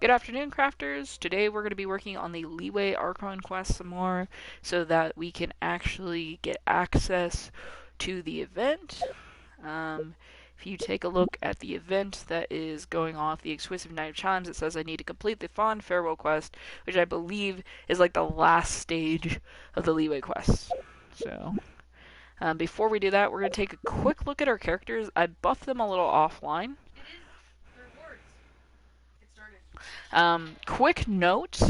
Good afternoon, crafters. Today we're going to be working on the Leeway Archon quest some more so that we can actually get access to the event. If you take a look at the event that is going off the Exquisite Night of Chimes, it says I need to complete the Fond Farewell quest, which I believe is like the last stage of the Leeway quest. So, before we do that, we're going to take a quick look at our characters. I buffed them a little offline. Quick note,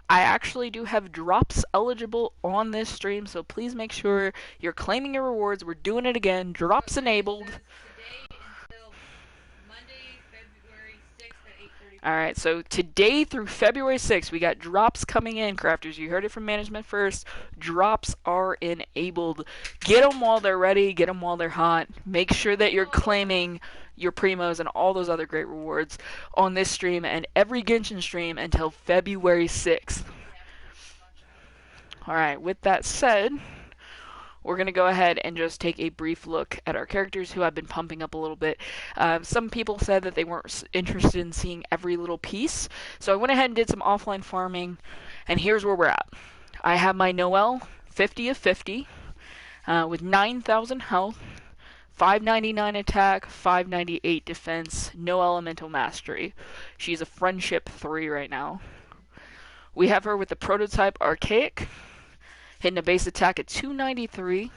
I actually do have drops eligible on this stream, so please make sure you're claiming your rewards. We're doing it again. Drops enabled. Alright, so today through February 6th, we got drops coming in, crafters. You heard it from management first. Drops are enabled. Get them while they're ready. Get them while they're hot. Make sure that you're claiming your primos and all those other great rewards on this stream and every Genshin stream until February 6th. Alright, with that said, we're going to go ahead and just take a brief look at our characters who I've been pumping up a little bit. Some people said that they weren't interested in seeing every little piece, so I went ahead and did some offline farming, and here's where we're at. I have my Noelle 50 of 50 with 9,000 health, 599 attack, 598 defense, no elemental mastery. She's a friendship 3 right now. We have her with the prototype Archaic, hitting a base attack at 293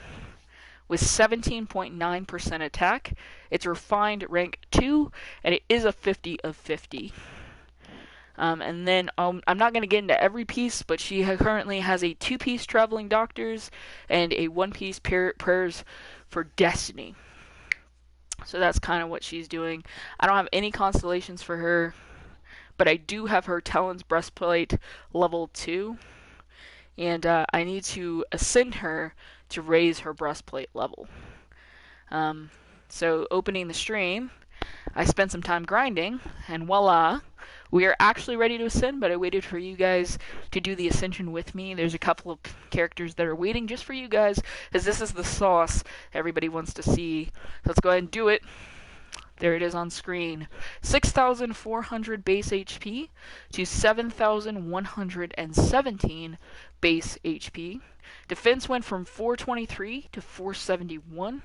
with 17.9% attack. It's refined rank 2, and it is a 50 of 50. And then I'm not going to get into every piece, but she currently has a 2-piece Traveling Doctors and a 1-piece Prayers for Destiny. So that's kind of what she's doing. I don't have any constellations for her, but I do have her Talon's Breastplate level 2. And I need to ascend her to raise her breastplate level. So opening the stream, I spent some time grinding, and voila, we are actually ready to ascend, but I waited for you guys to do the ascension with me. There's a couple of characters that are waiting just for you guys, because this is the sauce everybody wants to see. So let's go ahead and do it. There it is on screen. 6,400 base HP to 7,117 base HP. Defense went from 423 to 471.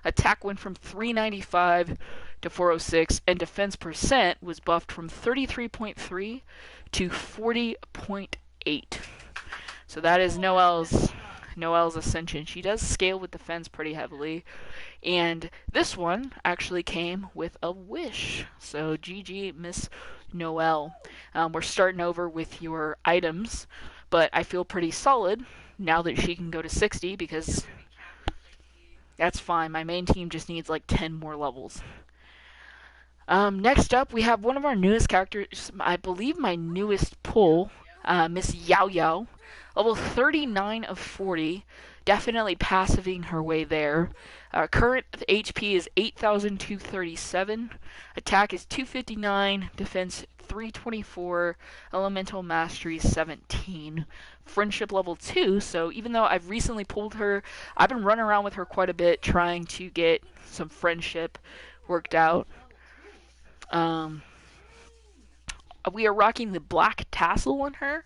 Attack went from 395 to 406. And defense percent was buffed from 33.3 to 40.8. So that is Noelle's ascension. She does scale with defense pretty heavily. And this one actually came with a wish. So GG, Miss Noelle. We're starting over with your items, but I feel pretty solid now that she can go to 60 because that's fine. My main team just needs like 10 more levels. Next up, we have one of our newest characters. I believe my newest pull, Miss Yao Yao. Level 39 of 40. Definitely passiving her way there. Current HP is 8,237. Attack is 259. Defense 324. Elemental Mastery 17. Friendship level 2. So even though I've recently pulled her, I've been running around with her quite a bit trying to get some friendship worked out. We are rocking the black tassel on her.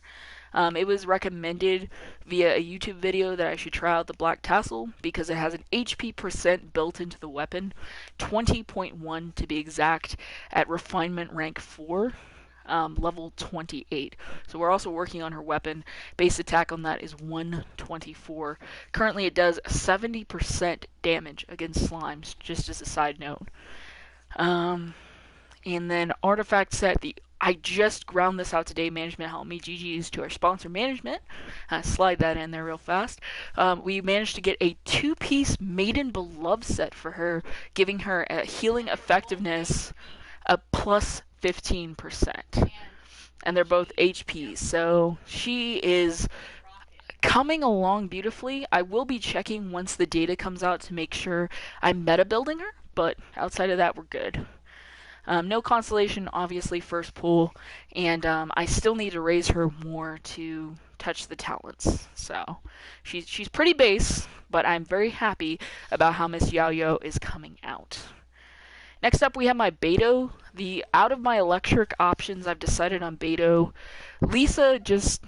It was recommended via a YouTube video that I should try out the black tassel because it has an HP percent built into the weapon, 20.1 to be exact, at refinement rank 4, level 28. So we're also working on her weapon. Base attack on that is 124. Currently it does 70% damage against slimes, just as a side note. And then artifact set, I just ground this out today. Management helped me. GG's to our sponsor, Management. Slide that in there real fast. We managed to get a 2-piece Maiden Beloved set for her, giving her a healing effectiveness of plus 15%. And they're both HPs. So she is coming along beautifully. I will be checking once the data comes out to make sure I'm meta building her. But outside of that, we're good. No constellation, obviously, first pull, and I still need to raise her more to touch the talents. So she's pretty base, but I'm very happy about how Miss Yao Yao is coming out. Next up, we have my Beidou. Out of my electric options, I've decided on Beidou. Lisa just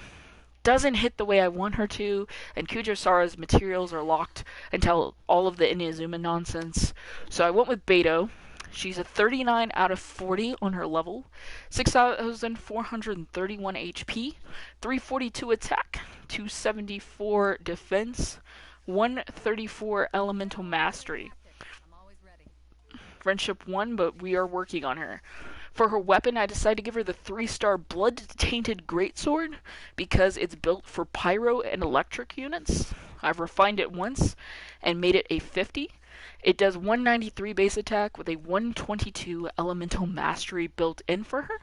doesn't hit the way I want her to, and Kujosara's materials are locked until all of the Inazuma nonsense. So I went with Beidou. She's a 39 out of 40 on her level, 6,431 HP, 342 attack, 274 defense, 134 elemental mastery. Friendship 1, but we are working on her. For her weapon, I decided to give her the 3-star Blood-Tainted Greatsword because it's built for pyro and electric units. I've refined it once and made it a 50. It does 193 base attack with a 122 elemental mastery built in for her.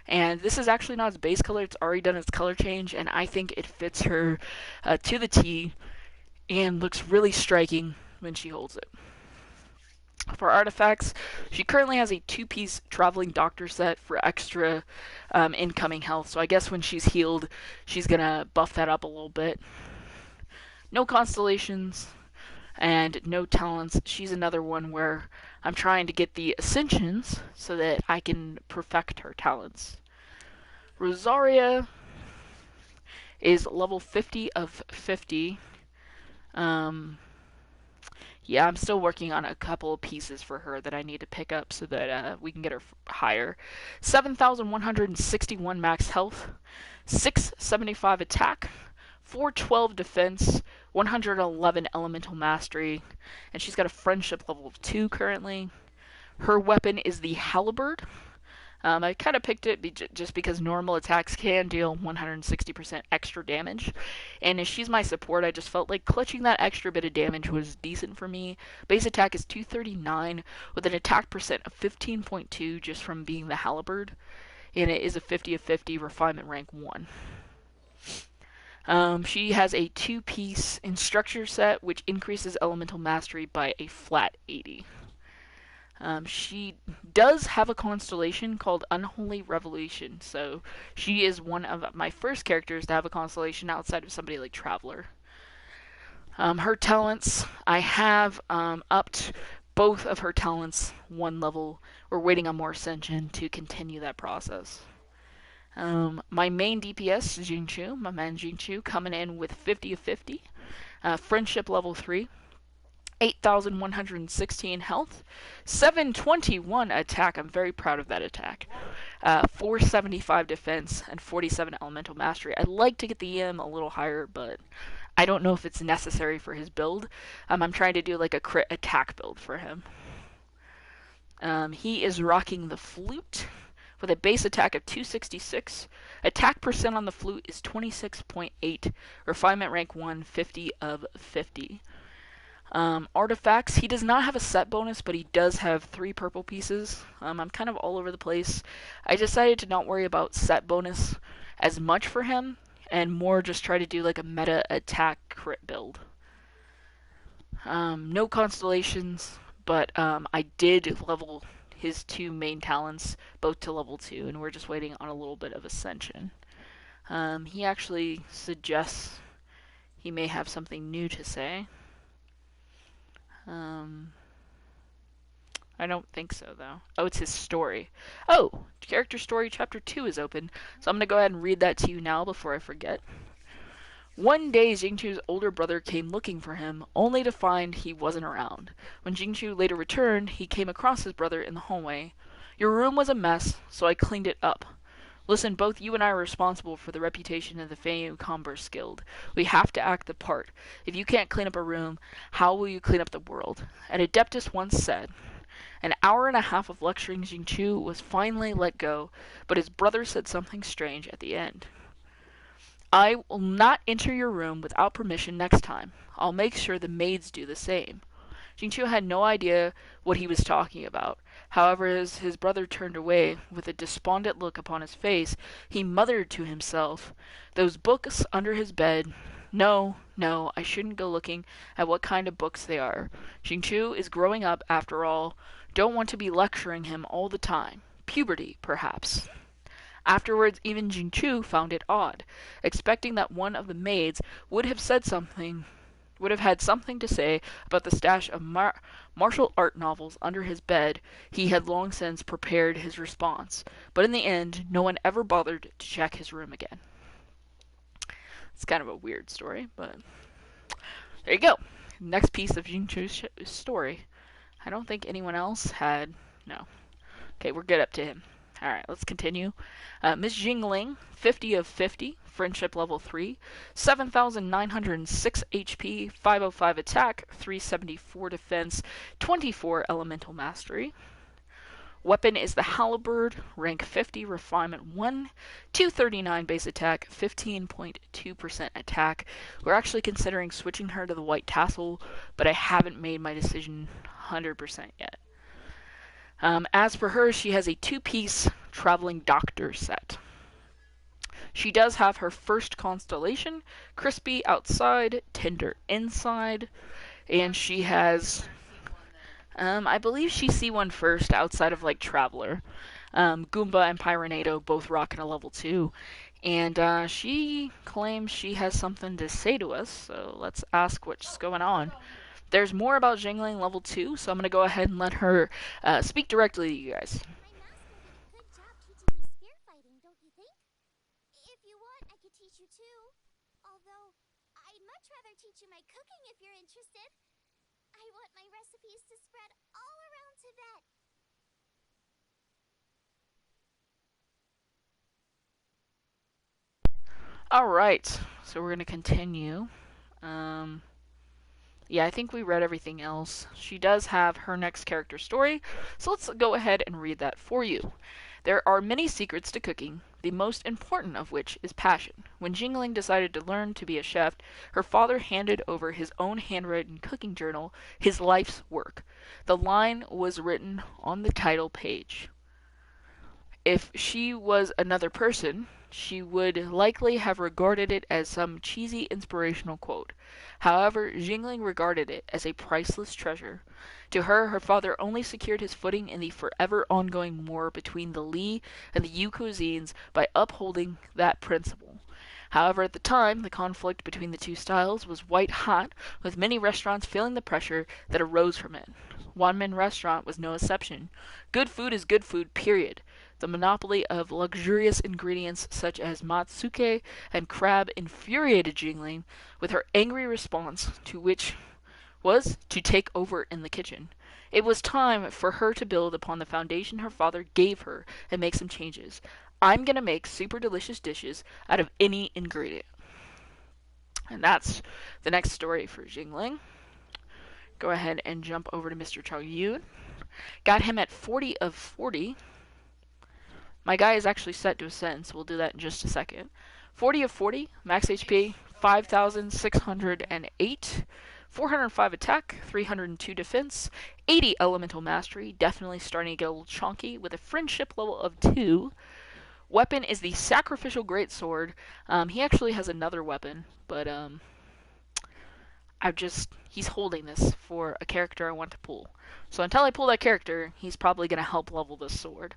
And this is actually not its base color, it's already done its color change, and I think it fits her to the T and looks really striking when she holds it. For artifacts, she currently has a 2-piece traveling doctor set for extra incoming health. So I guess when she's healed, she's going to buff that up a little bit. No constellations and no talents. She's another one where I'm trying to get the ascensions so that I can perfect her talents. Rosaria is level 50 of 50. Yeah, I'm still working on a couple of pieces for her that I need to pick up so that we can get her higher. 7,161 max health, 675 attack, 412 defense, 111 elemental mastery, and she's got a friendship level of 2 currently. Her weapon is the halberd. I kind of picked it just because normal attacks can deal 160% extra damage. And as she's my support, I just felt like clutching that extra bit of damage was decent for me. Base attack is 239 with an attack percent of 15.2 just from being the halberd. And it is a 50 of 50 refinement rank 1. She has a 2-piece instructor set which increases elemental mastery by a flat 80. She does have a constellation called Unholy Revolution, so she is one of my first characters to have a constellation outside of somebody like Traveler. Her talents, I have upped both of her talents 1 level. We're waiting on more ascension to continue that process. My main DPS is Jingchu, my man Jingchu, coming in with 50 of 50. Friendship level 3. 8,116 health, 721 attack. I'm very proud of that attack. 475 defense, and 47 elemental mastery. I'd like to get the EM a little higher, but I don't know if it's necessary for his build. I'm trying to do like a crit attack build for him. He is rocking the flute with a base attack of 266. Attack percent on the flute is 26.8. Refinement rank 1, 50 of 50. Artifacts, he does not have a set bonus, but he does have 3 purple pieces. I'm kind of all over the place. I decided to not worry about set bonus as much for him, and more just try to do like a meta attack crit build. No constellations, but I did level his 2 main talents, both to level 2, and we're just waiting on a little bit of ascension. He actually suggests he may have something new to say. I don't think so, though. Oh, it's his story. Oh, character story chapter 2 is open, so I'm going to go ahead and read that to you now before I forget. One day, Jingchu's older brother came looking for him, only to find he wasn't around. When Jingchu later returned, he came across his brother in the hallway. Your room was a mess, so I cleaned it up. Listen, both you and I are responsible for the reputation of the Feiyu Commerce Guild. We have to act the part. If you can't clean up a room, how will you clean up the world? An Adeptus once said. An hour and a half of lecturing Jingchu was finally let go, but his brother said something strange at the end. I will not enter your room without permission next time. I'll make sure the maids do the same. Jingchu had no idea what he was talking about. However, as his brother turned away, with a despondent look upon his face, he muttered to himself, "Those books under his bed. No, I shouldn't go looking at what kind of books they are. Jingchu is growing up, after all. Don't want to be lecturing him all the time. Puberty, perhaps." Afterwards, even Jingchu found it odd, expecting that one of the maids would have said something would have had something to say about the stash of martial art novels under his bed, he had long since prepared his response. But in the end, no one ever bothered to check his room again. It's kind of a weird story, but there you go. Next piece of Jingchu's story. I don't think anyone else had. No. Okay, we're good up to him. Alright, let's continue. Miss Jingling, 50 of 50, friendship level 3, 7,906 HP, 505 attack, 374 defense, 24 elemental mastery. Weapon is the halberd, rank 50, refinement 1, 239 base attack, 15.2% attack. We're actually considering switching her to the white tassel, but I haven't made my decision 100% yet. As for her, she has a two-piece traveling doctor set. She does have her first constellation, crispy outside, tender inside, and she has I believe she C1 first outside of like Traveler. Goomba and Pyronado both rocking a level 2. And she claims she has something to say to us, so let's ask what's going on. There's more about Jingling level 2, so I'm going to go ahead and let her speak directly to you guys. I want my recipes to spread all around Tibet. Alright, so we're going to continue. Yeah, I think we read everything else. She does have her next character story, so let's go ahead and read that for you. There are many secrets to cooking, the most important of which is passion. When Jingling decided to learn to be a chef, her father handed over his own handwritten cooking journal, his life's work. The line was written on the title page. If she was another person, she would likely have regarded it as some cheesy inspirational quote. However, Jingling regarded it as a priceless treasure. To her, her father only secured his footing in the forever ongoing war between the Li and the Yu cuisines by upholding that principle. However, at the time, the conflict between the two styles was white hot, with many restaurants feeling the pressure that arose from it. Wanmin Restaurant was no exception. Good food is good food, period. The monopoly of luxurious ingredients such as matsuke and crab infuriated Jingling, with her angry response to which was to take over in the kitchen. It was time for her to build upon the foundation her father gave her and make some changes. I'm gonna make super delicious dishes out of any ingredient. And that's the next story for Jingling. Go ahead and jump over to Mr. Chao Yun. Got him at 40 of 40. My guy is actually set to ascend, so we'll do that in just a second. 40 of 40, max HP, 5,608, 405 attack, 302 defense, 80 elemental mastery, definitely starting to get a little chunky, with a friendship level of 2. Weapon is the sacrificial greatsword. He actually has another weapon, but he's holding this for a character I want to pull. So until I pull that character, he's probably going to help level this sword.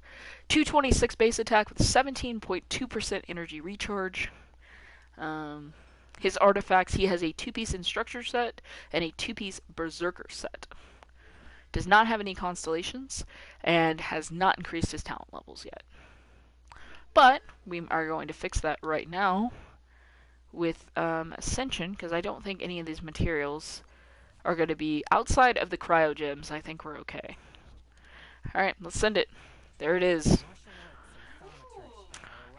226 base attack with 17.2% energy recharge. His artifacts, he has a 2-piece instructor set and a 2-piece berserker set. Does not have any constellations and has not increased his talent levels yet. But we are going to fix that right now with Ascension, because I don't think any of these materials are going to be outside of the cryogems. I think we're okay. Alright, let's send it. There it is.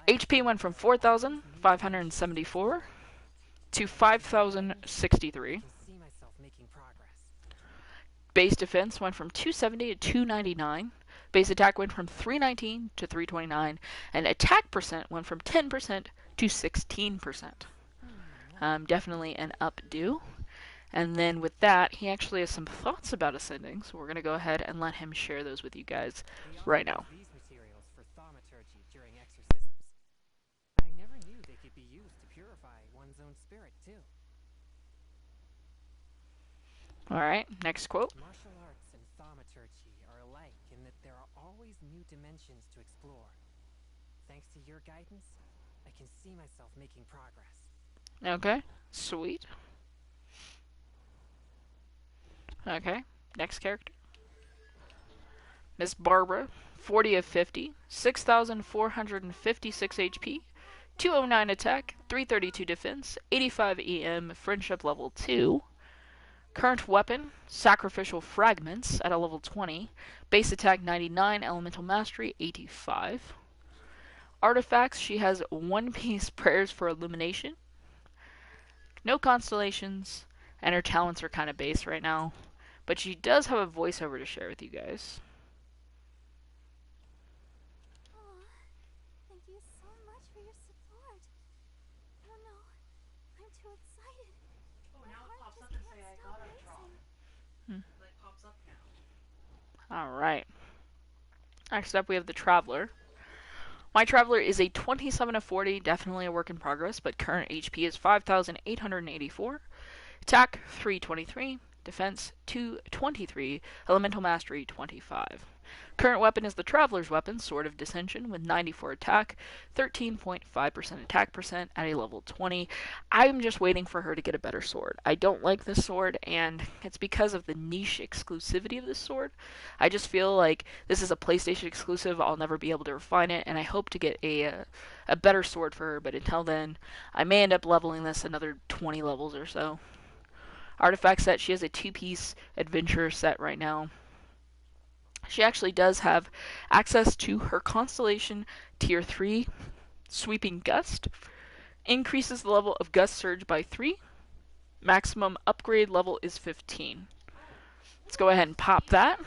HP went from 4,574 to 5,063. Base defense went from 270 to 299. Base attack went from 319 to 329. And attack percent went from 10% to 16%. Definitely an updo. And then with that, he actually has some thoughts about ascending, so we're going to go ahead and let him share those with you guys right now. These materials for thaumaturgy during exorcisms. I never knew they could be used to purify one's own spirit, too. Alright, next quote. Martial arts and thaumaturgy are alike in that there are always new dimensions to explore. Thanks to your guidance, I can see myself making progress. Okay, sweet. Okay, next character. Miss Barbara, 40 of 50, 6,456 HP, 209 attack, 332 defense, 85 EM, friendship level 2. Current weapon, Sacrificial Fragments at a level 20, base attack 99, elemental mastery 85. Artifacts, she has One Piece Prayers for Illumination, no constellations, and her talents are kind of base right now. But she does have a voiceover to share with you guys. Aw, thank you so much for your support. Oh no, I'm too excited. Oh, My now it heart pops just up and can't say I stop got it wrong. Hmm. It pops up now. Alright. Next up, we have the Traveler. My Traveler is a 27 of 40, definitely a work in progress, but current HP is 5,884. Attack 323, defense 223, elemental mastery 25. Current weapon is the Traveler's Weapon, Sword of Dissension, with 94 attack, 13.5% attack percent at a level 20. I'm just waiting for her to get a better sword. I don't like this sword, and it's because of the niche exclusivity of this sword. I just feel like this is a PlayStation exclusive. I'll never be able to refine it, and I hope to get a better sword for her, but until then, I may end up leveling this another 20 levels or so. Artifact set, she has a 2-piece adventure set right now. She actually does have access to her Constellation Tier 3 Sweeping Gust. Increases the level of Gust Surge by 3. Maximum upgrade level is 15. Let's go ahead and pop that.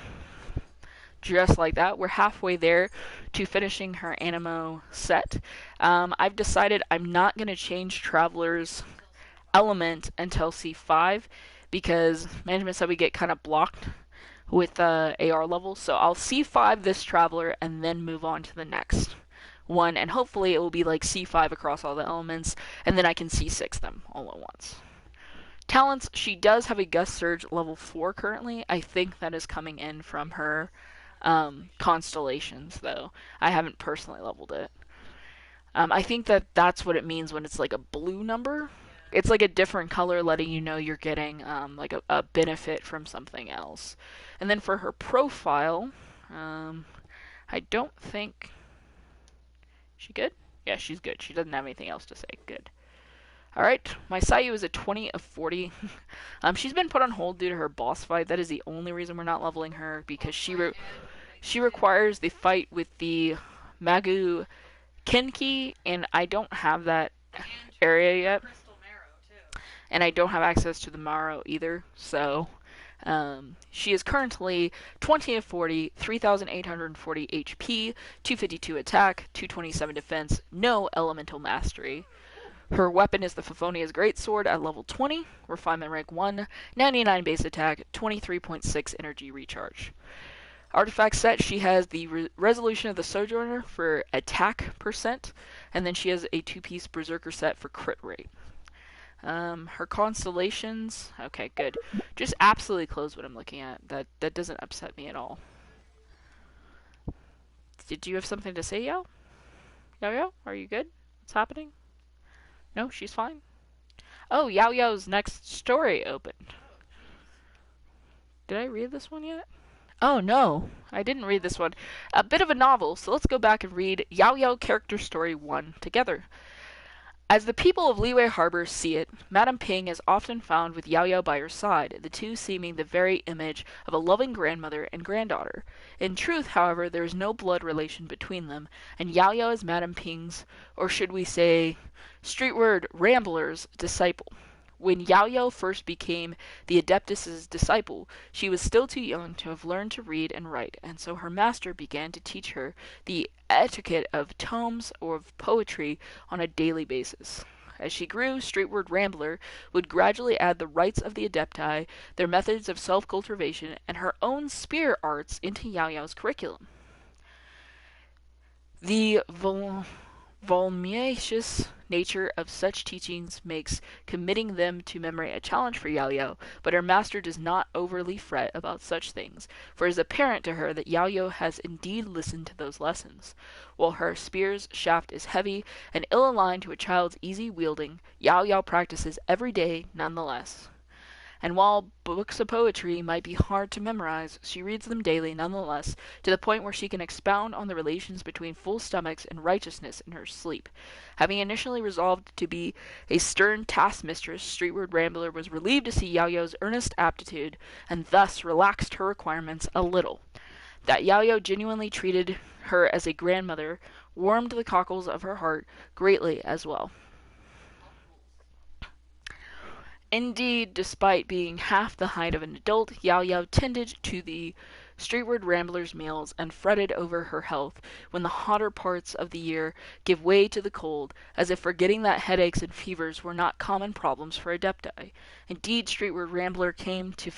Just like that. We're halfway there to finishing her Anemo set. I've decided I'm not going to change Traveler's element until C5 because management said we get kind of blocked with AR levels. So I'll C5 this Traveler and then move on to the next one, and hopefully it will be like C5 across all the elements, and then I can C6 them all at once. Talents, she does have a Gust Surge level 4 currently. I think that is coming in from her constellations, though. I haven't personally leveled it. I think that that's what it means when it's like a blue number. It's like a different color letting you know you're getting like a benefit from something else. And then for her profile, I don't think... She good? Yeah, she's good. She doesn't have anything else to say. Good. Alright, my Sayu is a 20 of 40. She's been put on hold due to her boss fight. That is the only reason we're not leveling her, because she requires the fight with the Magu Kenki, and I don't have that area yet. And I don't have access to the Maro either, so... she is currently 20 of 40, 3,840 HP, 252 attack, 227 defense, no elemental mastery. Her weapon is the Favonia's Greatsword at level 20, refinement rank 1, 99 base attack, 23.6 energy recharge. Artifact set, she has the Resolution of the Sojourner for attack percent, and then she has a 2-piece Berserker set for crit rate. Her constellations, okay, good. Just absolutely close what I'm looking at. That doesn't upset me at all. Did you have something to say, Yao? Yao? Are you good? What's happening? No, she's fine. Oh, Yao Yao's next story opened. Did I read this one yet? Oh no, I didn't read this one. A bit of a novel, so let's go back and read Yao Yao Character Story 1 together. As the people of Liyue Harbor see it, Madame Ping is often found with Yao Yao by her side, the two seeming the very image of a loving grandmother and granddaughter. In truth, however, there is no blood relation between them, and Yao Yao is Madame Ping's, or should we say, streetward Rambler's disciple. When Yao Yao first became the Adeptus's disciple, she was still too young to have learned to read and write, and so her master began to teach her the etiquette of tomes or of poetry on a daily basis. As she grew, Streetward Rambler would gradually add the rites of the Adepti, their methods of self-cultivation, and her own spear arts into Yao Yao's curriculum. The voluminous nature of such teachings makes committing them to memory a challenge for Yao Yao, but her master does not overly fret about such things, for it is apparent to her that Yao Yao has indeed listened to those lessons. While her spear's shaft is heavy and ill-aligned to a child's easy wielding, Yao Yao practices every day nonetheless. And while books of poetry might be hard to memorize, she reads them daily nonetheless, to the point where she can expound on the relations between full stomachs and righteousness in her sleep. Having initially resolved to be a stern taskmistress, Streetward Rambler was relieved to see Yao's earnest aptitude, and thus relaxed her requirements a little. That Yao genuinely treated her as a grandmother warmed the cockles of her heart greatly as well. Indeed, despite being half the height of an adult, Yao tended to the Streetward Rambler's meals and fretted over her health when the hotter parts of the year give way to the cold, as if forgetting that headaches and fevers were not common problems for Adepti. Indeed, Streetward Rambler came to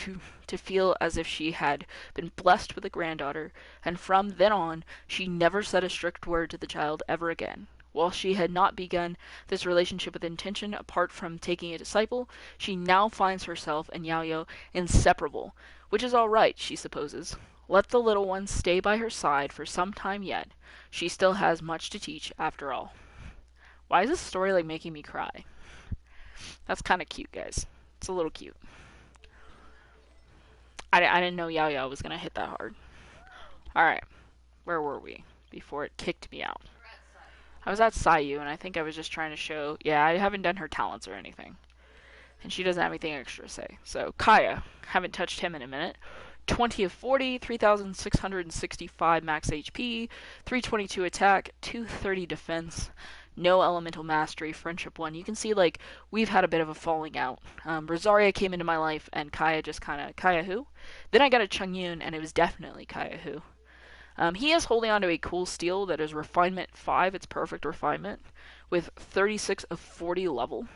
feel as if she had been blessed with a granddaughter, and from then on she never said a strict word to the child ever again. While she had not begun this relationship with intention apart from taking a disciple, she now finds herself and Yao inseparable, which is all right, she supposes. Let the little one stay by her side for some time yet. She still has much to teach, after all. Why is this story like making me cry? That's kind of cute, guys. It's a little cute. I didn't know Yao was going to hit that hard. Alright, where were we before it kicked me out? I was at Sayu, and I think I was just trying to show... Yeah, I haven't done her talents or anything. And she doesn't have anything extra to say. So, Kaya. Haven't touched him in a minute. 20 of 40, 3,665 max HP, 322 attack, 230 defense, no elemental mastery, friendship 1. You can see, like, we've had a bit of a falling out. Rosaria came into my life, and Kaya just kind of... Kaya who? Then I got a Chongyun, and it was definitely Kaya who. He is holding on to a cool steel that is refinement 5, it's perfect refinement, with 36 of 40 level,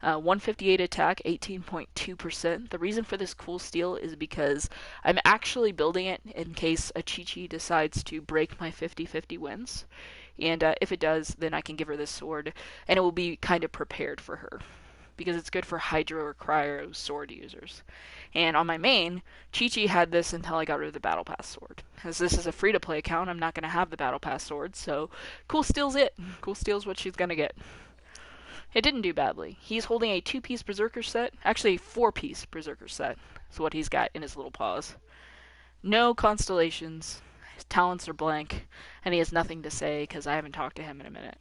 158 attack, 18.2%. The reason for this cool steel is because I'm actually building it in case a Chi-Chi decides to break my 50-50 wins. And if it does, then I can give her this sword, and it will be kind of prepared for her, because it's good for Hydro or Cryo sword users. And on my main, Chi-Chi had this until I got rid of the Battle Pass sword. As this is a free-to-play account, I'm not going to have the Battle Pass sword, so Cool Steel's it. Cool Steel's what she's going to get. It didn't do badly. He's holding a 2-piece Berserker set, actually a 4-piece Berserker set, is what he's got in his little paws. No constellations, his talents are blank, and he has nothing to say because I haven't talked to him in a minute.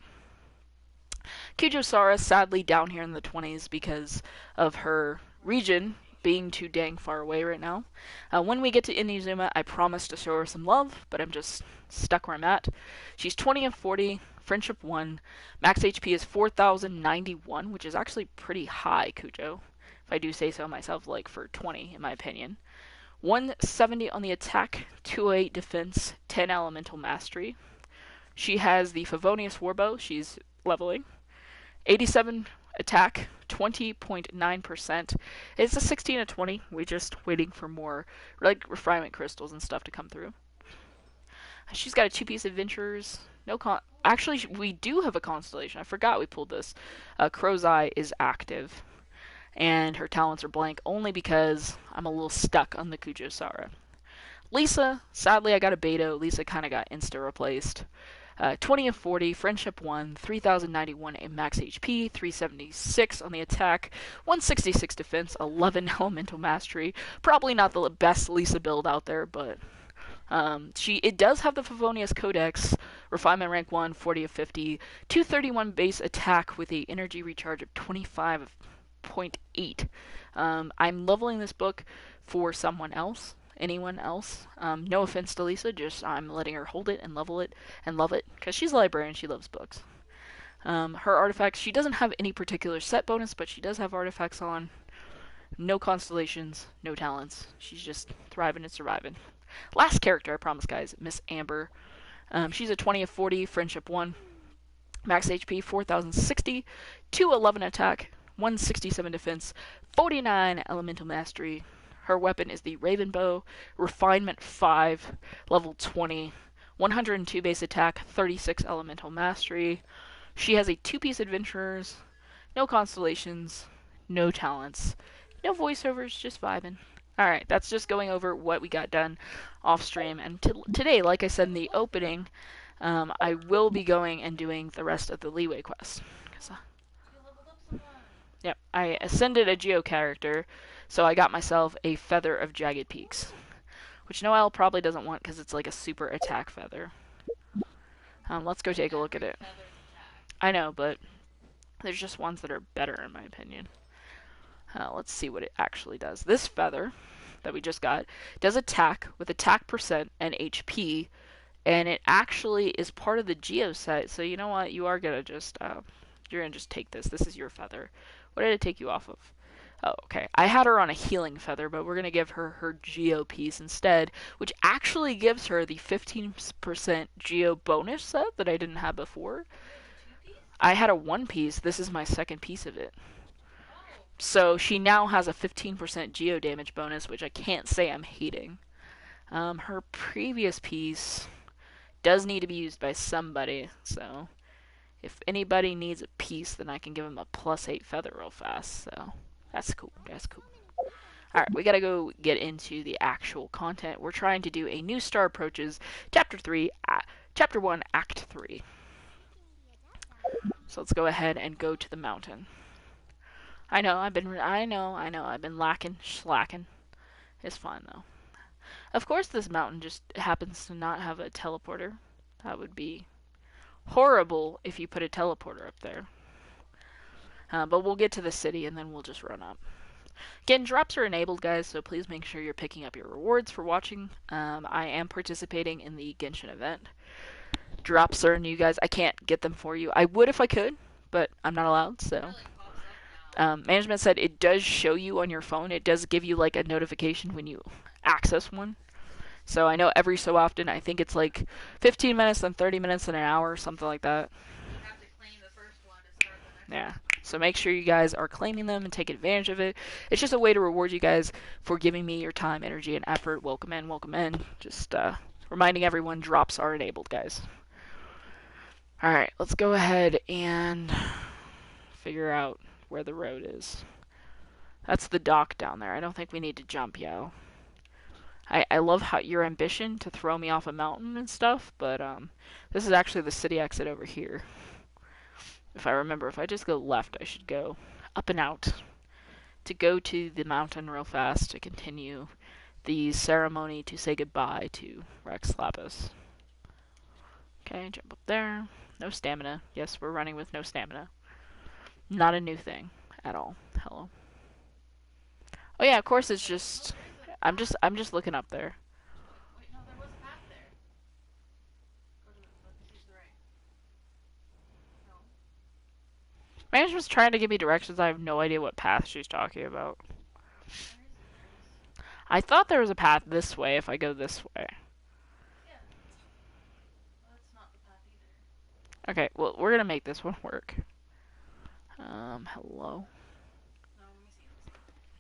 Kujo-Sara sadly down here in the 20s because of her region being too dang far away right now. When we get to Inazuma, I promise to show her some love, but I'm just stuck where I'm at. She's 20 of 40, friendship 1, max HP is 4,091, which is actually pretty high, Kujo, if I do say so myself, like for 20 in my opinion. 170 on the attack, 208 defense, 10 elemental mastery. She has the Favonius Warbow, she's leveling. 87 attack, 20.9%. It's a 16 of 20. We're just waiting for more like refinement crystals and stuff to come through. She's got a 2-piece Adventurers. Actually, we do have a constellation. I forgot we pulled this. Crow's Eye is active. And her talents are blank only because I'm a little stuck on the Kujo-Sara. Lisa, sadly I got a Beto. Lisa kind of got insta-replaced. 20 of 40, friendship 1, 3,091 in max HP, 376 on the attack, 166 defense, 11 elemental mastery. Probably not the best Lisa build out there, but it does have the Favonius Codex, refinement rank 1, 40 of 50, 231 base attack with a energy recharge of 25.8. I'm leveling this book for someone else. Anyone else. No offense to Lisa, just I'm letting her hold it and level it and love it, because she's a librarian, she loves books. Her artifacts, she doesn't have any particular set bonus, but she does have artifacts on. No constellations, no talents. She's just thriving and surviving. Last character, I promise, guys, Miss Amber. She's a 20 of 40, friendship 1. Max HP 4,060, 211 attack, 167 defense, 49 elemental mastery. Her weapon is the Raven Bow, refinement 5, level 20, 102 base attack, 36 elemental mastery. She has a 2-piece Adventurers, no constellations, no talents, no voiceovers, just vibing. Alright, that's just going over what we got done off stream. And today, like I said in the opening, I will be going and doing the rest of the Leeway quest. Yep, I ascended a Geo character, so I got myself a Feather of Jagged Peaks, which Noelle probably doesn't want because it's like a super attack feather. Let's go take a look at it. I know, but there's just ones that are better in my opinion. Let's see what it actually does. This feather that we just got does attack with attack percent and HP, and it actually is part of the Geo set. So you know what? You are gonna just you're gonna just take this. This is your feather. What did it take you off of? Oh, okay. I had her on a healing feather, but we're going to give her her Geo piece instead, which actually gives her the 15% Geo bonus set that I didn't have before. I had a one piece. This is my second piece of it. So she now has a 15% Geo damage bonus, which I can't say I'm hating. Her previous piece does need to be used by somebody, so if anybody needs a piece, then I can give them a +8 feather real fast, so that's cool, that's cool. Alright, we gotta go get into the actual content. We're trying to do a new Star Approaches, Chapter 1, Act 3. So let's go ahead and go to the mountain. I know, I've been lacking, slacking. It's fine, though. Of course this mountain just happens to not have a teleporter. That would be horrible if you put a teleporter up there. But we'll get to the city and then we'll just run up. Again, drops are enabled, guys, so please make sure you're picking up your rewards for watching. I am participating in the Genshin event. Drops are new, guys. I can't get them for you. I would if I could, but I'm not allowed, so. Management said it does show you on your phone. It does give you like a notification when you access one. So I know every so often, I think it's like 15 minutes, then 30 minutes, then an hour, something like that. You have to claim the first one to start the next Yeah. So make sure you guys are claiming them and take advantage of it. It's just a way to reward you guys for giving me your time, energy, and effort. Welcome in, welcome in. Just reminding everyone drops are enabled, guys. Alright, let's go ahead and figure out where the road is. That's the dock down there. I don't think we need to jump, yo. I love how your ambition to throw me off a mountain and stuff, but this is actually the city exit over here. If I remember, if I just go left, I should go up and out to go to the mountain real fast to continue the ceremony to say goodbye to Rex Lapis. Okay, jump up there. No stamina. Yes, we're running with no stamina. Not a new thing at all. Hello. Oh yeah, of course it's just I'm just looking up there. Wait, no, there was a path there. Go to the right. No. Management's trying to give me directions. I have no idea what path she's talking about. I thought there was a path this way if I go this way. Yeah. Well, that's not the path either. Okay, well, we're gonna make this one work. Hello? No, let me see.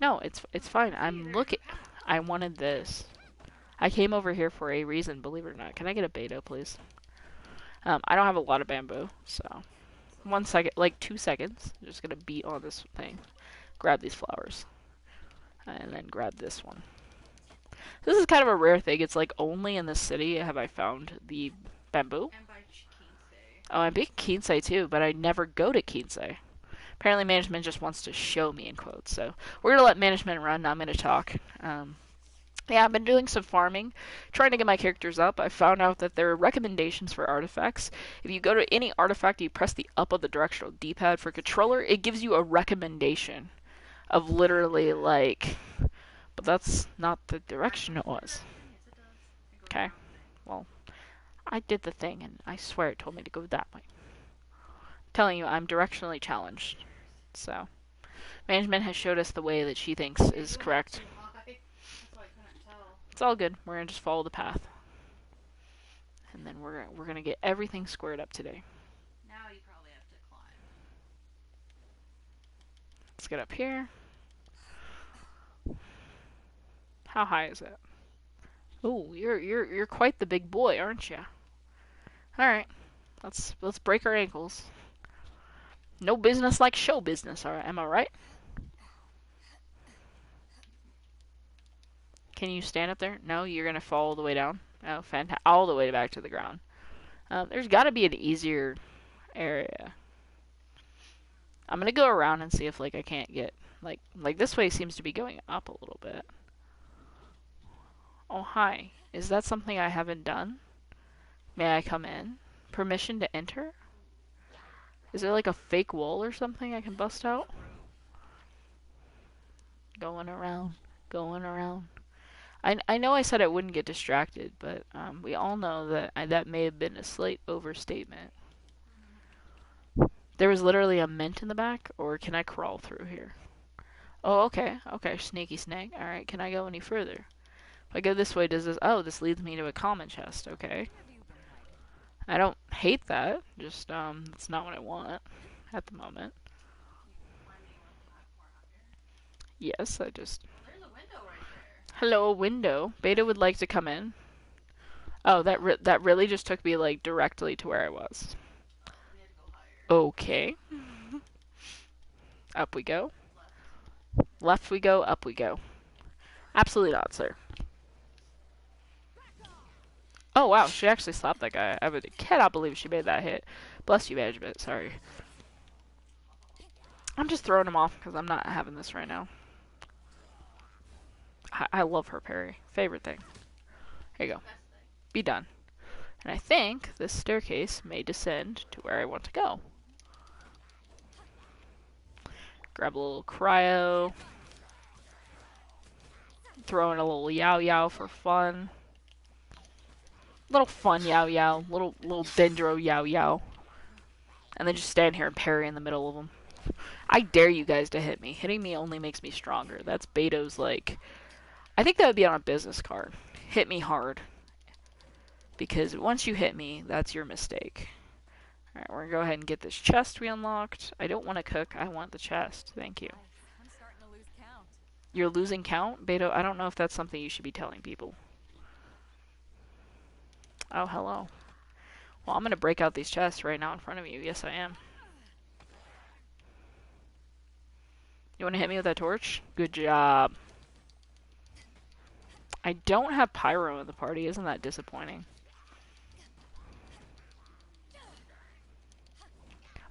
No, it's fine. I'm looking. I wanted this. I came over here for a reason, believe it or not. Can I get a beta, please? I don't have a lot of bamboo, so 1 second, like 2 seconds. I'm just gonna beat on this thing. Grab these flowers, and then grab this one. This is kind of a rare thing. It's like only in this city have I found the bamboo. And by Kinsei. Oh, I'm big Kinsei too, but I never go to Kinsei. Apparently management just wants to show me, in quotes. So we're going to let management run. I'm going to talk. Yeah, I've been doing some farming, trying to get my characters up. I found out that there are recommendations for artifacts. If you go to any artifact, you press the up of the directional D-pad for controller, it gives you a recommendation of literally like... But that's not the direction it was. Yes, it does. It goes Okay. around there. Well, I did the thing, and I swear it told me to go that way. I'm telling you, I'm directionally challenged. So, management has showed us the way that she thinks is You went correct. too high. That's why I couldn't tell. It's all good. We're gonna just follow the path, and then we're gonna get everything squared up today. Now you probably have to climb. Let's get up here. How high is it? Oh, you're quite the big boy, aren't you? All right, let's break our ankles. No business like show business. All right, am I right? Can you stand up there? No, you're gonna fall all the way down. Oh, fantastic! All the way back to the ground. There's got to be an easier area. I'm gonna go around and see if like I can't get like this way seems to be going up a little bit. Oh hi. Is that something I haven't done? May I come in? Permission to enter? Is there like a fake wall or something I can bust out? Going around, going around. I know I said I wouldn't get distracted, but we all know that that may have been a slight overstatement. There was literally a mint in the back, or can I crawl through here? Oh, okay, okay, sneaky snake. Alright, can I go any further? If I go this way, does this... Oh, this leads me to a common chest, okay. I don't hate that, just, it's not what I want at the moment. Yes, I just... There's a window right there. Hello, a window. Beta would like to come in. Oh, that really just took me, like, directly to where I was. We had to go higher. Okay. Up we go. Left we go, up we go. Absolutely not, sir. Oh, wow, she actually slapped that guy. I cannot believe she made that hit. Bless you, management, sorry. I'm just throwing him off because I'm not having this right now. I love her parry. Favorite thing. Here you go. Be done. And I think this staircase may descend to where I want to go. Grab a little cryo. Throw in a little Yao Yao for fun. Little fun Yao Yao. Little Dendro Yao Yao. And then just stand here and parry in the middle of them. I dare you guys to hit me. Hitting me only makes me stronger. That's Beto's like... I think that would be on a business card. Hit me hard. Because once you hit me, that's your mistake. Alright, we're gonna go ahead and get this chest we unlocked. I don't want to cook, I want the chest. Thank you. I'm starting to lose count. You're losing count? Beto, I don't know if that's something you should be telling people. Oh, hello. Well, I'm gonna break out these chests right now in front of you. Yes, I am. You wanna hit me with that torch? Good job. I don't have pyro in the party. Isn't that disappointing?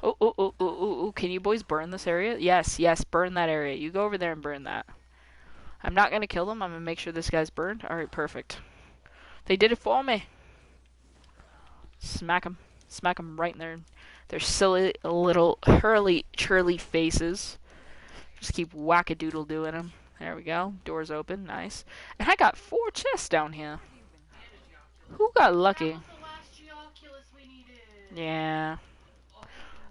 Oh, oh, oh, oh, oh, oh. Can you boys burn this area? Yes, yes, burn that area. You go over there and burn that. I'm not going to kill them. I'm going to make sure this guy's burned. Alright, perfect. They did it for me. Smack them. Smack them right in their silly little hurly-churly faces. Just keep whack-a-doodle doing them. There we go. Doors open. Nice. And I got 4 chests down here. Who got lucky? That was the last Geoculus we needed. Yeah.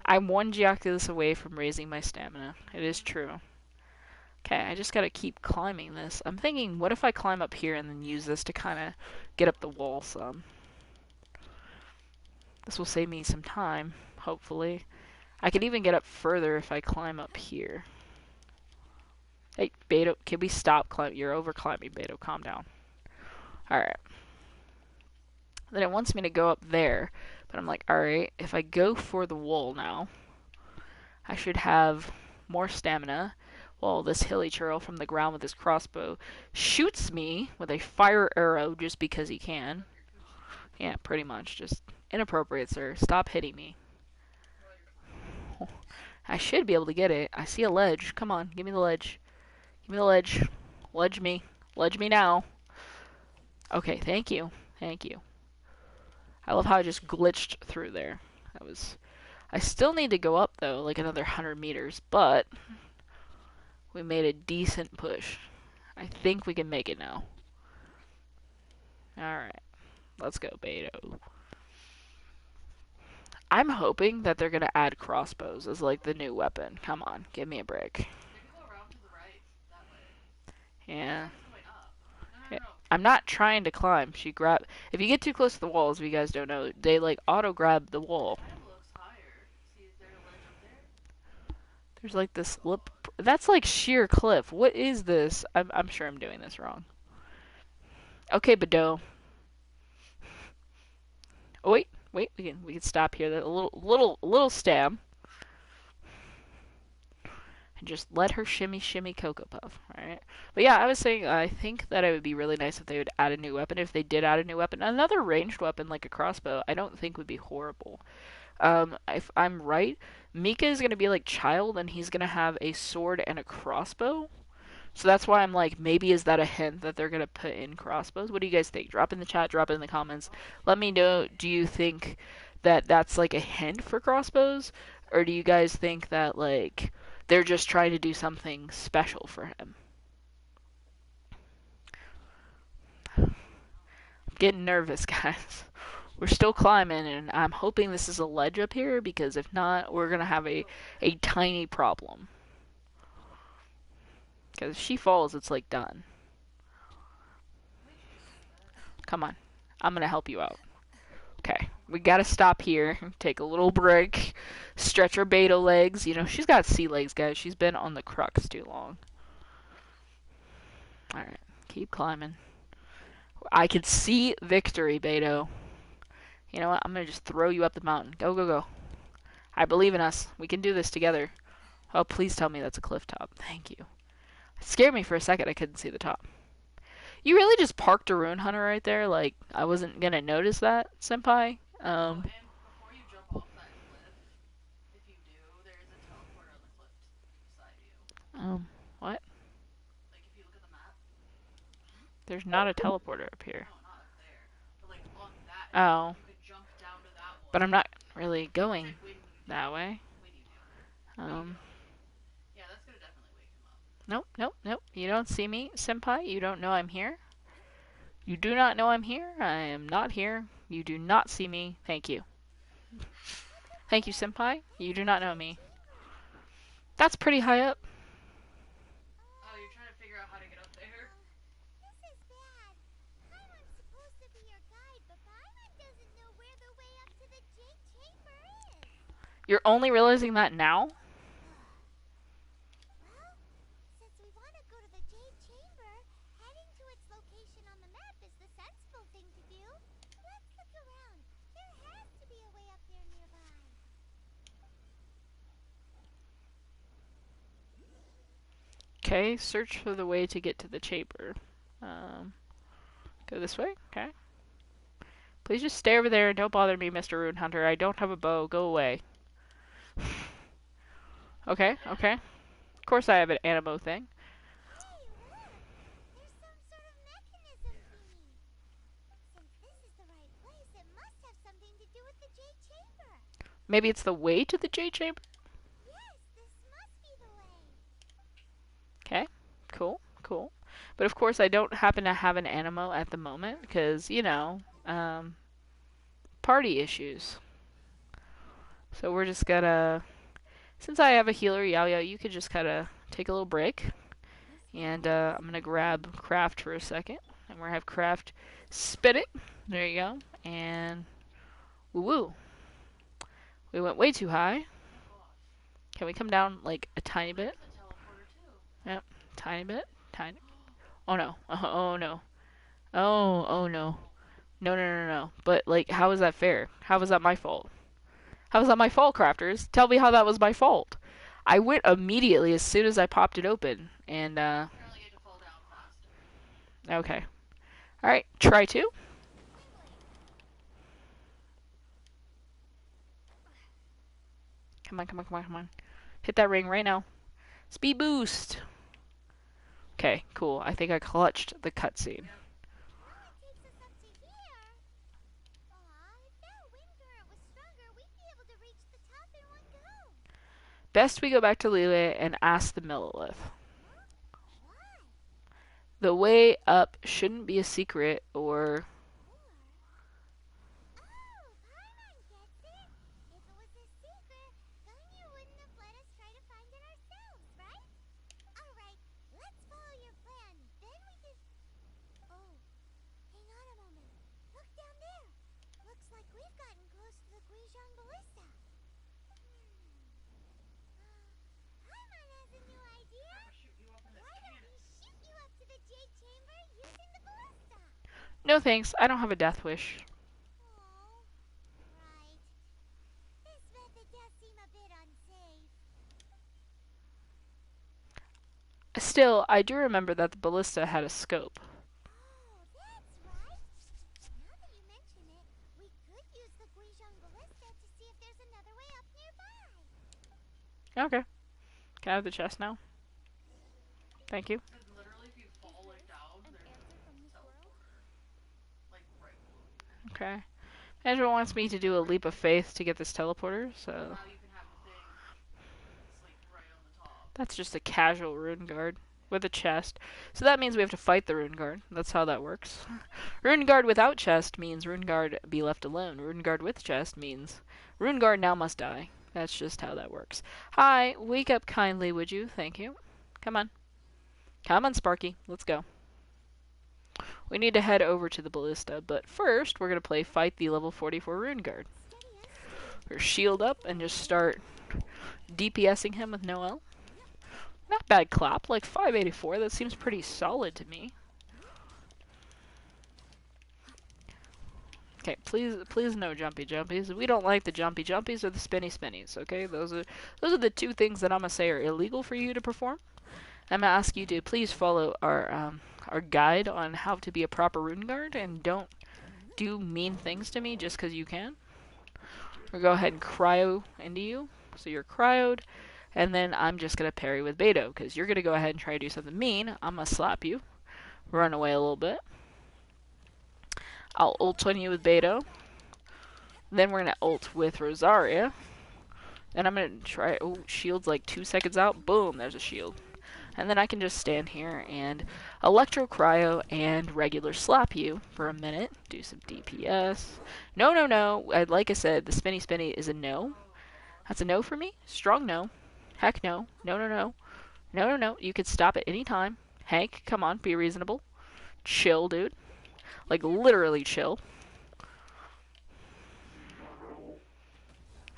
I'm 1 Geoculus away from raising my stamina. It is true. Okay, I just gotta keep climbing this. I'm thinking, what if I climb up here and then use this to kind of get up the wall some? This will save me some time, hopefully. I can even get up further if I climb up here. Hey, Beto, can we stop climbing? You're over climbing, Beto. Calm down. Alright. Then it wants me to go up there. But I'm like, alright, if I go for the wall now, I should have more stamina. While this hilly churl from the ground with his crossbow shoots me with a fire arrow just because he can. Yeah, pretty much. Just inappropriate, sir. Stop hitting me. I should be able to get it. I see a ledge. Come on, give me the ledge. Give me the ledge. Ledge me. Ledge me now. Okay, thank you. Thank you. I love how I just glitched through there. That was... I still need to go up, though, like another 100 meters, but... we made a decent push. I think we can make it now. Alright. Let's go, Beto. I'm hoping that they're gonna add crossbows as, like, the new weapon. Come on, give me a break. Maybe go around to the right. That way. Yeah. That's the way up. No, no, no. I'm not trying to climb. She grab. If you get too close to the walls, if you guys don't know, they like auto grab the wall. That looks higher. See, is there a ledge up there? There's like this lip. That's like sheer cliff. What is this? I'm sure I'm doing this wrong. Okay, Bedeau. Oh wait. We can stop here. A little stab. And just let her shimmy Cocoa Puff. Alright. But yeah, I was saying I think that it would be really nice if they would add a new weapon. If they did add a new weapon, another ranged weapon like a crossbow, I don't think would be horrible. if I'm right, Mika is gonna be like Child, and he's gonna have a sword and a crossbow. So that's why I'm like, maybe is that a hint that they're gonna put in crossbows? What do you guys think? Drop in the chat, drop it in the comments. Let me know. Do you think that that's like a hint for crossbows, or do you guys think that like they're just trying to do something special for him? I'm getting nervous, guys. We're still climbing, and I'm hoping this is a ledge up here, because if not, we're gonna have a tiny problem. Because if she falls, it's like done. Come on. I'm gonna help you out. Okay. We gotta stop here. Take a little break. Stretch her beta legs. You know, she's got sea legs, guys. She's been on the crux too long. Alright. Keep climbing. I can see victory, Beto. You know what? I'm gonna just throw you up the mountain. Go, go, go. I believe in us. We can do this together. Oh, please tell me that's a cliff top. Thank you. It scared me for a second. I couldn't see the top. You really just parked a rune hunter right there? Like, I wasn't gonna notice that, senpai? And before you jump off that cliff, if you do, there is a teleporter on the cliff beside you. What? Like, if you look at the map. There's not a teleporter up here. No, not up there. But, like, on that, Oh. you could jump down to that one. But I'm not really going Like, when you do. that way. When you do. Yeah, that's gonna definitely wake him up. Nope, nope, nope. You don't see me, senpai. You don't know I'm here. You do not know I'm here. I am not here. You do not see me. Thank you. Thank you, senpai. You do not know me. That's pretty high up. Oh, you're trying to figure out how to get up there? This is bad. Paimon's supposed to be your guide, but Paimon doesn't know where the way up to the Jade Chamber is. You're only realizing that now? Well, since we want to go to the Jade Chamber, heading to its location on the map is the sensible thing to do. Let's look around. There has to be a way up there nearby. Okay, search for the way to get to the chamber. Go this way? Okay. Please just stay over there and don't bother me, Mr. Rune Hunter. I don't have a bow. Go away. Okay, okay. Of course I have an animo thing. Hey, look! There's some sort of mechanism thingy. Since this is the right place, it must have something to do with the Jade Chamber. Maybe it's the way to the Jade Chamber? Yes, this must be the way. Okay, cool, cool. But of course I don't happen to have an animo at the moment, because, you know, party issues. So we're just gonna... Since I have a healer, Yao Yao, you could just kind of take a little break. And I'm going to grab Craft for a second. And we're going to have Craft spit it. There you go. And woo-woo. We went way too high. Can we come down like a tiny bit? The teleporter, too. Yep. Tiny bit. Tiny. Oh no. Oh no. Oh no. No, no, no, no. But like, how is that fair? How was that my fault? How was that my fault, crafters? Tell me how that was my fault. I went immediately as soon as I popped it open. And, Apparently you have to fall down faster. okay. Alright, try two. Come on, come on, come on, come on. Hit that ring right now. Speed boost. Okay, cool. I think I clutched the cutscene. Well, it takes us up to here. If that wind current was stronger, we'd be able to reach the top in one go. Best we go back to Liyue and ask the Millelith. Why? The way up shouldn't be a secret, or... Oh, Paimon gets it. If it was a secret, then you wouldn't have let us try to find it ourselves, right? Alright, let's follow your plan. Then we can... Oh, hang on a moment. Look down there. Looks like we've gotten close to the Guizhong Ballista. Paimon has a new idea. Why don't we shoot you up to the Jade Chamber using the ballista? No thanks, I don't have a death wish. Oh, right. This method does seem a bit unsafe. Still, I do remember that the ballista had a scope. Oh, that's right. Now that you mention it, we could use the Guizhong Ballista to see if there's another Okay. Can I have the chest now? Thank you. And literally, if you fall like down, An there's answer from this world? a like right below. Okay. Management wants me to do a leap of faith to get this teleporter, so Now you can have the thing. It's like right on the top. that's just a casual rune guard with a chest. So that means we have to fight the rune guard. That's how that works. Rune guard without chest means rune guard be left alone. Rune guard with chest means rune guard now must die. That's just how that works. Hi, wake up kindly, would you? Thank you. Come on. Come on, Sparky. Let's go. We need to head over to the ballista, but first we're going to fight the level 44 rune guard. We're shield up and just start DPSing him with Noel. Not bad clap, like 584, that seems pretty solid to me. Okay, please no jumpy jumpies. We don't like the jumpy jumpies or the spinny spinnies, okay? Those are the two things that I'm gonna say are illegal for you to perform. I'm gonna ask you to please follow our guide on how to be a proper rune guard and don't do mean things to me just because you can. We'll go ahead and cryo into you. So you're cryoed, and then I'm just going to parry with Beto, because you're going to go ahead and try to do something mean. I'm going to slap you, run away a little bit. I'll ult on you with Beto. Then we're going to ult with Rosaria. Then I'm going to try, oh, shield's like 2 seconds out. Boom, there's a shield. And then I can just stand here and Electro Cryo and regular slap you for a minute. Do some DPS. No, no, no. Like I said, the spinny spinny is a no. That's a no for me. Strong no. Heck no. No, no, no. No, no, no. You could stop at any time. Hank, come on. Be reasonable. Chill, dude. Like, literally chill.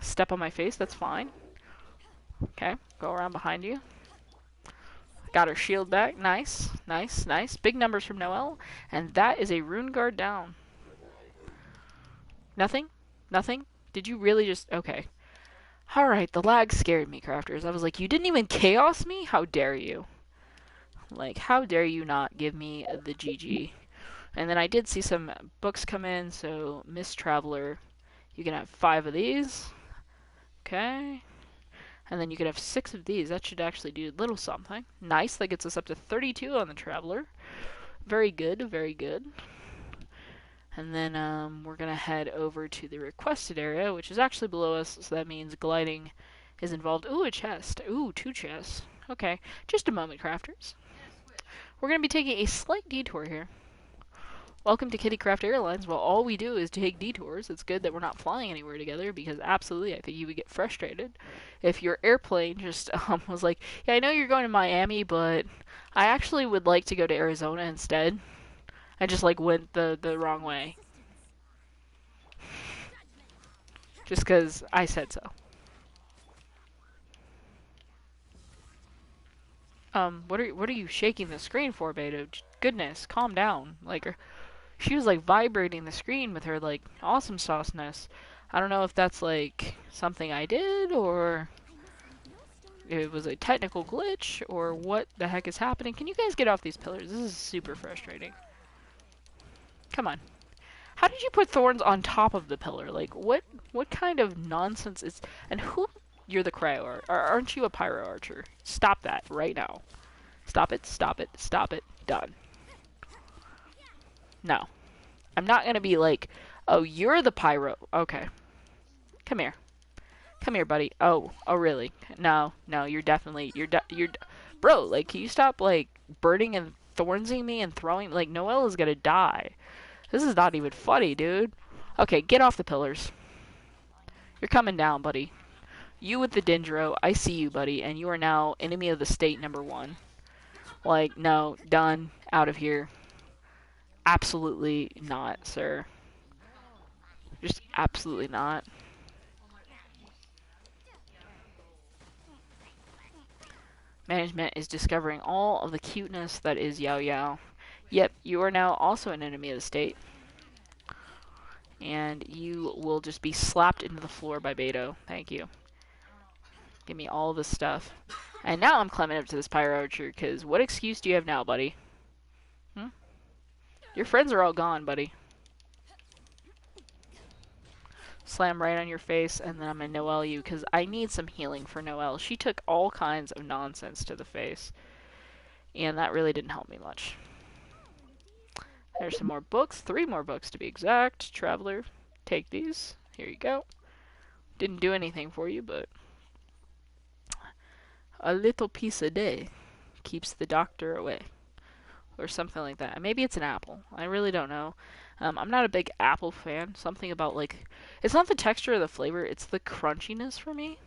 Step on my face. That's fine. Okay. Go around behind you. Got her shield back. Nice. Nice, nice. Big numbers from Noel. And that is a rune guard down. Nothing? Nothing? Did you really just... Okay. Alright, the lag scared me, crafters. I was like, you didn't even chaos me? How dare you? Like, how dare you not give me the GG? And then I did see some books come in, so Miss Traveler, you can have 5 of these. Okay. And then you could have 6 of these. That should actually do a little something. Nice, that gets us up to 32 on the Traveler. Very good, very good. And then we're going to head over to the requested area, which is actually below us, so that means gliding is involved. Ooh, a chest. Ooh, 2 chests. Okay, just a moment, crafters. We're going to be taking a slight detour here. Welcome to Kittycraft Airlines. Well, all we do is take detours. It's good that we're not flying anywhere together, because absolutely, I think you would get frustrated if your airplane just was like, yeah, I know you're going to Miami, but I actually would like to go to Arizona instead. I just, like, went the wrong way. Just because I said so. What are you shaking the screen for, Beto? Goodness, calm down. Like, she was, like, vibrating the screen with her, like, awesome sauceness. I don't know if that's, like, something I did, or it was a technical glitch, or what the heck is happening. Can you guys get off these pillars? This is super frustrating. Come on. How did you put thorns on top of the pillar? Like, what kind of nonsense is... And who... You're the cryo aren't you a pyro archer? Stop that right now. Stop it, stop it, stop it. Done. No. I'm not gonna be like, oh, you're the pyro. Okay. Come here. Come here, buddy. Oh, really? No, you're definitely... Bro, like, can you stop, like, burning and thornsing me and throwing... Like, Noel is gonna die. This is not even funny, dude. Okay, get off the pillars. You're coming down, buddy. You with the Dendro, I see you, buddy, and you are now enemy of the state #1. Like, no, done, out of here. Absolutely not, sir. Just absolutely not. Management is discovering all of the cuteness that is Yao Yao. Yep, you are now also an enemy of the state. And you will just be slapped into the floor by Beto. Thank you. Give me all this stuff. And now I'm climbing up to this pyro archer, because what excuse do you have now, buddy? Your friends are all gone, buddy. slam right on your face, and then I'm gonna Noelle you, because I need some healing for Noelle. She took all kinds of nonsense to the face, and that really didn't help me much. There's some more books, 3 more books to be exact. Traveler, take these. Here you go. Didn't do anything for you, but a little piece a day keeps the doctor away. Or something like that. Maybe it's an apple. I really don't know. I'm not a big apple fan. Something about, like, it's not the texture or the flavor, it's the crunchiness for me.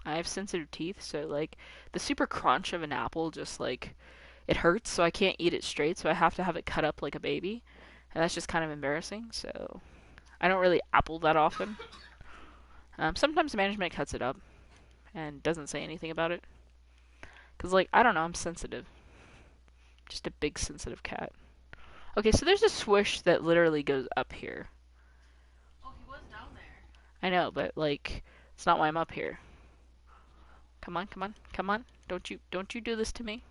I have sensitive teeth, so, like, the super crunch of an apple just, like, it hurts, so I can't eat it straight, so I have to have it cut up like a baby. And that's just kind of embarrassing, so I don't really apple that often. Sometimes management cuts it up and doesn't say anything about it. Because, like, I don't know, I'm sensitive. Just a big sensitive cat. Okay, so there's a swish that literally goes up here. Oh, he was down there. I know, but, like, it's not why I'm up here. Come on, come on, come on. Don't you do this to me.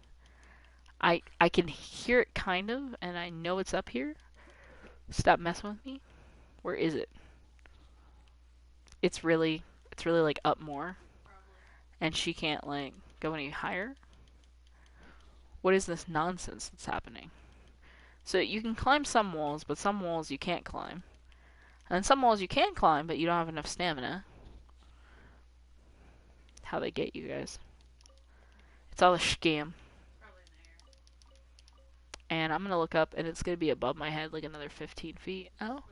I can hear it kind of, and I know it's up here. Stop messing with me. Where is it? It's really like up more. Probably. And she can't, like, go any higher. What is this nonsense that's happening? So you can climb some walls, but some walls you can't climb. And some walls you can climb, but you don't have enough stamina. How they get you guys. It's all a scam. Probably in there. And I'm gonna look up, and it's gonna be above my head, like another 15 feet. Oh,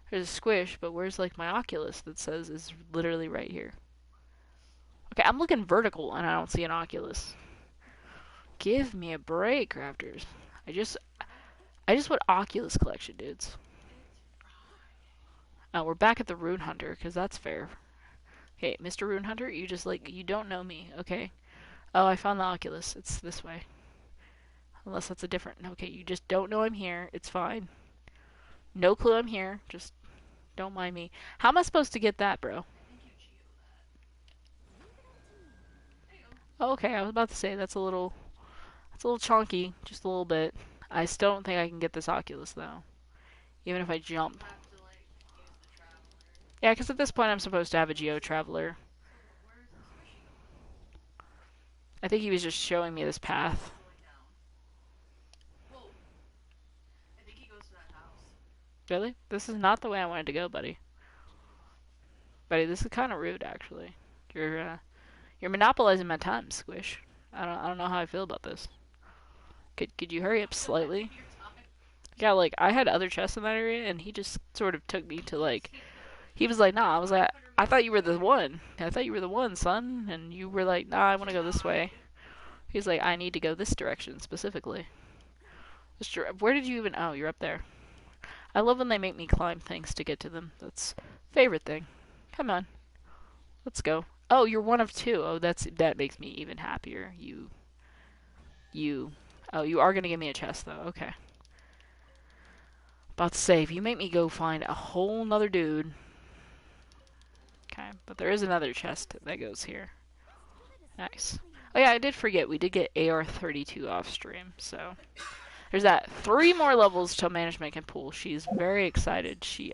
there's a squish, but where's, like, my Oculus that says is literally right here? Okay, I'm looking vertical, and I don't see an Oculus. Give me a break, Raptors. I just want Oculus collection, dudes. We're back at the Rune Hunter, because that's fair. Okay, Mr. Rune Hunter, you just, like, you don't know me, okay? Oh, I found the Oculus. It's this way. Unless that's a different... Okay, you just don't know I'm here. It's fine. No clue I'm here. Just don't mind me. How am I supposed to get that, bro? I think you geo that. There you go. Oh, okay, I was about to say that's a little chonky, just a little bit. I still don't think I can get this Oculus, though. Even if I jump. You have to, like, use the traveler. Yeah, because at this point I'm supposed to have a Geo Traveler. So, where's the squishy? I think he was just showing me this path. Going down. Whoa. I think he goes to that house. Really? This is not the way I wanted to go, buddy. Buddy, this is kind of rude, actually. You're monopolizing my time, Squish. I don't know how I feel about this. Could you hurry up slightly? Your time. Yeah, like, I had other chests in that area, and he just sort of took me to, like... He was like, nah, I was like, I thought you were the one. I thought you were the one, son. And you were like, nah, I want to go this way. He's like, I need to go this direction, specifically. Where did you even... Oh, you're up there. I love when they make me climb things to get to them. That's favorite thing. Come on. Let's go. Oh, you're one of 2. Oh, that makes me even happier. Oh, you are going to give me a chest, though. Okay. About to say, if you make me go find a whole nother dude... Okay, but there is another chest that goes here. Nice. Oh yeah, I did forget, we did get AR-32 off stream, so... There's that. 3 more levels till management can pull. She's very excited. She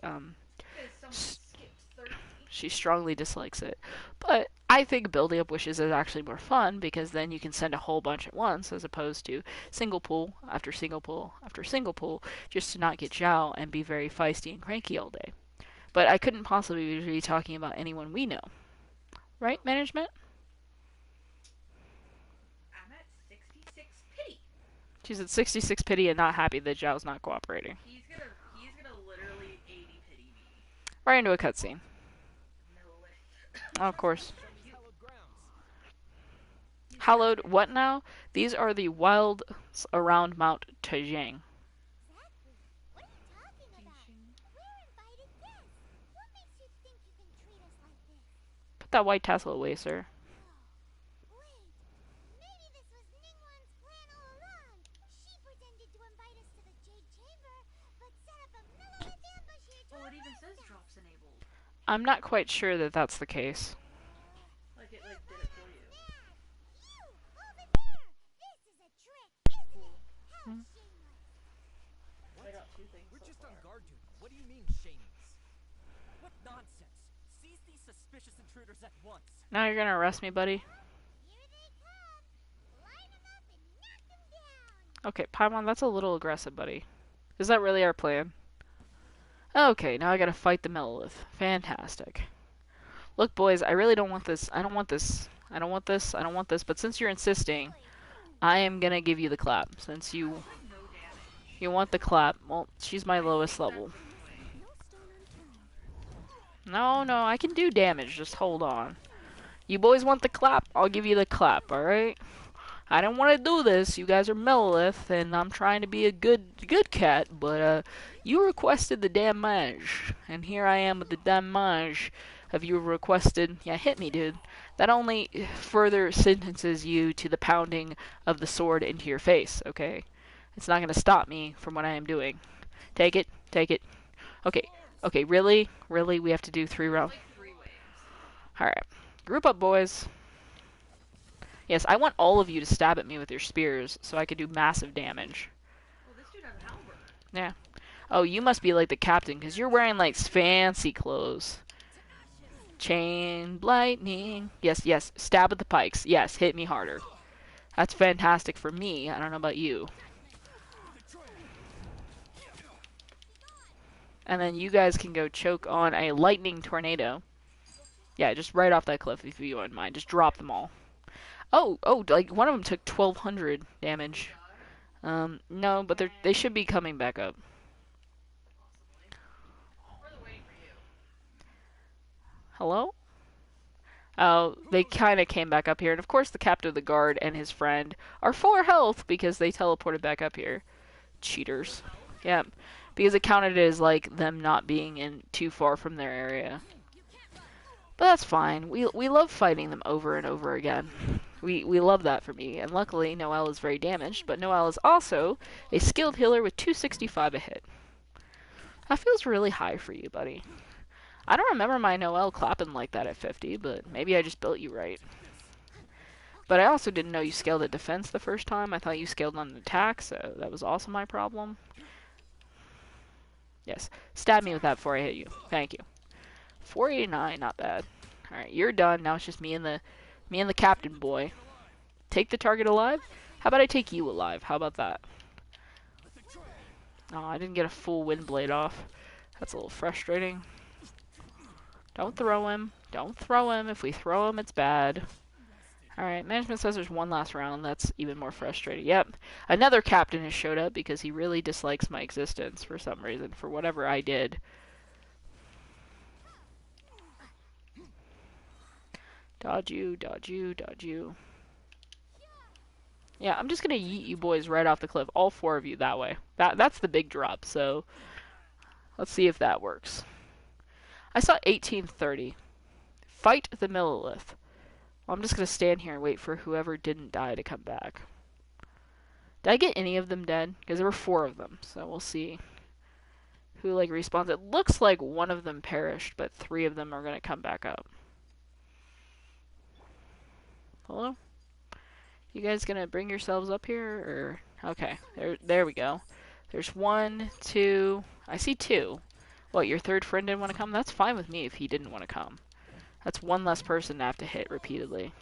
strongly dislikes it. But I think building up wishes is actually more fun, because then you can send a whole bunch at once, as opposed to single pull after single pull after single pull, just to not get Zhao and be very feisty and cranky all day. But I couldn't possibly be talking about anyone we know. Right, management? I'm at 66 pity. She's at 66 pity and not happy that Zhao's not cooperating. He's gonna literally 80 pity me. Right into a cutscene. No way. Oh, of course. Hallowed what now? These are the wilds around Mount Tajang. Exactly. What are you talking about? We're invited guests. What makes you think you can treat us like this? Put that white tassel away, sir. Wait, maybe this was Ningguang's plan all along. She pretended to invite us to the Jade Chamber, but set up a militant ambush here to Oh, it even arrest says us. drops enabled. I'm not quite sure that that's the case. Like it did it for you. You, over there! This is a trick, isn't it? How shameless. I got 2 things We're so just far. on guard duty. What do you mean, shameless? What nonsense? Seize these suspicious intruders at once. Now you're gonna arrest me, buddy? Here they come. Line 'em up and knock 'em down. Okay, Paimon, that's a little aggressive, buddy. Is that really our plan? Okay, now I gotta fight the Mellowith. Fantastic. Look, boys, I really don't want this. I don't want this. I don't want this. I don't want this. But since you're insisting, I am gonna give you the clap. Since you want the clap, well, she's my lowest level. No, no, I can do damage. Just hold on. You boys want the clap? I'll give you the clap, alright? I don't want to do this. You guys are Mellowith, and I'm trying to be a good cat, but, you requested the damage. And here I am with the damage of you requested. Yeah, hit me, dude. That only further sentences you to the pounding of the sword into your face, okay? It's not going to stop me from what I am doing. Take it. Take it. Okay. Okay, really? Really? We have to do 3 rounds? Like 3 waves. Alright. Group up, boys. Yes, I want all of you to stab at me with your spears so I could do massive damage. Well, this dude has an halberd. Yeah. Oh, you must be like the captain because you're wearing like fancy clothes. Chain lightning. Yes, yes. Stab at the pikes. Yes, hit me harder. That's fantastic for me. I don't know about you. And then you guys can go choke on a lightning tornado. Yeah, just right off that cliff if you wouldn't mind. Just drop them all. Oh, like one of them took 1,200 damage. No, but they should be coming back up. We're waiting for you. Hello? Oh, they kind of came back up here. And of course the captain of the guard and his friend are 4 health because they teleported back up here. Cheaters. Yeah, because it counted as like them not being in too far from their area. But that's fine. We love fighting them over and over again. We love that for me. And luckily Noelle is very damaged, but Noelle is also a skilled healer with 265 a hit. That feels really high for you, buddy. I don't remember my Noelle clapping like that at 50, but maybe I just built you right. But I also didn't know you scaled at defense the first time. I thought you scaled on an attack, so that was also my problem. Yes, stab me with that before I hit you. Thank you. 489, not bad. Alright, you're done. Now it's just me and the captain boy. Take the target alive? How about I take you alive? How about that? Oh, I didn't get a full wind blade off. That's a little frustrating. Don't throw him. Don't throw him. If we throw him, it's bad. Alright, management says there's one last round. That's even more frustrating. Yep. Another captain has showed up because he really dislikes my existence for some reason, for whatever I did. Dodge you, dodge you, dodge you. Yeah, I'm just gonna yeet you boys right off the cliff. All 4 of you that way. That's the big drop, so let's see if that works. I saw 1830. Fight the Millilith. Well, I'm just gonna stand here and wait for whoever didn't die to come back. Did I get any of them dead? Because there were 4 of them, so we'll see who like respawns. It looks like one of them perished, but 3 of them are gonna come back up. Hello? You guys gonna bring yourselves up here, or okay? There we go. There's 1, 2. I see 2. What? Your third friend didn't want to come? That's fine with me if he didn't want to come. That's 1 less person to have to hit repeatedly.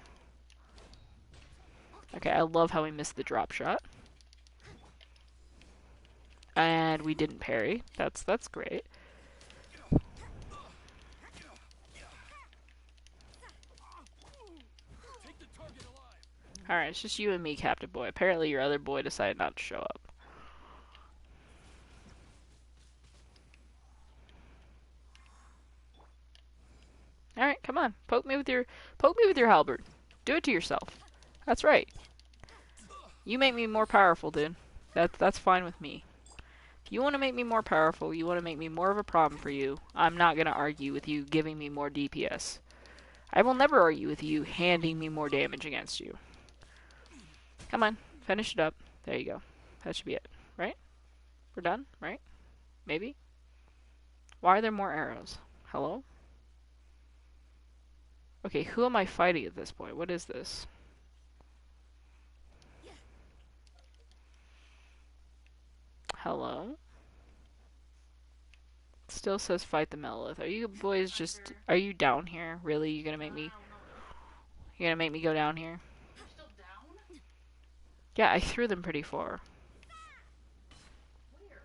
Okay, I love how we missed the drop shot. And we didn't parry. That's great. Alright, it's just you and me, Captain Boy. Apparently your other boy decided not to show up. Alright, come on. Poke me with your halberd. Do it to yourself. That's right. You make me more powerful, dude. That's fine with me. If you want to make me more powerful, you want to make me more of a problem for you, I'm not going to argue with you giving me more DPS. I will never argue with you handing me more damage against you. Come on, finish it up. There you go. That should be it, right? We're done, right? Maybe? Why are there more arrows? Hello? Okay, who am I fighting at this point? What is this? Hello? Still says fight the Melolith. Are you boys just... Are you down here? Really? You're gonna make me... You're gonna make me go down here? You're still down? Yeah, I threw them pretty far. Where?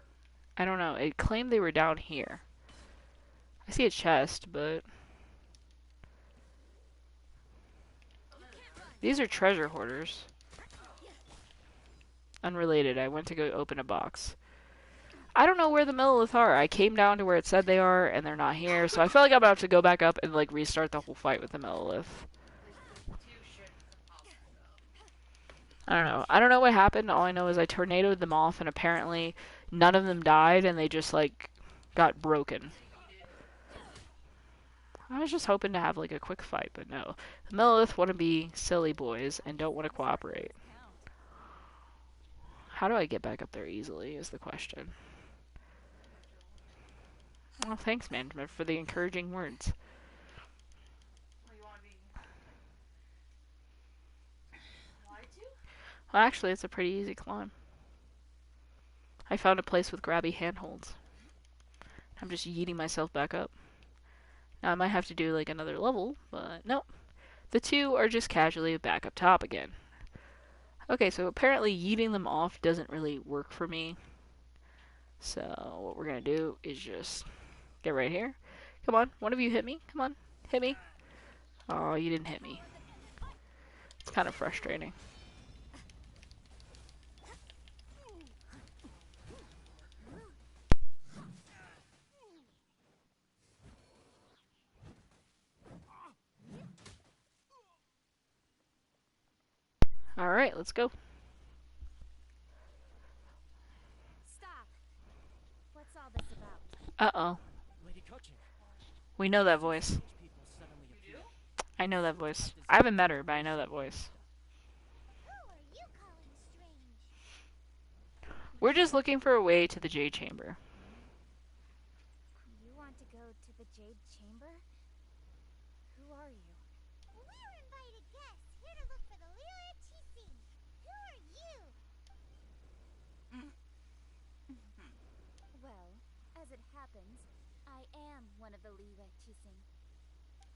I don't know. It claimed they were down here. I see a chest, but... These are treasure hoarders. Unrelated, I went to go open a box. I don't know where the Melolith are. I came down to where it said they are, and they're not here, so I feel like I'm about to go back up and, like, restart the whole fight with the Melolith. I don't know. I don't know what happened. All I know is I tornadoed them off, and apparently none of them died, and they just, like, got broken. I was just hoping to have, like, a quick fight, but no. The Melolith want to be silly boys and don't want to cooperate. How do I get back up there easily is the question. Well, thanks, management, for the encouraging words. Well, actually, it's a pretty easy climb. I found a place with grabby handholds. I'm just yeeting myself back up. Now, I might have to do, like, another level, but nope. The two are just casually back up top again. Okay, so apparently yeeting them off doesn't really work for me. So, what we're gonna do is just get right here. Come on, one of you hit me. Come on, hit me. Oh, you didn't hit me. It's kind of frustrating. Alright, let's go. Stop. What's all this about? Uh-oh. Lady Coaching. We know that voice. People suddenly appear. I know that voice. I haven't met her, but I know that voice. Who are you calling strange? We're just looking for a way to the Jade Chamber. You want to go to the Jade Chamber? Who are you? We're invited guests here to look for the Liyue Qixing. Who are you? Well, as it happens, I am one of the Liyue Qixing.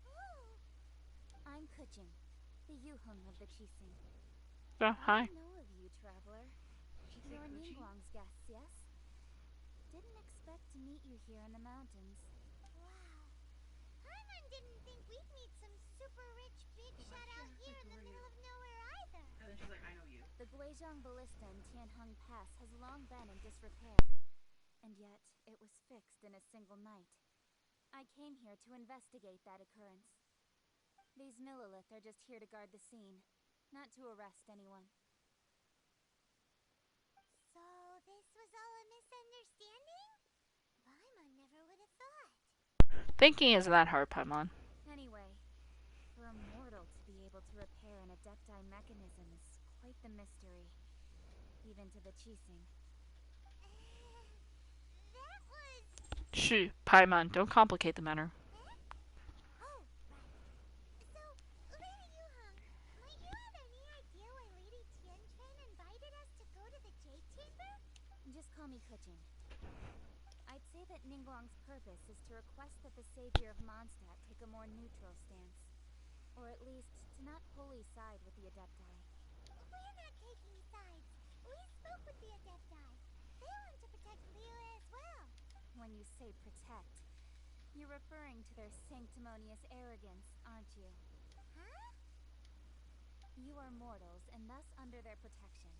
Oh, I'm Kuching, the Yuheng of the Qixing. Oh, hi. I know of you, traveler. You're Ningguang's guests, yes? Didn't expect to meet you here in the mountains. wow. Paimon didn't think we'd meet some super rich big shot out here in the middle of nowhere either. And then she's like, I know you. The Guizhong Ballista in Tianheng Pass has long been in disrepair, and yet it was fixed in a single night. I came here to investigate that occurrence. These Millilith are just here to guard the scene, not to arrest anyone. So this was all a misunderstanding? Paimon never would have thought. Thinking isn't that hard, Paimon. Anyway, for a mortal to be able to repair an Adepti mechanism is quite the mystery, even to the Qixing. That was... Shh, Paimon, don't complicate the matter. Oh, right. So, Lady Yuheng, might you have any idea why Lady Tianquan invited us to go to the Jade Chamber? Just call me Kuching. I'd say that Ningguang's purpose is to request that the savior of Mondstadt take a more neutral stance. Or at least, to not wholly side with the Adepti. We're not taking sides. We spoke with the Adepti. They want to protect Liyue as well. When you say protect, you're referring to their sanctimonious arrogance, aren't you? Huh? You are mortals, and thus under their protection.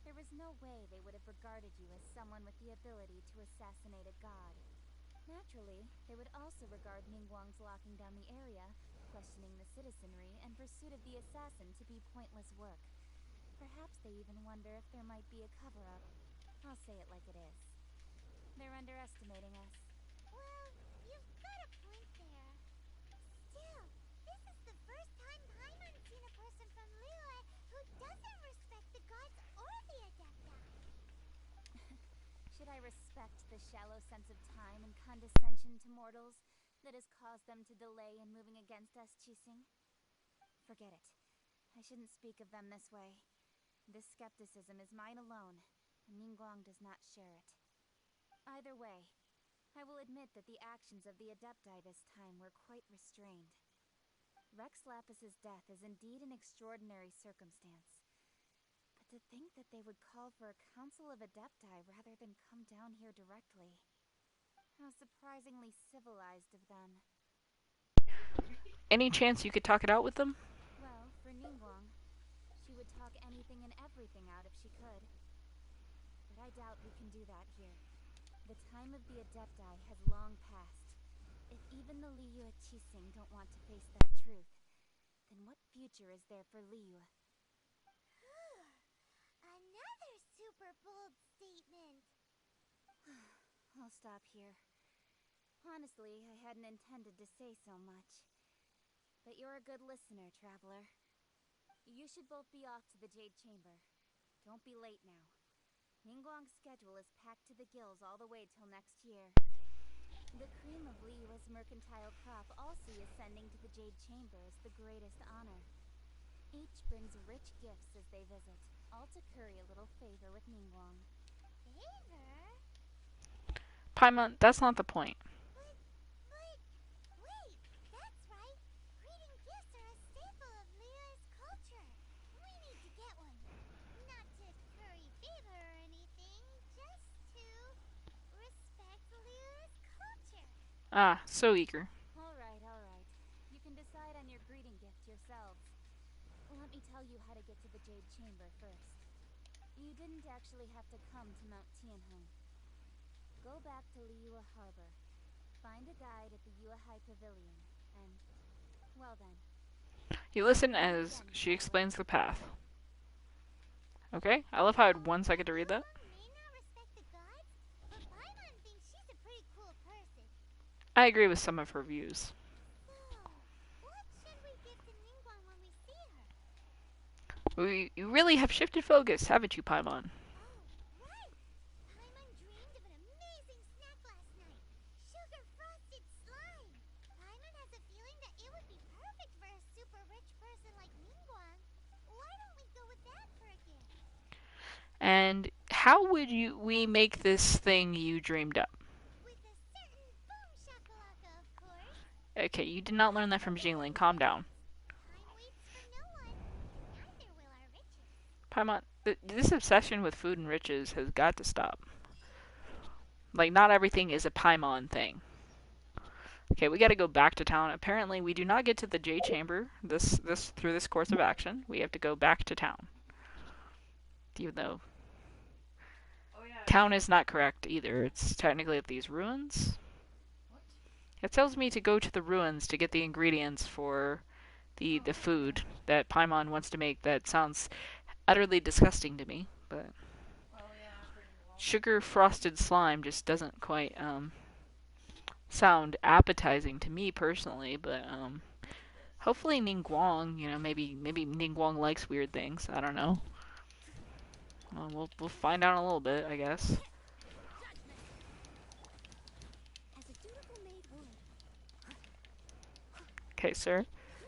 There was no way they would have regarded you as someone with the ability to assassinate a god. Naturally, they would also regard Ningguang's locking down the area, questioning the citizenry, and pursuit of the assassin to be pointless work. Perhaps they even wonder if there might be a cover-up. I'll say it like it is. They're underestimating us. Well, you've got a point there. Still, this is the first time Paimon's seen a person from Liyue who doesn't respect the gods or the Adepti. Should I respect the shallow sense of time and condescension to mortals that has caused them to delay in moving against us, Qixing? Forget it. I shouldn't speak of them this way. This skepticism is mine alone, and Ningguang does not share it. Either way, I will admit that the actions of the Adepti this time were quite restrained. Rex Lapis's death is indeed an extraordinary circumstance. But to think that they would call for a council of Adepti rather than come down here directly. How surprisingly civilized of them. Any chance you could talk it out with them? Well, for Ningguang, she would talk anything and everything out if she could. But I doubt we can do that here. The time of the Adepti has long passed. If even the Liyue Qixing don't want to face that truth, then what future is there for Liyue? Another super bold statement. I'll stop here. Honestly, I hadn't intended to say so much. But you're a good listener, Traveler. You should both be off to the Jade Chamber. Don't be late now. Ningguang's schedule is packed to the gills all the way till next year. The cream of Liyue's mercantile crop all see ascending to the Jade Chamber as the greatest honor. Each brings rich gifts as they visit, all to curry a little favor with Ningguang. Favor? Paimon, that's not the point. Wait, that's right. Greeting gifts are a staple of Liyue's culture. We need to get one. Not to curry favor or anything, just to respect Liyue's culture. Ah, so eager. Alright. You can decide on your greeting gift yourselves. Let me tell you how to get to the Jade Chamber first. You didn't actually have to come to Mount Tianheng. Go back to Liyue Harbor. Find a guide at the Yuehai Pavilion, and... well then. You listen as she explains the path. Okay, I love how I had 1 second to read that. Ningguang may not respect the gods, but Paimon thinks she's a pretty cool person. I agree with some of her views. So, what should we give to Ningguang when we see her? You really have shifted focus, haven't you, Paimon? Oh, right! Paimon dreamed of an amazing snack last night. Sugar frosted slime. Paimon has a feeling that it would be perfect for a super rich person like Ningguang. Why don't we go with that for a gift? And how would we make this thing you dreamed up? With a certain boom shakalaka, of course. Okay, you did not learn that from Jingling. Calm down. Time waits for no one. Neither will our riches. Paimon, this obsession with food and riches has got to stop. Like, not everything is a Paimon thing. Okay, we gotta go back to town. Apparently, we do not get to the Jade Chamber through this course of action. We have to go back to town. Even though Oh yeah. town is not correct either. It's technically at these ruins. What? It tells me to go to the ruins to get the ingredients for the food that Paimon wants to make. That sounds utterly disgusting to me, but Oh yeah, pretty well. sugar frosted slime just doesn't quite sound appetizing to me personally, but hopefully Ningguang, maybe Ningguang likes weird things. I don't know. We'll find out in a little bit, I guess. As a dutiful maid would. Okay, sir.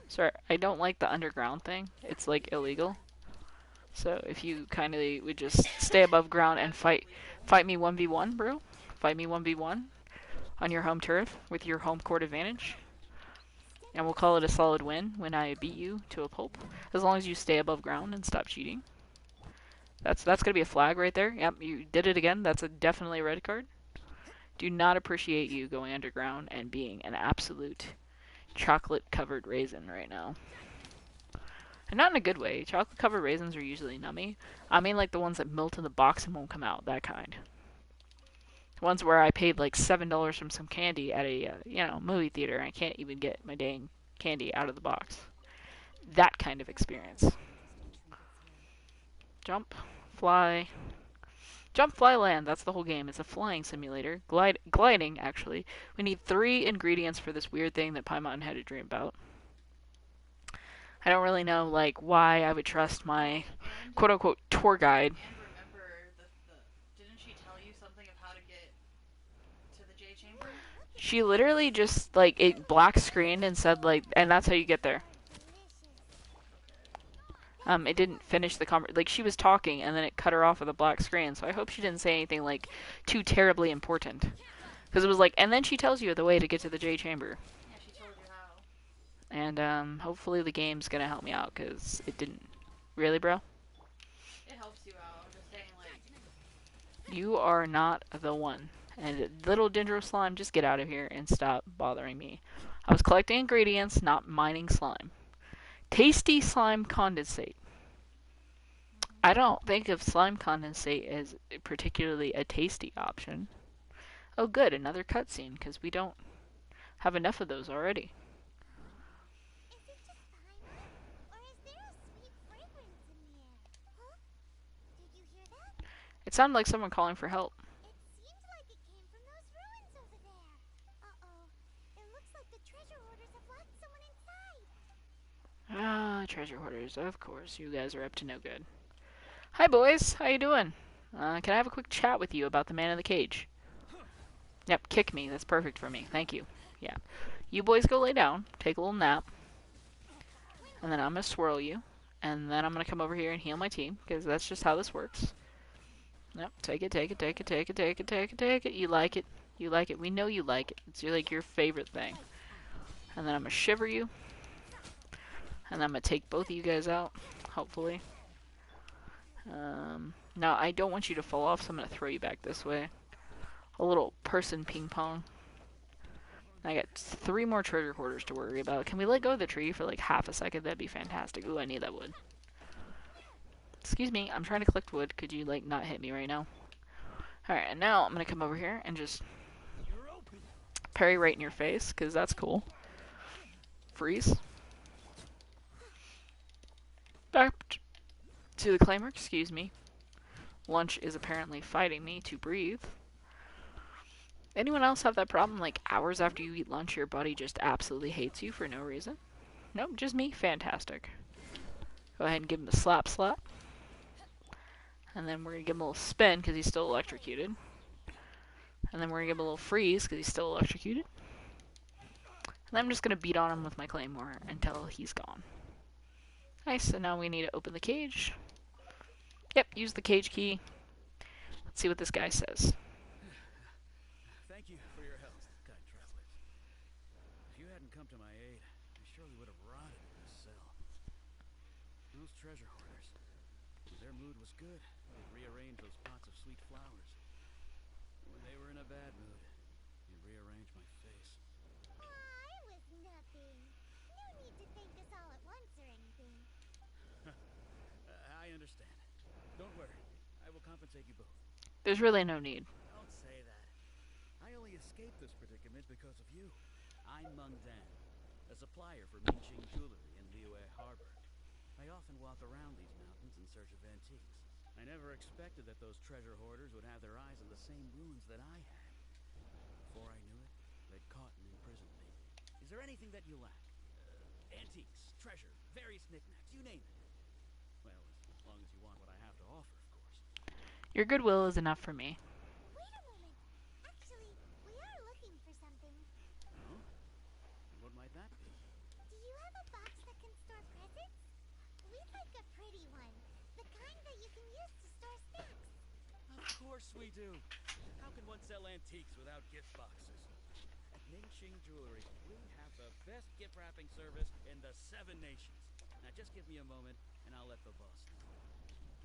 Sir, I don't like the underground thing. It's like illegal. So if you kindly would just stay above ground and fight me 1v1, bro. Fight me 1v1 on your home turf with your home court advantage. And we'll call it a solid win when I beat you to a pulp. As long as you stay above ground and stop cheating. That's gonna be a flag right there. Yep, you did it again. That's definitely a red card. Do not appreciate you going underground and being an absolute chocolate-covered raisin right now. And not in a good way. Chocolate-covered raisins are usually nummy. I mean like the ones that melt in the box and won't come out. That kind. Ones where I paid like $7 from some candy at a movie theater and I can't even get my dang candy out of the box. That kind of experience. Jump, fly. Jump, fly, land. That's the whole game. It's a flying simulator. Gliding, actually. We need 3 ingredients for this weird thing that Paimon had a dream about. I don't really know, like, why I would trust my quote-unquote tour guide. And remember, didn't she tell you something of how to get to the J Chamber? She literally just, like, it black screened and said, like, and that's how you get there. It didn't finish the conversation. Like, she was talking, and then it cut her off with a black screen, so I hope she didn't say anything, like, too terribly important. Because it was like, and then she tells you the way to get to the J chamber. Yeah, she told you how. And hopefully the game's gonna help me out, because it didn't. Really, bro? It helps you out. I'm just saying, like, You are not the one. And little Dendro Slime, just get out of here and stop bothering me. I was collecting ingredients, not mining slime. Tasty slime condensate. I don't think of slime condensate as particularly a tasty option. Oh good, another cutscene, because we don't have enough of those already. Is it just Paimon? Or is there a sweet fragrance in the air? Huh? Did you hear that? It sounded like someone calling for help. It seemed like it came from those ruins over there. Uh-oh. It looks like the treasure hoarders have locked someone inside. Ah, treasure hoarders, of course. You guys are up to no good. Hi boys, how you doing? Can I have a quick chat with you about the man in the cage? Yep, kick me. That's perfect for me. Thank you. Yeah. You boys go lay down, take a little nap, and then I'm going to swirl you, and then I'm going to come over here and heal my team, because that's just how this works. Yep, take it, take it, take it, take it, take it, take it, take it. You like it. You like it. We know you like it. It's like your favorite thing. And then I'm going to shiver you, and then I'm going to take both of you guys out, hopefully. Now, I don't want you to fall off, so I'm going to throw you back this way. A little person ping pong. I got 3 more treasure hoarders to worry about. Can we let go of the tree for like half a second? That'd be fantastic. Ooh, I need that wood. Excuse me, I'm trying to collect wood. Could you like not hit me right now? Alright, and now I'm going to come over here and just parry right in your face, because that's cool. Freeze. Back to the claimer, excuse me. Lunch is apparently fighting me to breathe. Anyone else have that problem? Like hours after you eat lunch, your body just absolutely hates you for no reason? Nope, just me? Fantastic. Go ahead and give him a slap slap. And then we're going to give him a little spin because he's still electrocuted. And then we're going to give him a little freeze because he's still electrocuted. And then I'm just going to beat on him with my claymore until he's gone. Nice, so now we need to open the cage. Yep, use the cage key. Let's see what this guy says. Thank you for your help, kind travelers. If you hadn't come to my aid, I surely would have rotted in this cell. Those treasure hoarders, their mood was good. They'd rearrange those pots of sweet flowers. When they were in a bad mood, they'd rearrange my face. Aw, it was nothing. No need to thank us all at once or anything. I understand. Don't worry. I will compensate you both. There's really no need. Don't say that. I only escaped this predicament because of you. I'm Meng Dan, a supplier for Minqing Jewelry in Liyue Harbor. I often walk around these mountains in search of antiques. I never expected that those treasure hoarders would have their eyes on the same ruins that I had. Before I knew it, they'd caught and imprisoned me. Is there anything that you lack? Antiques, treasure, various knickknacks, you name it. Well, as long as you want what I have to offer, of course. Your goodwill is enough for me. Wait a moment. Actually, we are looking for something. Oh? What might that be? Do you have a box that can store presents? We'd like a pretty one. The kind that you can use to store snacks. Of course we do. How can one sell antiques without gift boxes? At Minqing Jewelry, we have the best gift wrapping service in the 7 nations. Now just give me a moment, and I'll let the boss know.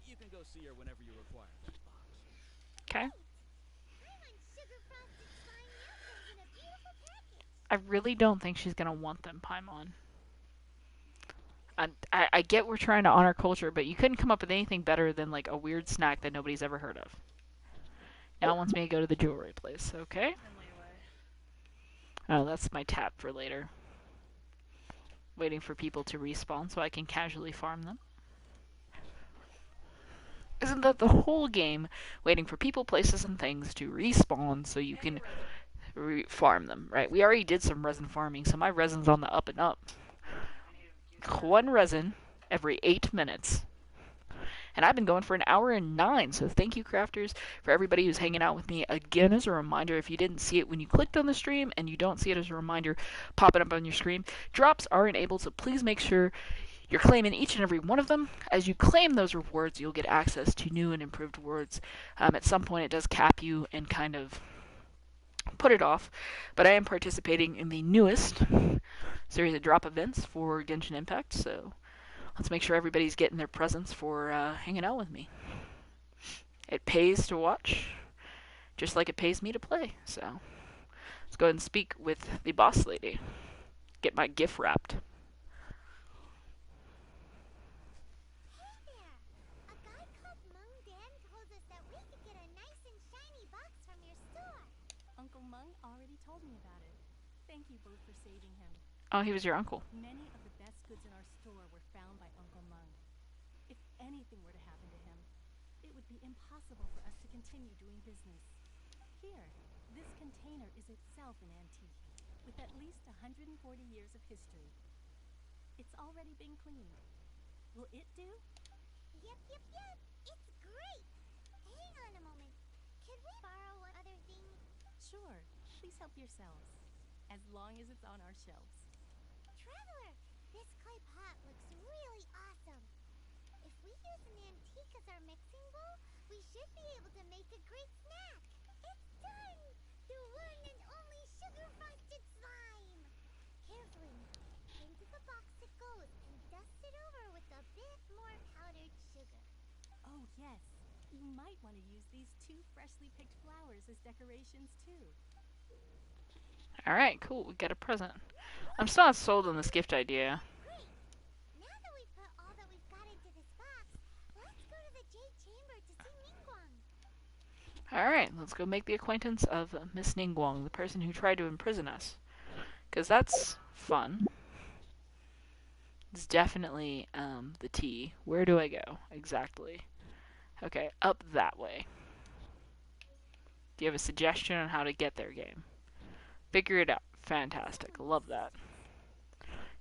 You can go see her whenever you require that box. Okay. Paimon's sugar frosted slime now comes in a beautiful package. I really don't think she's going to want them, Paimon. I get we're trying to honor culture, but you couldn't come up with anything better than like a weird snack that nobody's ever heard of. Now it wants me to go to the jewelry place, okay? friendly way. Oh, that's my tap for later. Waiting for people to respawn so I can casually farm them. Isn't that the whole game? Waiting for people, places, and things to respawn so you can farm them, right? We already did some resin farming, so my resin's on the up and up. 1 resin every 8 minutes. And I've been going for 1 hour and 9, so thank you, crafters, for everybody who's hanging out with me. Again, as a reminder, if you didn't see it when you clicked on the stream, and you don't see it as a reminder popping up on your screen, drops are enabled, so please make sure you're claiming each and every one of them. As you claim those rewards, you'll get access to new and improved rewards. At some point, it does cap you and kind of put it off, but I am participating in the newest series of drop events for Genshin Impact, so let's make sure everybody's getting their presents for hanging out with me. It pays to watch, just like it pays me to play, so let's go ahead and speak with the boss lady. Get my gift wrapped. Hey there! A guy called Mung Dan told us that we could get a nice and shiny box from your store. Uncle Mung already told me about it. Thank you both for saving him. Oh, he was your uncle. Many of the best goods in our store were found by Uncle Mung. If anything were to happen to him, it would be impossible for us to continue doing business. Here, this container is itself an antique, with at least 140 years of history. It's already been cleaned. Will it do? Yep. It's great! Hang on a moment. Could we borrow one other thing? Sure. Please help yourselves. As long as it's on our shelves. Traveler, this clay pot looks really awesome. If we use an antique as our mixing bowl, we should be able to make a great snack. It's done! The one and only sugar-frosted slime! Carefully, into the box it goes and dust it over with a bit more powdered sugar. Oh, yes. You might want to use these 2 freshly picked flowers as decorations, too. Alright, cool, we got a present. I'm still not sold on this gift idea. Great! Now that we've put all that we've got into this box, let's go to the Jade Chamber to see Ningguang. Alright, let's go make the acquaintance of Miss Ningguang, the person who tried to imprison us. Because that's fun. It's definitely the T. Where do I go? Exactly. Okay, up that way. Do you have a suggestion on how to get there, game? Figure it out. Fantastic. Love that.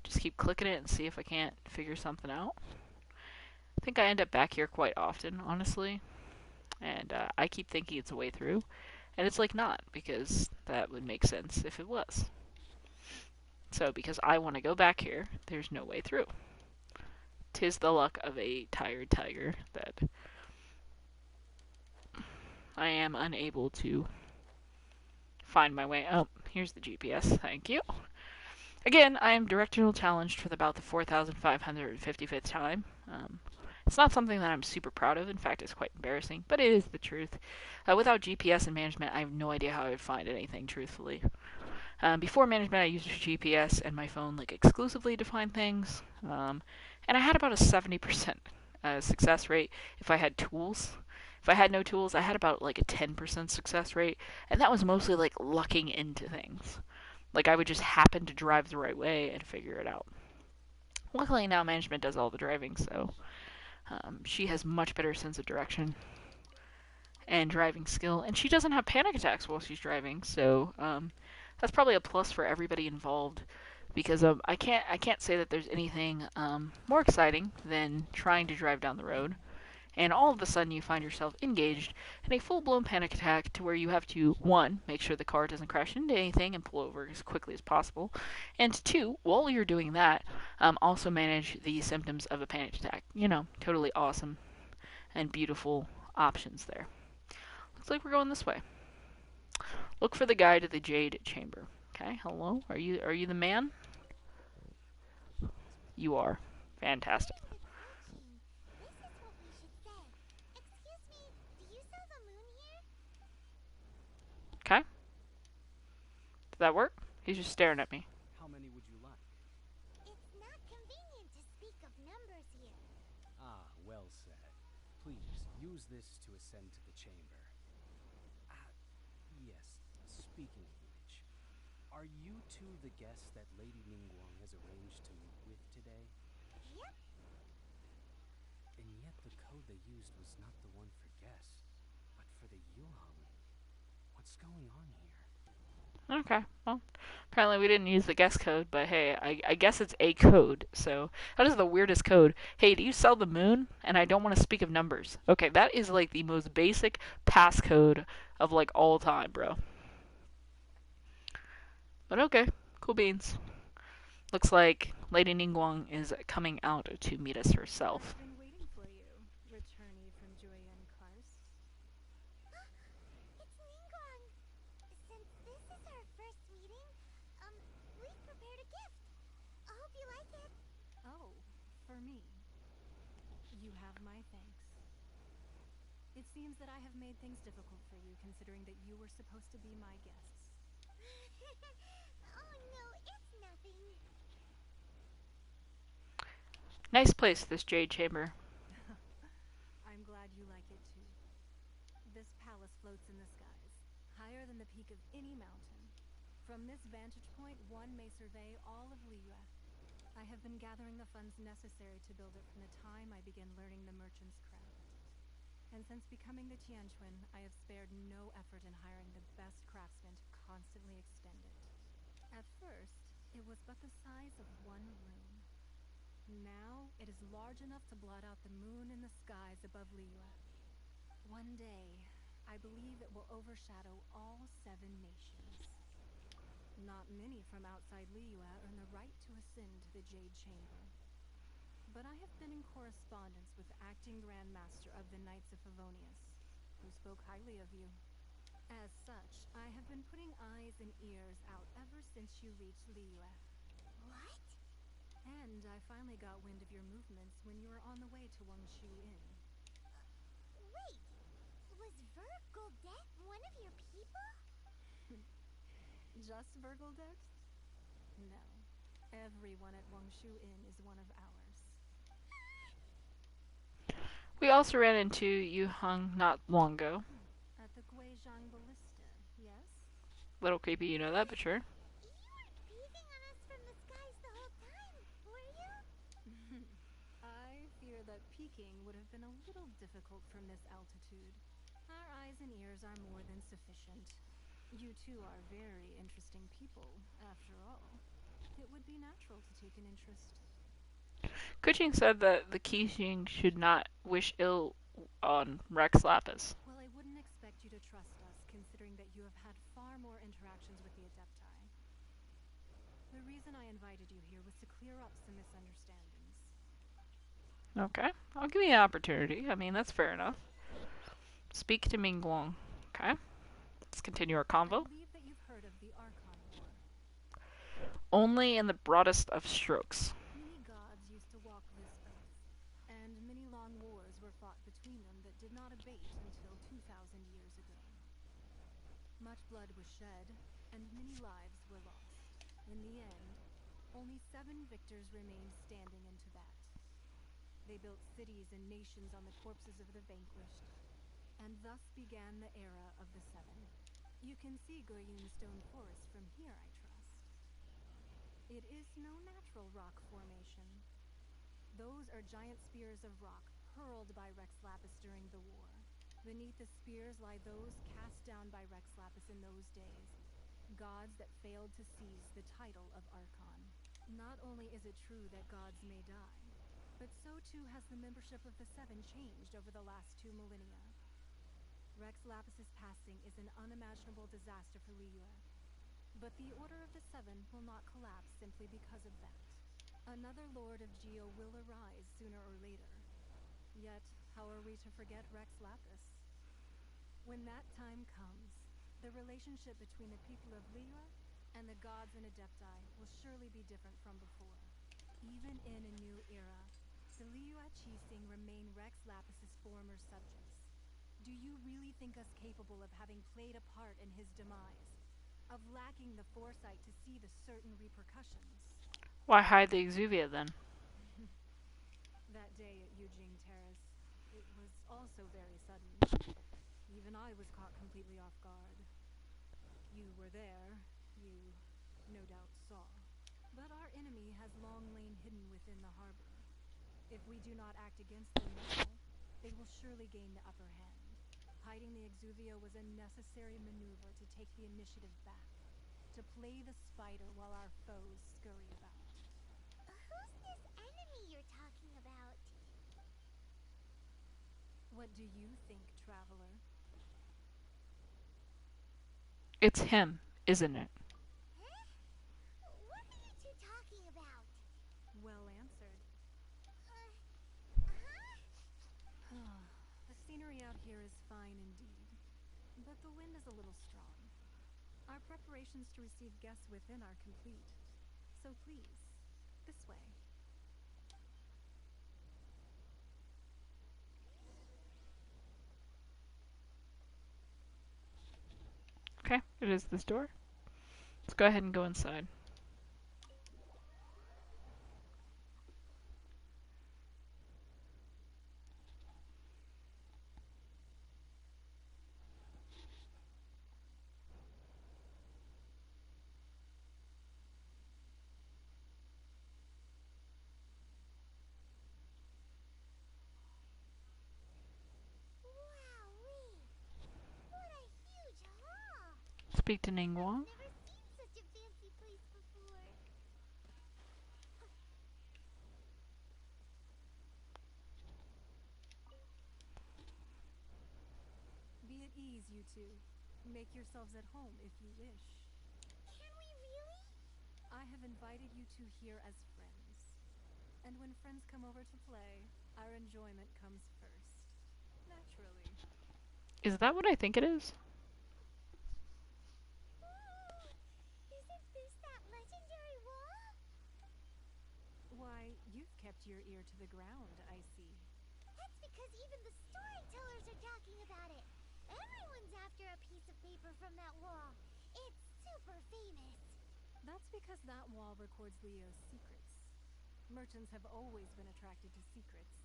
Just keep clicking it and see if I can't figure something out. I think I end up back here quite often, honestly. And I keep thinking it's a way through. And it's like not, because that would make sense if it was. So, because I want to go back here, there's no way through. 'Tis the luck of a tired tiger that I am unable to find my way. Oh, here's the GPS. Thank you. Again, I am directional challenged for about the 4,555th time. It's not something that I'm super proud of. In fact, it's quite embarrassing, but it is the truth. Without GPS and management, I have no idea how I would find anything, truthfully. Before management, I used GPS and my phone like exclusively to find things, and I had about a 70% success rate if I had tools. If I had no tools, I had about like a 10% success rate, and that was mostly like lucking into things. Like I would just happen to drive the right way and figure it out. Luckily now management does all the driving, so she has much better sense of direction and driving skill, and she doesn't have panic attacks while she's driving, so that's probably a plus for everybody involved. Because I can't say that there's anything more exciting than trying to drive down the road, and all of a sudden you find yourself engaged in a full-blown panic attack to where you have to, 1, make sure the car doesn't crash into anything and pull over as quickly as possible, and 2, while you're doing that, also manage the symptoms of a panic attack. You know, totally awesome and beautiful options there. Looks like we're going this way. Look for the guy to the Jade Chamber. Okay, hello? Are you the man? You are. Fantastic. This is what we should say. Excuse me, do you sell the moon here? Okay. Did that work? He's just staring at me. How many would you like? It's not convenient to speak of numbers here. Ah, well said. Please, use this to ascend to the chamber. Yes, speaking of which, are you two the guests that Lady Ningguang has arranged to meet with today? Yep. And yet the code they used was not the one for guests, but for the Yuhang. What's going on here? Okay, well, apparently we didn't use the guest code, but hey, I guess it's a code, so that is the weirdest code. Hey, do you sell the moon? And I don't want to speak of numbers. Okay, that is like the most basic passcode of like all time, bro. But okay, cool beans. Looks like Lady Ningguang is coming out to meet us herself. I've been waiting for you, returnee from Julian Karst. It's Ningguang. Since this have my thanks. It seems that I have made things difficult for you, considering that you were supposed to be my guests. Oh no, it's nothing. Nice place, this Jade Chamber. I'm glad you like it too. This palace floats in the skies, higher than the peak of any mountain. From this vantage point, one may survey all of Liyue. I have been gathering the funds necessary to build it from the time I began learning the merchant's craft. And since becoming the Tianquan, I have spared no effort in hiring the best craftsmen to constantly extend it. At first, it was but the size of one room. Now, it is large enough to blot out the moon in the skies above Liyue. One day, I believe it will overshadow all 7 nations. Not many from outside Liyue earn the right to ascend to the Jade Chamber. But I have been in correspondence with the acting Grand Master of the Knights of Favonius, who spoke highly of you. As such, I have been putting eyes and ears out ever since you reached Liyue. What? And I finally got wind of your movements when you were on the way to Wangshu Inn. Wait, was Ver Goldet one of your people? Just Virgildex? No. Everyone at Wangshu Inn is one of ours. We also ran into Yu Hung not long ago. At the Guizhang Ballista, yes? Little creepy, you know that, but sure. You weren't peeping on us from the skies the whole time, were you? I fear that peeking would have been a little difficult from this altitude. Our eyes and ears are more than sufficient. You two are very interesting people, after all. It would be natural to take an interest. Kuching said that the Qixing should not wish ill on Rex Lapis. Well, I wouldn't expect you to trust us, considering that you have had far more interactions with the Adepti. The reason I invited you here was to clear up some misunderstandings. Okay, I'll give you an opportunity. I mean, that's fair enough. Speak to Mingguang. Okay, let's continue our I convo. believe that you've heard of the Archon War. Only in the broadest of strokes. Many gods used to walk this earth, and many long wars were fought between them that did not abate until 2,000 years ago. Much blood was shed, and many lives were lost. In the end, only 7 victors remained standing in Tibet. They built cities and nations on the corpses of the vanquished, and thus began the era of the 7. You can see Goyun Stone Forest from here, I trust. It is no natural rock formation. Those are giant spears of rock hurled by Rex Lapis during the war. Beneath the spears lie those cast down by Rex Lapis in those days, gods that failed to seize the title of Archon. Not only is it true that gods may die, but so too has the membership of the 7 changed over the last 2 millennia. Rex Lapis's passing is an unimaginable disaster for Liyue. But the Order of the 7 will not collapse simply because of that. Another Lord of Geo will arise sooner or later. Yet, how are we to forget Rex Lapis? When that time comes, the relationship between the people of Liyue and the gods and Adepti will surely be different from before. Even in a new era, the Liyue Qixing remain Rex Lapis's former subjects. Do you really think us capable of having played a part in his demise? Of lacking the foresight to see the certain repercussions? Why hide the Exuvia then? That day at Yujing Terrace, it was also very sudden. Even I was caught completely off guard. You were there, you no doubt saw. But our enemy has long lain hidden within the harbor. If we do not act against them now, they will surely gain the upper hand. Hiding the Exuvia was a necessary maneuver to take the initiative back, to play the spider while our foes scurry about. Who's this enemy you're talking about? What do you think, traveler? It's him, isn't it? Huh? What are you two talking about? Well answered. Huh? The scenery out here is fine indeed, but the wind is a little strong. Our preparations to receive guests within are complete. So please, this way. Okay, it is this door. Let's go ahead and go inside. Wowee! What a huge hall! Speak to Ningguang. I've never seen such a fancy place before. Be at ease, you two. Make yourselves at home if you wish. Can we really? I have invited you two here as friends. And when friends come over to play, our enjoyment comes first. Naturally. Is that what I think it is? Isn't this that legendary wall? Why, you've kept your ear to the ground, I see. That's because even the storytellers are talking about it. Everyone's after a piece of paper from that wall. It's super famous. That's because that wall records Leo's secrets. Merchants have always been attracted to secrets.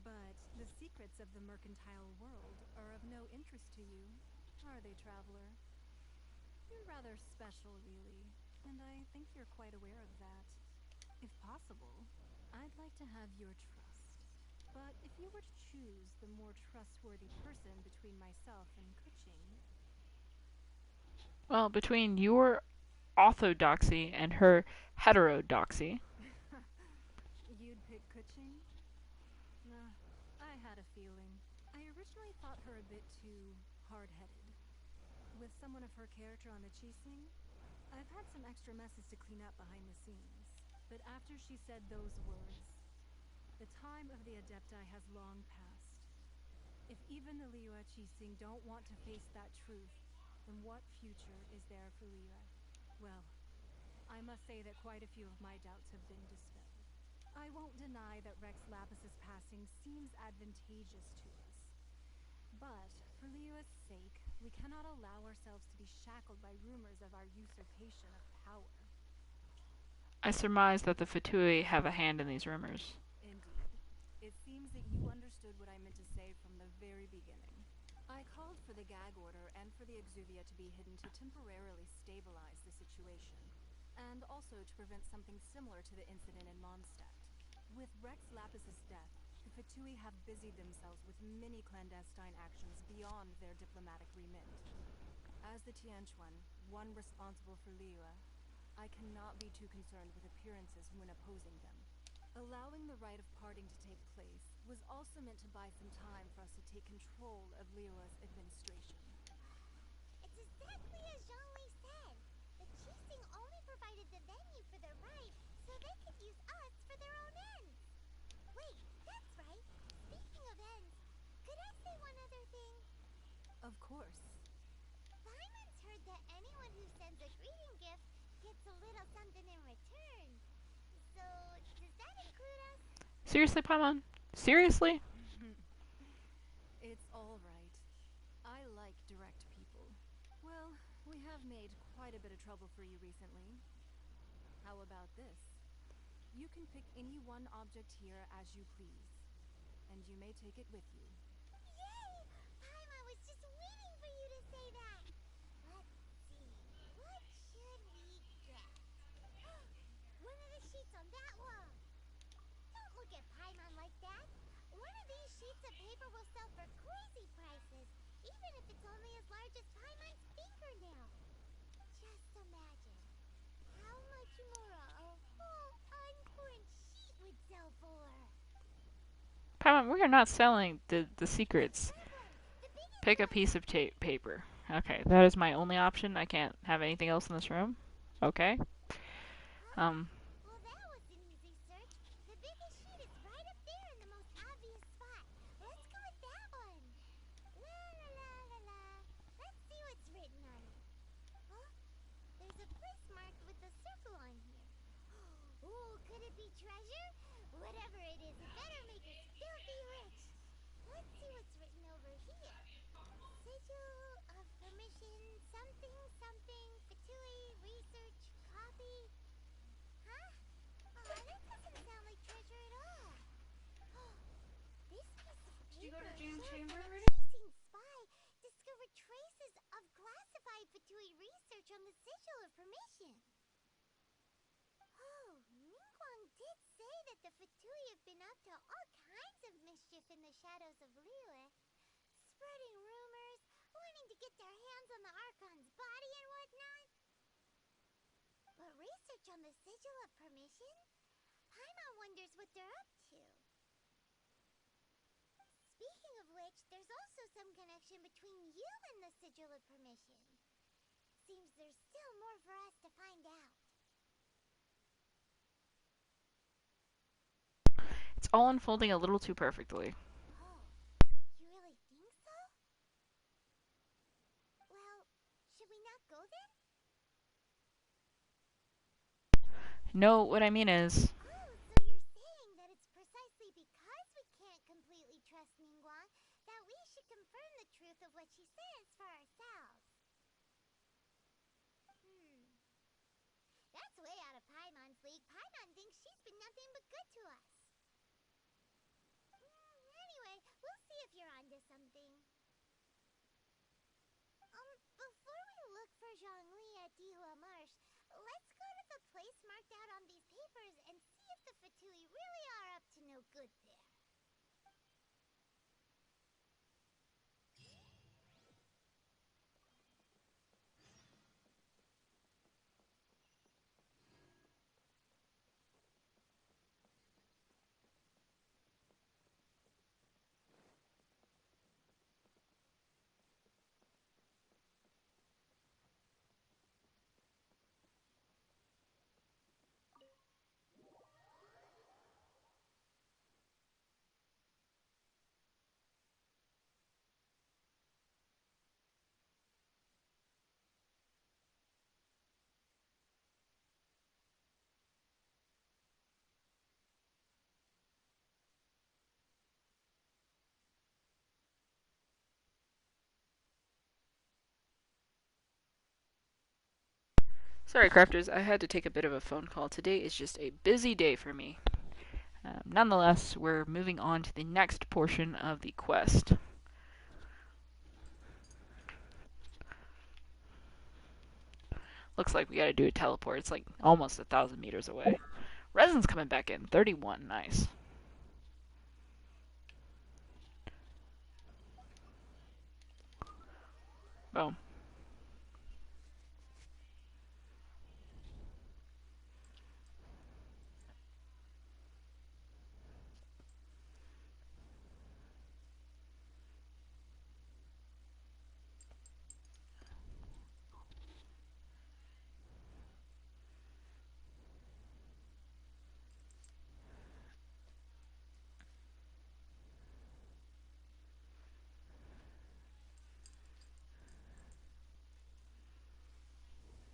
But the secrets of the mercantile world are of no interest to you, are they, traveler? You're rather special, really, and I think you're quite aware of that. If possible, I'd like to have your trust. But if you were to choose the more trustworthy person between myself and Kuching... Well, between your orthodoxy and her heterodoxy. You'd pick Kuching? Nah, I had a feeling. I originally thought her a bit too hard-headed. With someone of her character on the Qixing, I've had some extra messes to clean up behind the scenes. But after she said those words, the time of the Adepti has long passed. If even the Liyue Qixing don't want to face that truth, then what future is there for Liyue? Well, I must say that quite a few of my doubts have been dispelled. I won't deny that Rex Lapis's passing seems advantageous to us. But, for Liyue's sake, we cannot allow ourselves to be shackled by rumors of our usurpation of power. I surmise that the Fatui have a hand in these rumors. Indeed. It seems that you understood what I meant to say from the very beginning. I called for the gag order and for the Exuvia to be hidden to temporarily stabilize the situation, and also to prevent something similar to the incident in Mondstadt. With Rex Lapis's death, the Fatui have busied themselves with many clandestine actions beyond their diplomatic remit. As the Tianquan, one responsible for Liyue, I cannot be too concerned with appearances when opposing them. Allowing the rite of parting to take place was also meant to buy some time for us to take control of Liyue's administration. It's exactly as Zhongli said. The Qixing only provided the venue for their rite, so they could use us for their own ends. Wait, that's right. Speaking of ends, could I say one other thing? Of course. Paimon's heard that anyone who sends a greeting gift gets a little something in return. So, does that include us? Seriously, Paimon? Seriously? It's all right. I like direct people. Well, we have made quite a bit of trouble for you recently. How about this? You can pick any one object here as you please, and you may take it with you. Yay! Paimon was just waiting for you to say that. Let's see. What should we get? One of the sheets on that wall. Don't look at Paimon like that. One of these sheets of paper will sell for crazy prices, even if it's only as large as Paimon's fingernail. Just imagine how much more a whole uncorn sheet would sell for. Paimon, we are not selling the secrets. That one, the biggest Pick a one. piece of paper. Okay, that is my only option. I can't have anything else in this room. Okay. Well, that was an easy search. The biggest sheet is right up there in the most obvious spot. Let's go with that one. La la la la la. Let's see what's written on it. Huh? There's a place marked with a circle on here. Ooh, could it be treasure? Whatever it is, it better make us filthy rich. Let's see what's written over here. Sigil of permissions something something Fatui research copy? Huh? Oh, that doesn't sound like treasure at all. This piece of Did you go to paper June shows Chamber that a already? tracing spy discovered traces of classified Fatui research on the sigil of permission. Oh, Ningguang did say that the Fatui have been up to all kinds of mischief in the shadows of Liyue, spreading rumors, wanting to get their hands on the Archon's body and whatnot. But research on the sigil of permission? Paimon wonders what they're up to. Speaking of which, there's also some connection between you and the sigil of permission. Seems there's still more for us to find out. It's all unfolding a little too perfectly. Oh, you really think so? Well, should we not go then? No, what I mean is, Oh, so you're saying that it's precisely because we can't completely trust Ningguang that we should confirm the truth of what she says for ourselves. That's way out of Paimon's league. Paimon thinks she's been nothing but good to us. Anyway, we'll see if you're onto something. Before we look for Zhongli at Dihua Marsh, let's go to the place marked out on these papers and see if the Fatui really are up to no good there. sorry, crafters, I had to take a bit of a phone call. Today is just a busy day for me. Nonetheless, we're moving on to the next portion of the quest. Looks like we gotta do a teleport. It's like almost 1,000 meters away. Resin's coming back in. 31. Nice. Boom.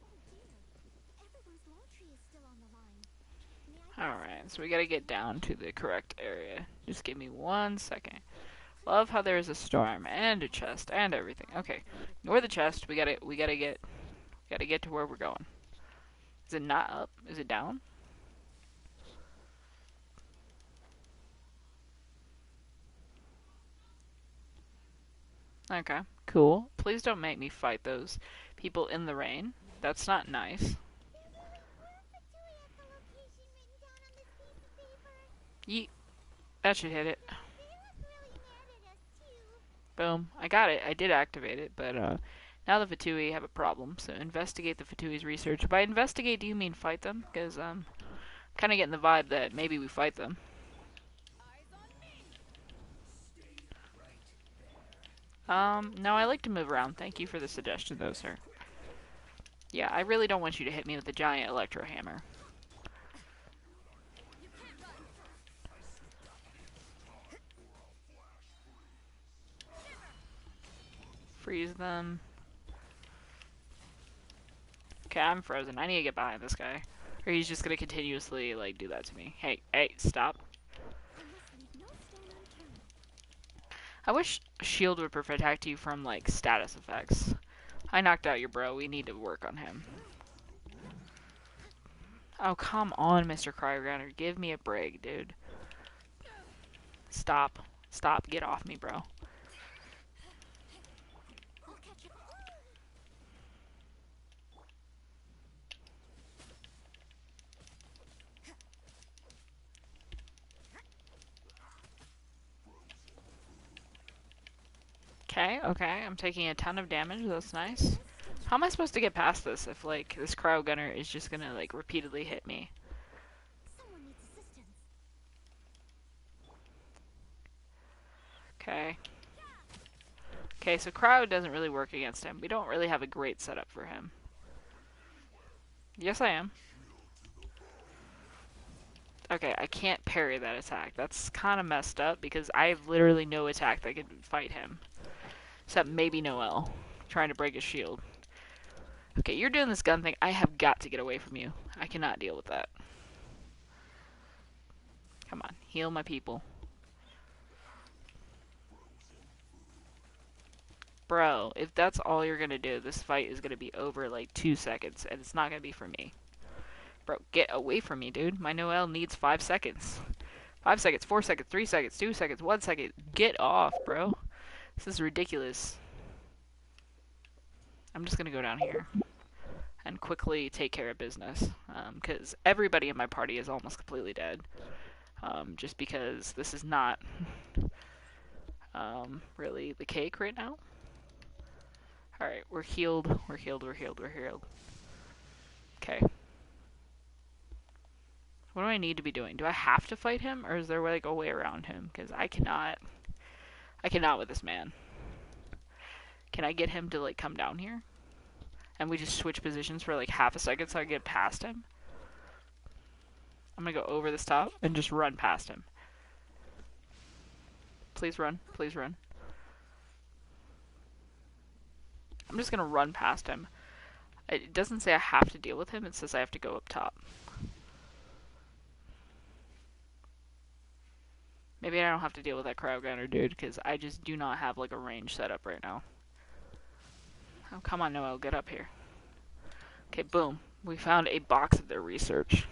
Oh dear, everyone's laundry is still on the line. May I Alright, so we gotta get down to the correct area. Just give me 1 second. Love how there is a storm and a chest and everything. Okay, ignore the chest. We gotta get to where we're going. Is it not up? Is it down? Okay, cool. Please don't make me fight those people in the rain. That's not nice. There really were Fatui at the location written down on this piece of paper. Yeet. That should hit it. They look really mad at us too. Boom. I got it. I did activate it, but now the Fatui have a problem, so investigate the Fatui's research. By investigate, do you mean fight them? Because I'm kind of getting the vibe that maybe we fight them. No, I like to move around. Thank you for the suggestion, though, sir. Yeah, I really don't want you to hit me with the giant electro hammer. Freeze them. Okay, I'm frozen. I need to get behind this guy. Or he's just gonna continuously, like, do that to me. Hey, stop. I wish Shield would protect you from, like, status effects. I knocked out your bro. We need to work on him. Oh, come on, Mr. Cryogunner. Give me a break, dude. Stop. Stop. Get off me, bro. I'll catch you. Okay, okay. I'm taking a ton of damage. That's nice. How am I supposed to get past this if, like, this Cryogunner is just gonna, like, repeatedly hit me? Someone needs assistance. Okay. Okay, so Cryo doesn't really work against him. We don't really have a great setup for him. Yes, I am. Okay, I can't parry that attack. That's kind of messed up because I have literally no attack that can fight him. Except maybe Noelle, trying to break his shield. Okay, you're doing this gun thing. I have got to get away from you. I cannot deal with that. Come on, heal my people. Bro, if that's all you're gonna do, this fight is gonna be over like 2 seconds, and it's not gonna be for me. Bro, get away from me, dude. My Noelle needs 5 seconds. 5 seconds, 4 seconds, 3 seconds, 2 seconds, 1 second. Get off, bro. This is ridiculous. I'm just gonna go down here and quickly take care of business, because everybody in my party is almost completely dead. Just because this is not really the cake right now. Alright, we're healed, we're healed, we're healed, we're healed. Okay. What do I need to be doing? Do I have to fight him, or is there like a way around him? Because I cannot with this man. Can I get him to like come down here? And we just switch positions for like half a second so I get past him? I'm gonna go over this top and just run past him. Please run, please run. I'm just gonna run past him. It doesn't say I have to deal with him, it says I have to go up top. Maybe I don't have to deal with that Cryogunner dude, because I just do not have like a range set up right now. Oh, come on, Noelle, get up here. Okay, boom. We found a box of their research.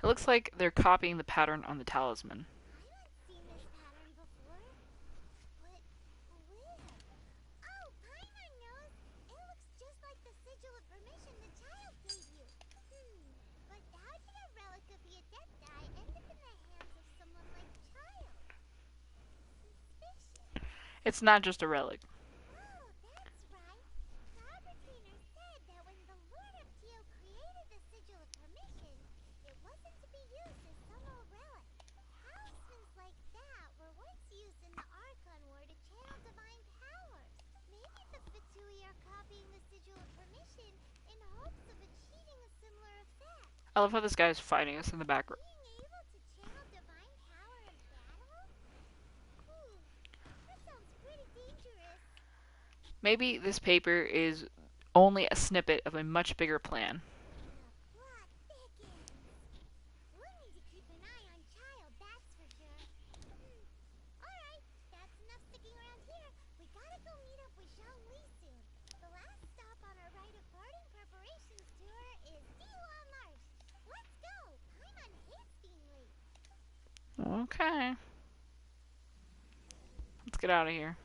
It looks like they're copying the pattern on the talisman. It's not just a relic. Oh, that's right. The Arbitrator said that when the Lord of Teo created the Sigil of Permission, it wasn't to be used as some old relic. Talismans like that were once used in the Archon War to channel divine powers. Maybe the Fatui are copying the Sigil of Permission in hopes of achieving a similar effect. I love how this guy is fighting us in the background. Being able to channel divine power in battle? That sounds pretty dangerous. Maybe this paper is only a snippet of a much bigger plan. The plot thickens. We'll need to keep an eye on Child, that's for sure. Alright, that's enough sticking around here. We gotta go meet up with Zhang Li soon. The last stop on our rite of parting preparations tour is Dihua Marsh. Let's go! I'm unhastingly. Okay. Let's get out of here.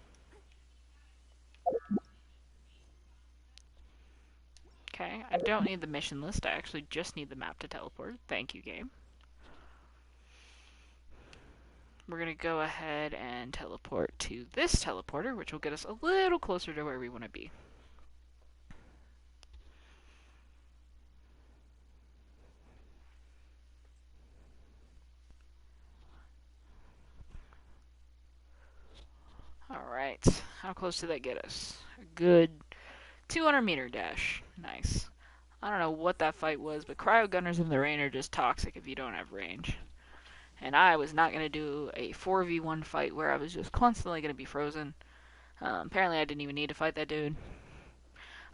Okay, I don't need the mission list. I actually just need the map to teleport. Thank you, game. We're going to go ahead and teleport to this teleporter, which will get us a little closer to where we want to be. Alright, how close did that get us? A good 200 meter dash. Nice. I don't know what that fight was, but Cryogunners in the rain are just toxic if you don't have range. And I was not going to do a 4v1 fight where I was just constantly going to be frozen. Apparently I didn't even need to fight that dude.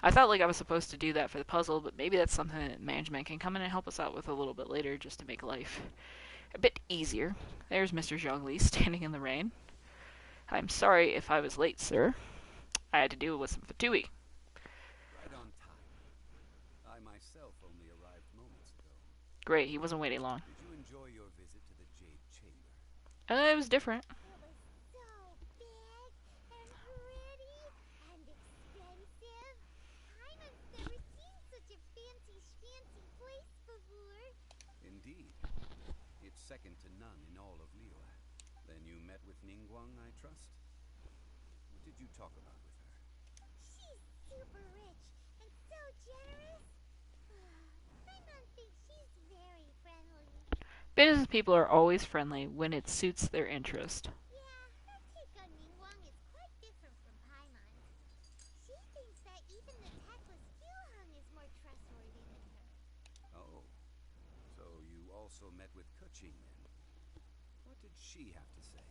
I thought like I was supposed to do that for the puzzle, but maybe that's something that management can come in and help us out with a little bit later just to make life a bit easier. There's Mr. Zhongli standing in the rain. I'm sorry if I was late, sir. I had to deal with some Fatui. Right on time. I myself only arrived moments ago. Great, he wasn't waiting long. Did you enjoy your visit to the Jade Chamber? It was different. It was so big and pretty and expensive. Paimon's never seen such a fancy place before. Indeed. It's second to none in all of Liyue. Then you met with Ningguang, I trust? What did you talk about with her? She's super rich and so generous. Paimon thinks she's very friendly. Business people are always friendly when it suits their interest. Yeah, her take on Ningguang is quite different from Paimon's. She thinks that even the tactless Yuhang is more trustworthy than her. Oh. So you also met with Keqing then? What did she have to say?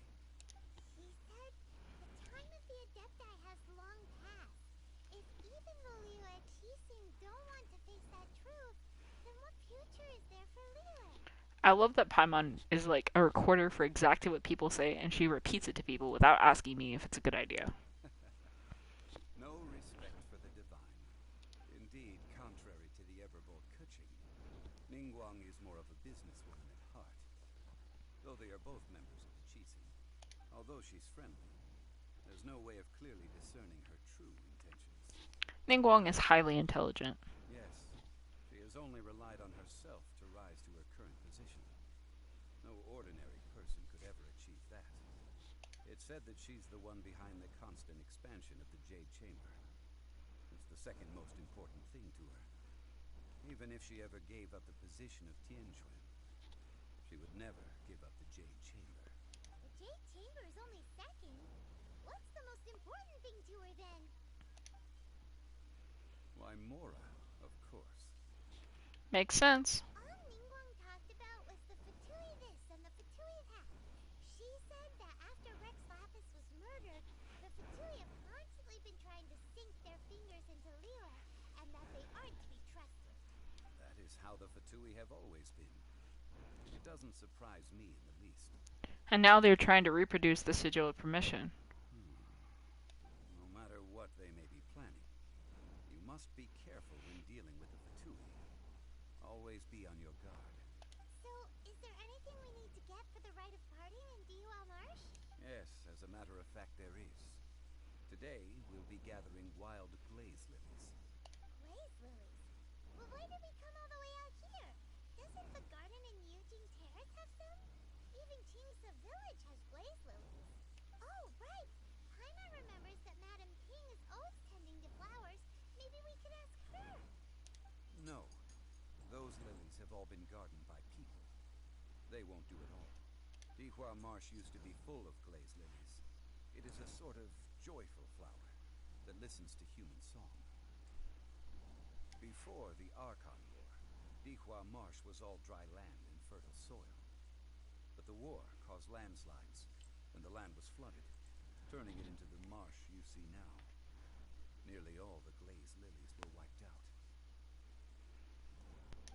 She said the time of the Adepti has long passed. If even the Liyue Qixing don't want to face that truth, then what future is there for Liyue? I love that Paimon is like a recorder for exactly what people say, and she repeats it to people without asking me if it's a good idea. No respect for the divine. Indeed, contrary to the ever-bold Keqing, Ningguang is more of a businesswoman at heart. Though they are both members of the Qixing. Although she's friendly, there's no way of clearly discerning her true intentions. Ningguang is highly intelligent. Yes, she has only relied on herself to rise to her current position. No ordinary person could ever achieve that. It's said that she's the one behind the constant expansion of the Jade Chamber. It's the second most important thing to her. Even if she ever gave up the position of Tianquan, she would never give up the Jade Chamber. The Jade Chamber is only second. What's the most important thing to her then? Why, Mora, of course. Makes sense. All Ningguang talked about was the Fatui this and the Fatui that. She said that after Rex Lapis was murdered, the Fatui have constantly been trying to sink their fingers into Liyue, and that they aren't to be trusted. That is how the Fatui have always been. It doesn't surprise me in the least. And now they're trying to reproduce the Sigil of Permission. No matter what they may be planning, you must be careful when dealing with the Fatui. Always be on your guard. So, is there anything we need to get for the rite of parting in Dihua Marsh? Yes, as a matter of fact, there is. Today, we'll be gathering wild glaze lilies. Glaze lilies? Well, why did we come all the way out here? Doesn't the garden in Yujing Terrace have some? Even Qingsa Village has glaze lilies. Oh, right! Paimon remembers that Madame Ping is always tending to flowers. Maybe we could ask her. No. Those lilies have all been gardened by people. They won't do it all. Dihua Marsh used to be full of glaze lilies. It is a sort of joyful flower that listens to human song. Before the Archon War, Dihua Marsh was all dry land and fertile soil. But the war caused landslides, and the land was flooded, turning it into the marsh you see now. Nearly all the glaze lilies were wiped out.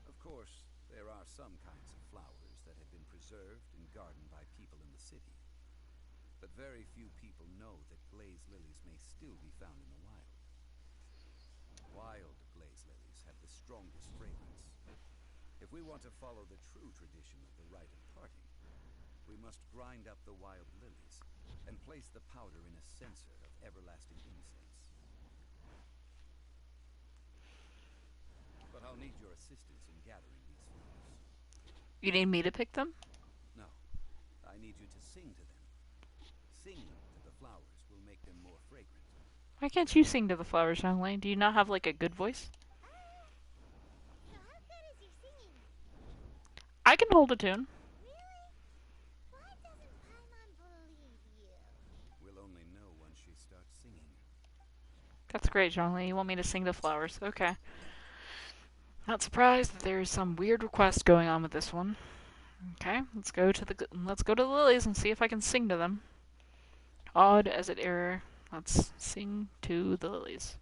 Of course, there are some kinds of flowers that have been preserved and gardened by people in the city. But very few people know that glaze lilies may still be found in the wild. Wild glaze lilies have the strongest fragrance. If we want to follow the true tradition of the rite of parting, we must grind up the wild lilies and place the powder in a censer of everlasting incense. But I'll need your assistance in gathering these flowers. You need me to pick them? No, I need you to sing to them. Singing to the flowers will make them more fragrant. Why can't you sing to the flowers, Zhongli? Do you not have like a good voice? So how good is your singing? I can hold a tune. Really? Why doesn't Paimon believe you? We'll only know when she starts singing. That's great, Zhongli. You want me to sing to flowers? Okay. Not surprised that there's some weird request going on with this one. Okay, let's go to the lilies and see if I can sing to them. Odd as it error. Let's sing to the lilies.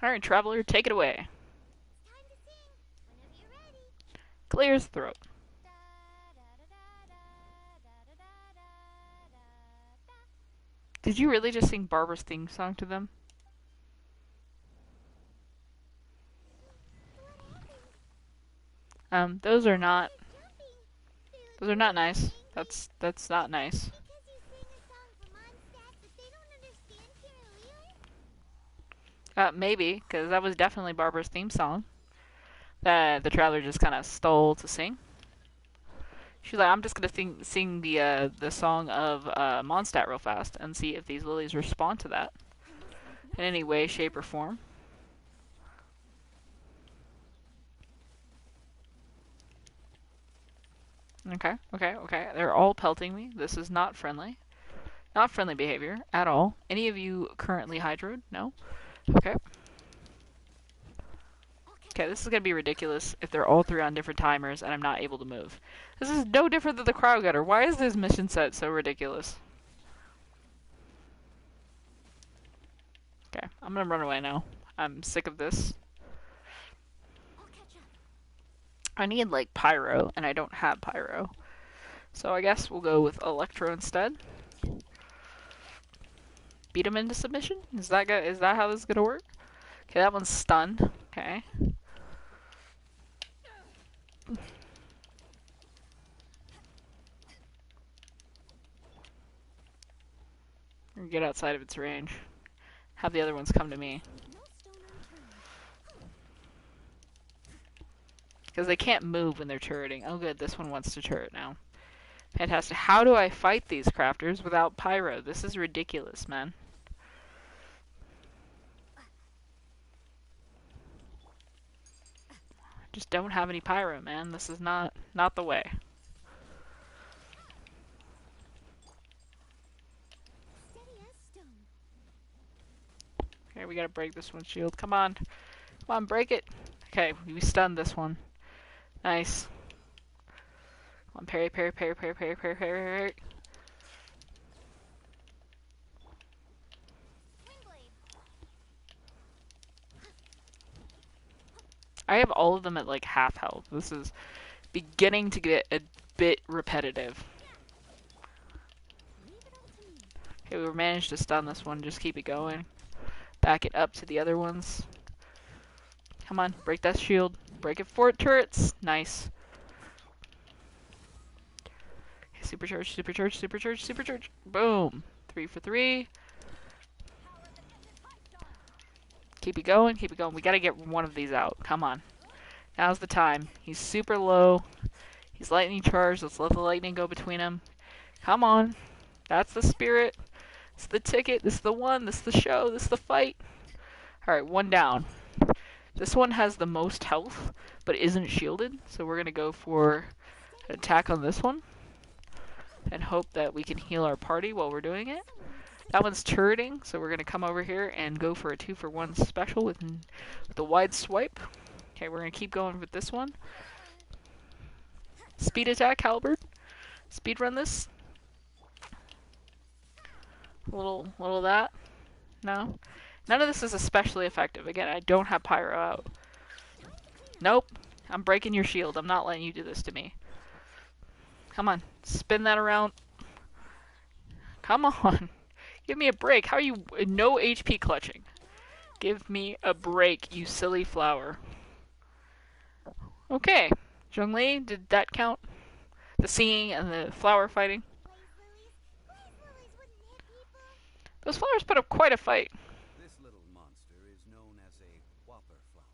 Alright, Traveler, take it away. It's time to sing. Whenever you're ready. Clear his throat. Da da da da da da da da da da. Did you really just sing Barbara's theme song to them? Those are not nice. That's not nice. Because you sing a song for Mondstadt that they don't understand here in Liyue? Maybe, because that was definitely Barbara's theme song that the Traveler just kind of stole to sing. She's like, I'm just gonna sing the song of Mondstadt real fast and see if these lilies respond to that in any way, shape, or form. Okay. They're all pelting me. This is not friendly. Not friendly behavior at all. Any of you currently hydroed? No? Okay. Okay, this is gonna be ridiculous if they're all three on different timers and I'm not able to move. This is no different than the Crowd Gutter. Why is this mission set so ridiculous? Okay, I'm gonna run away now. I'm sick of this. I need, like, Pyro, and I don't have Pyro. So I guess we'll go with Electro instead. Beat him into submission? Is that how this is gonna work? Okay, that one's stunned. Okay. Get outside of its range. Have the other ones come to me. Because they can't move when they're turreting. Oh good, this one wants to turret now. Fantastic. How do I fight these crafters without Pyro? This is ridiculous, man. I just don't have any Pyro, man. This is not the way. Okay, we gotta break this one's shield. Come on. Come on, break it. Okay, we stunned this one. Nice. Come on, parry. I have all of them at like half health. This is beginning to get a bit repetitive. Okay, we managed to stun this one. Just keep it going. Back it up to the other ones. Come on, break that shield. Break it for turrets. Nice. Okay, supercharge. Boom. 3 for 3. Keep it going. We gotta get one of these out. Come on. Now's the time. He's super low. He's lightning charged. Let's let the lightning go between them. Come on. That's the spirit. It's the ticket. This is the one. This is the show. This is the fight. Alright, one down. This one has the most health, but isn't shielded. So we're going to go for an attack on this one. And hope that we can heal our party while we're doing it. That one's turreting, so we're going to come over here and go for a 2-for-1 special with the wide swipe. Okay, we're going to keep going with this one. Speed attack, Halberd. Speed run this. A little of that. No. None of this is especially effective. Again, I don't have Pyro out. Nope. I'm breaking your shield. I'm not letting you do this to me. Come on. Spin that around. Come on. Give me a break. How are you... No HP clutching. Give me a break, you silly flower. Okay. Zhongli, did that count? The singing and the flower fighting? Blaze lilies wouldn't hit people. Those flowers put up quite a fight. This little monster is known as a whopper flower.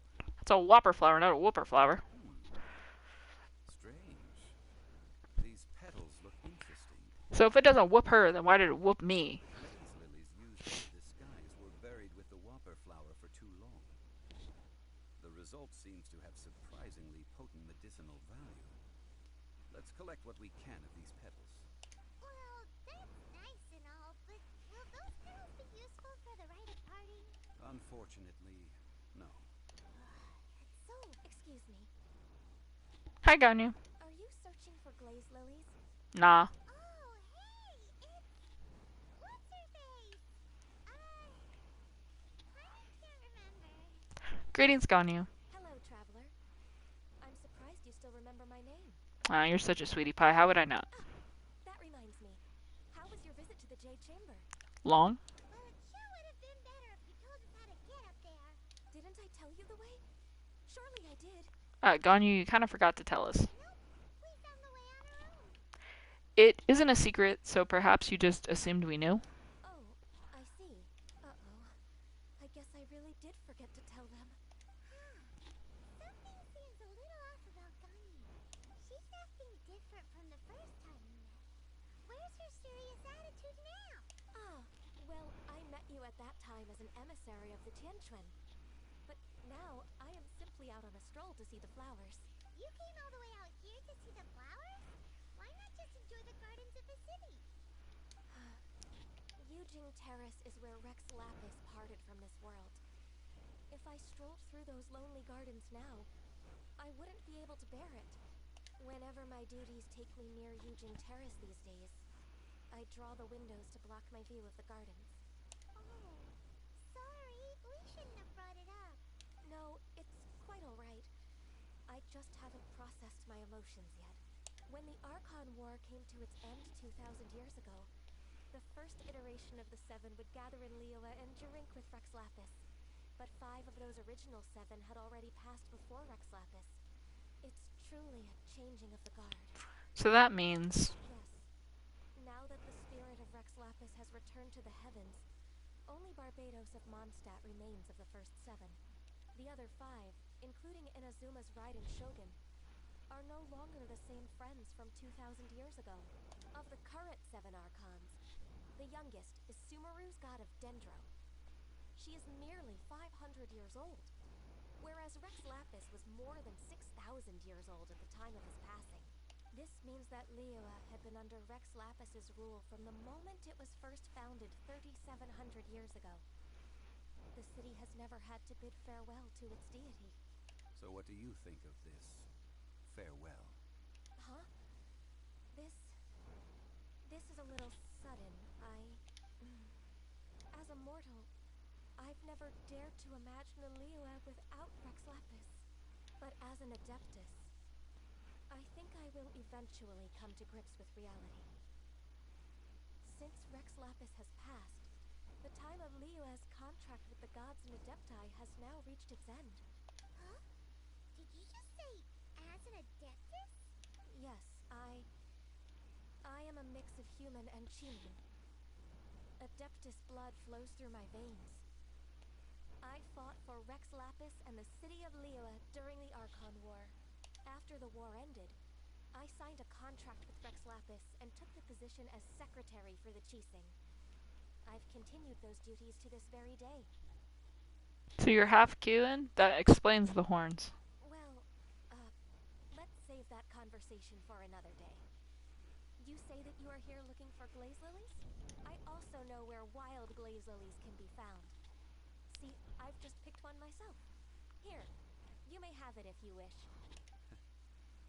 It's a whopper flower, not a whooper flower. Strange. These petals look interesting. So if it doesn't whoop her, then why did it whoop me? Blaze lilies used in disguise were buried with the whopper flower for too long. The result seems to have surprisingly potent medicinal value. Let's collect what we can of these petals. Well, that's nice and all, but will those petals be useful for the rite of parting? Unfortunately, no. So, excuse me. Hi, Ganyu. Are you searching for glaze lilies? Nah. Oh, hey, it's... What's her face? I can't remember. Greetings, Ganyu. Hello, traveler. I'm surprised you still remember my name. You're such a sweetie pie. How would I not? That reminds me. How was your visit to the Jade Chamber? Long? Well, it sure would have been better if you told us how to get up there. Didn't I tell you the way? Surely I did. Ganyu, you kind of forgot to tell us. Nope, we found the way on our own. It isn't a secret, so perhaps you just assumed we knew? Oh, I see. Uh-oh. I guess I really did forget to tell them. Something seems a little off about Ganyu. She's acting different from the first time we met. Where's her serious attitude now? Ah, well, I met you at that time as an emissary of the Tianquan. But now, I am simply out on a stroll to see the flowers. You came all the way out here to see the flowers? Why not just enjoy the gardens of the city? Yujing Terrace is where Rex Lapis parted from this world. If I strolled through those lonely gardens now, I wouldn't be able to bear it. Whenever my duties take me near Yujing Terrace these days, I draw the windows to block my view of the gardens. Oh, sorry. We shouldn't have brought it up. No, it's quite alright. I just haven't processed my emotions yet. When the Archon War came to its end 2,000 years ago, the first iteration of the Seven would gather in Liyue and drink with Rex Lapis. But 5 of those original 7 had already passed before Rex Lapis. It's truly a changing of the guard. So that means... Yes. Now that the spirit of Rex Lapis has returned to the heavens, only Barbados of Mondstadt remains of the first 7. The other 5, including Inazuma's Raiden Shogun, are no longer the same friends from 2,000 years ago. Of the current 7 Archons, the youngest is Sumeru's god of Dendro. She is merely 500 years old, whereas Rex Lapis was more than 6,000 years old at the time of his passing. This means that Liyue had been under Rex Lapis's rule from the moment it was first founded 3,700 years ago. The city has never had to bid farewell to its deity. So what do you think of this farewell? Huh? This is a little sudden. As a mortal, I've never dared to imagine a Liyue without Rex Lapis. But as an Adeptus, I think I will eventually come to grips with reality. Since Rex Lapis has passed, the time of Liyue's contract with the gods and Adepti has now reached its end. Huh? Did you just say, as an Adeptus? Yes, I am a mix of human and Qinin. Adeptus blood flows through my veins. I fought for Rex Lapis and the city of Liyue during the Archon War. After the war ended, I signed a contract with Rex Lapis and took the position as secretary for the Qixing. I've continued those duties to this very day. So you're half Qin? That explains the horns. Well, let's save that conversation for another day. You say that you are here looking for glaze lilies? I also know where wild glaze lilies can be found. See, I've just picked one myself. Here, you may have it if you wish.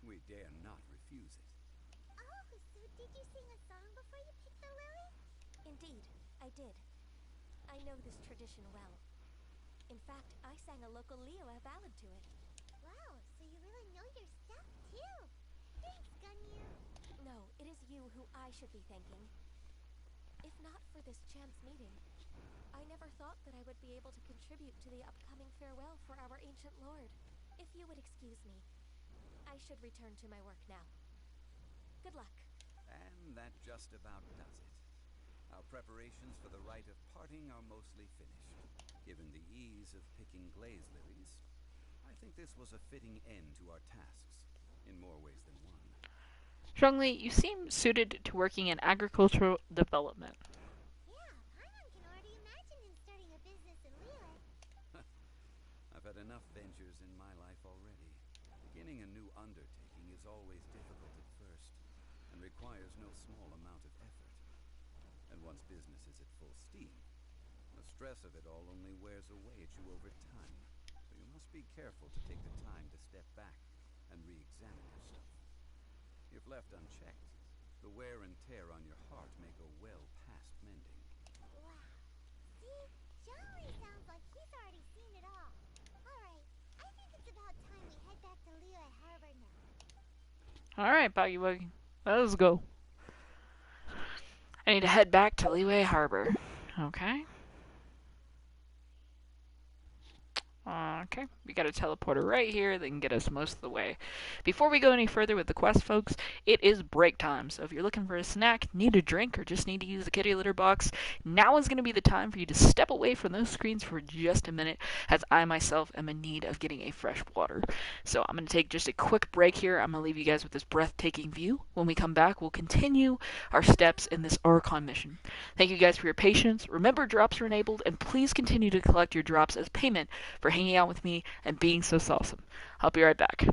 We dare not refuse it. Oh, so did you sing a song before you picked the lily? Indeed, I did. I know this tradition well. In fact, I sang a local Liyue ballad to it. Wow, so you really know your stuff, too. Thanks, Ganyu. No, it is you who I should be thanking. If not for this chance meeting, I never thought that I would be able to contribute to the upcoming farewell for our ancient lord. If you would excuse me, I should return to my work now. Good luck. And that just about does it. Our preparations for the rite of parting are mostly finished. Given the ease of picking glaze lilies, I think this was a fitting end to our tasks, in more ways than one. Zhongli, you seem suited to working in agricultural development. Yeah, Paimon can already imagine him starting a business in Liyue. I've had enough ventures in my life already. Beginning a new undertaking is always difficult at first, and requires no small amount of effort. And once business is at full steam, the stress of it all only wears away at you over time. So you must be careful to take the time to step back and re-examine yourself. If left unchecked, the wear and tear on your heart may go well past mending. Wow. See, Zhongli sounds like he's already seen it all. Alright, Liyue Harbor now. Alright, Buggy Wuggy. Let's go. I need to head back to Liyue Harbor. Okay. Okay, we got a teleporter right here that can get us most of the way. Before we go any further with the quest, folks, it is break time. So if you're looking for a snack, need a drink, or just need to use the kitty litter box, now is going to be the time for you to step away from those screens for just a minute, as I myself am in need of getting a fresh water. So I'm going to take just a quick break here. I'm going to leave you guys with this breathtaking view. When we come back, we'll continue our steps in this Archon mission. Thank you guys for your patience. Remember, drops are enabled, and please continue to collect your drops as payment for hanging out with me and being so awesome. I'll be right back.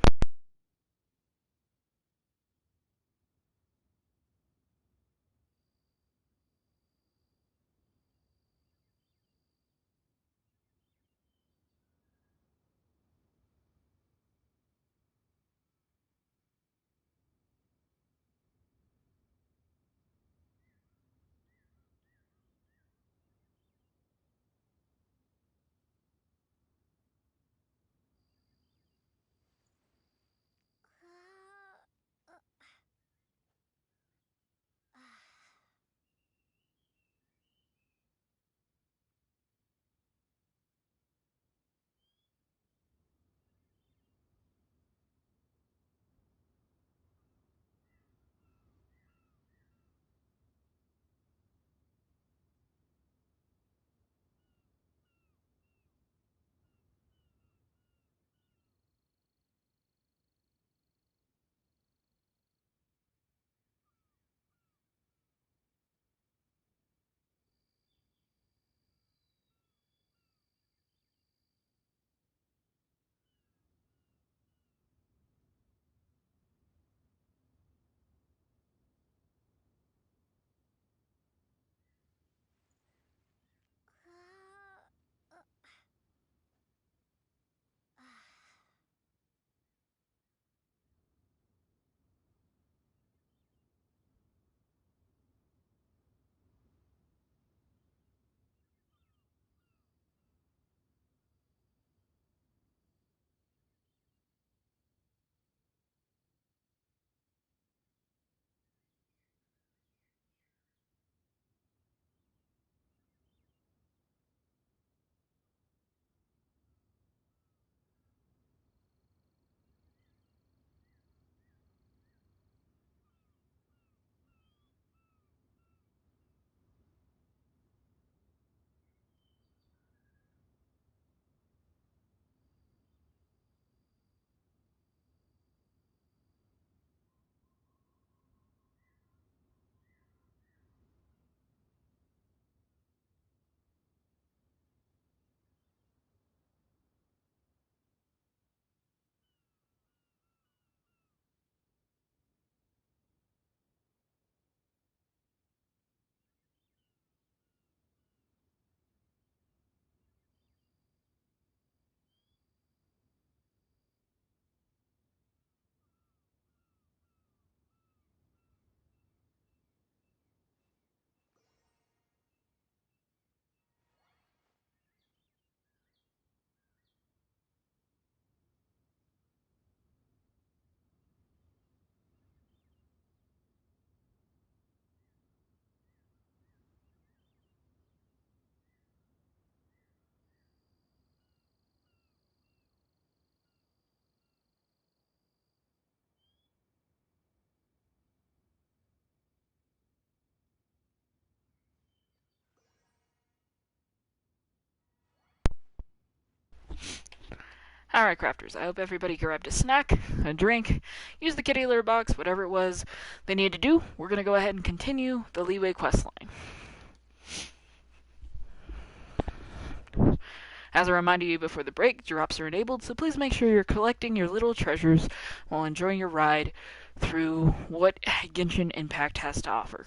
Alright, crafters, I hope everybody grabbed a snack, a drink, used the kitty litter box, whatever it was they needed to do. We're going to go ahead and continue the Liyue questline. As a reminder to you before the break, drops are enabled, so please make sure you're collecting your little treasures while enjoying your ride through what Genshin Impact has to offer.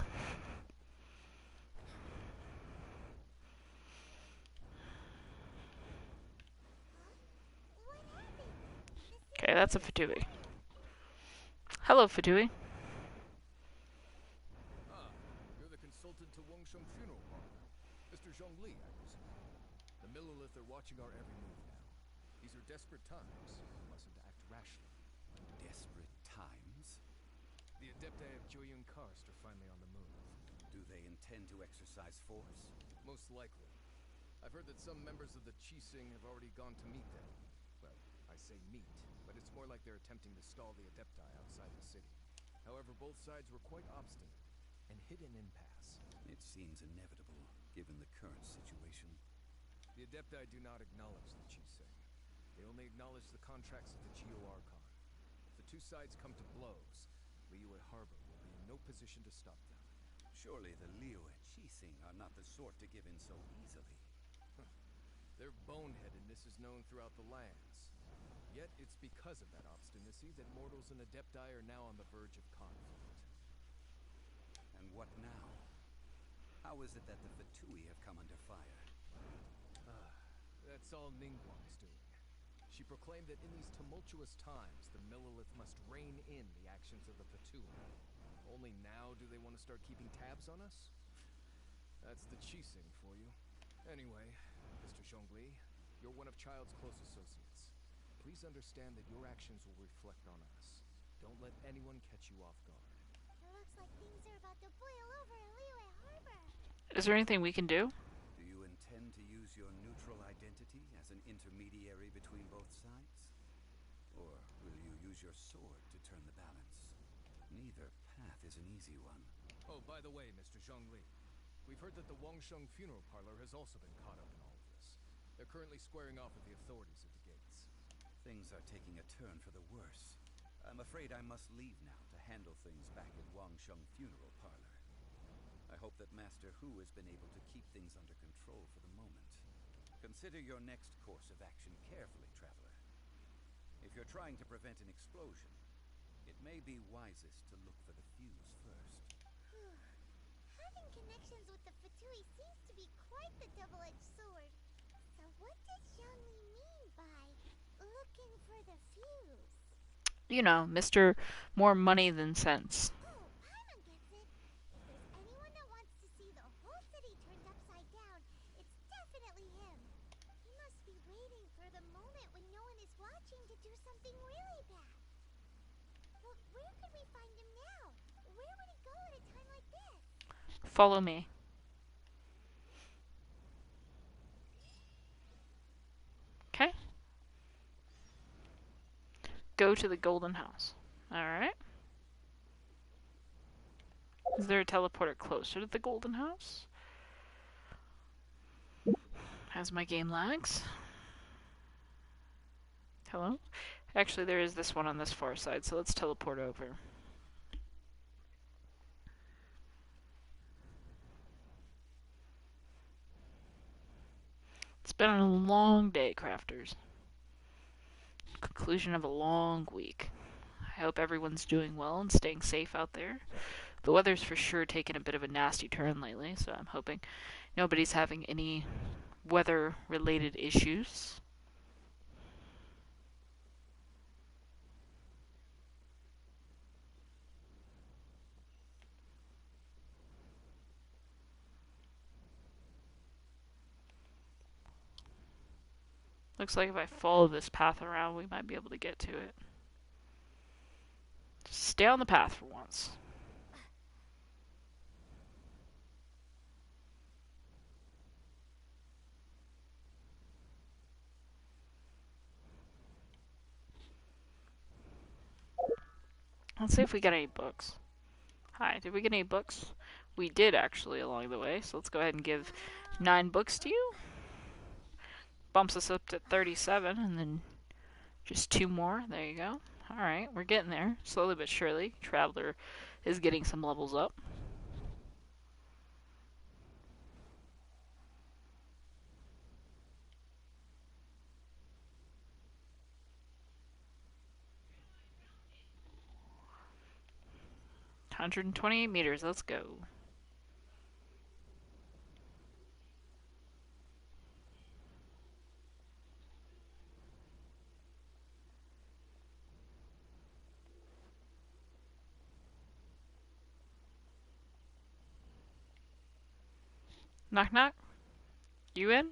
Okay, that's a Fatui. Hello, Fatui. Ah, you're the consultant to Wangsheng Funeral Parlor. Mr. Zhongli, I presume. The Millelith are watching our every move now. These are desperate times. A lesson to act rashly. Desperate times? The Adepti of Joyun Karst are finally on the move. Do they intend to exercise force? Most likely. I've heard that some members of the Qixing have already gone to meet them. Well, I say meet, but it's more like they're attempting to stall the Adepti outside the city. However, both sides were quite obstinate and hit an impasse. It seems inevitable, given the current situation. The Adepti do not acknowledge the Qixing. They only acknowledge the contracts of the Geo Archon. If the two sides come to blows, Liyue Harbor will be in no position to stop them. Surely the Liyue Qixing are not the sort to give in so easily. Their boneheadedness is known throughout the lands. Yet it's because of that obstinacy that mortals and Adepti are now on the verge of conflict. And what now? How is it that the Fatui have come under fire? That's all Ningguang's doing. She proclaimed that in these tumultuous times, the Millelith must rein in the actions of the Fatui. Only now do they want to start keeping tabs on us? That's the Qixing for you. Anyway, Mr. Zhongli, you're one of Child's close associates. Please understand that your actions will reflect on us. Don't let anyone catch you off guard. It looks like things are about to boil over in Liyue Harbor. Is there anything we can do? Do you intend to use your neutral identity as an intermediary between both sides? Or will you use your sword to turn the balance? Neither path is an easy one. Oh, by the way, Mr. Zhongli, we've heard that the Wangsheng funeral parlor has also been caught up in all of this. They're currently squaring off with the authorities at the gates. Things are taking a turn for the worse. I'm afraid I must leave now to handle things back at Wangsheng funeral parlor. I hope that Master Hu has been able to keep things under control for the moment. Consider your next course of action carefully, Traveler. If you're trying to prevent an explosion, it may be wisest to look for the fuse first. Having connections with the Fatui seems to be quite the double-edged sword. So what does Zhongli mean by looking for the fuse? You know, Mr. More money than sense. Oh, Paimon gets it. If there's anyone that wants to see the whole city turned upside down, it's definitely him. He must be waiting for the moment when no one is watching to do something really bad. But where could we find him now? Where would he go at a time like this? Follow me. Okay. Go to the Golden House. Alright. Is there a teleporter closer to the Golden House? As my game lags. Hello? Actually, there is this one on this far side, so let's teleport over. It's been a long day, crafters. Conclusion of a long week. I hope everyone's doing well and staying safe out there. The weather's for sure taken a bit of a nasty turn lately, so I'm hoping nobody's having any weather-related issues. Looks like if I follow this path around, we might be able to get to it. Just stay on the path for once. Let's see if we get any books. Hi, did we get any books? We did actually along the way, so let's go ahead and give 9 books to you. Bumps us up to 37, and then just 2 more. There you go. Alright, we're getting there, slowly but surely. Traveler is getting some levels up. $128 meters, let's go. Knock knock? You in?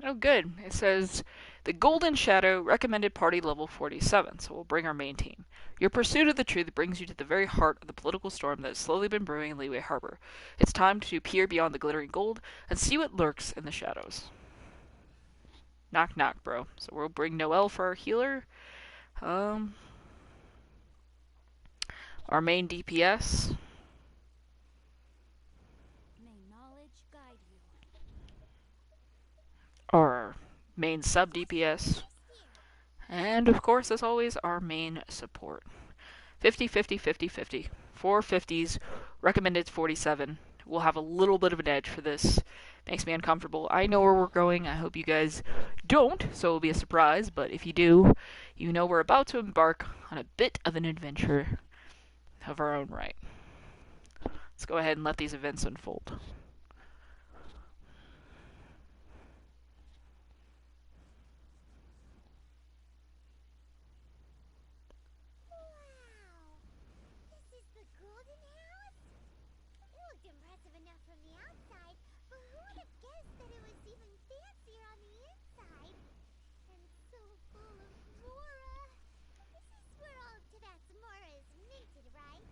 Oh good. It says The Golden Shadow, recommended party level 47, so we'll bring our main team. Your pursuit of the truth brings you to the very heart of the political storm that has slowly been brewing in Liyue Harbor. It's time to peer beyond the glittering gold and see what lurks in the shadows. Knock knock, bro. So we'll bring Noelle for our healer. Our main DPS. May knowledge guide you. Our main sub DPS. And of course, as always, our main support. 50, 50, 50, 50. 4 50s, recommended 47. We'll have a little bit of an edge for this. Makes me uncomfortable. I know where we're going. I hope you guys don't, so it'll be a surprise. But if you do, you know we're about to embark on a bit of an adventure of our own right. Let's go ahead and let these events unfold. Wow! This is the Golden House? It looked impressive enough from the outside, but who would have guessed that it was even fancier on the inside? And so full of Mora. This is where all of Tibet's Mora is minted, right?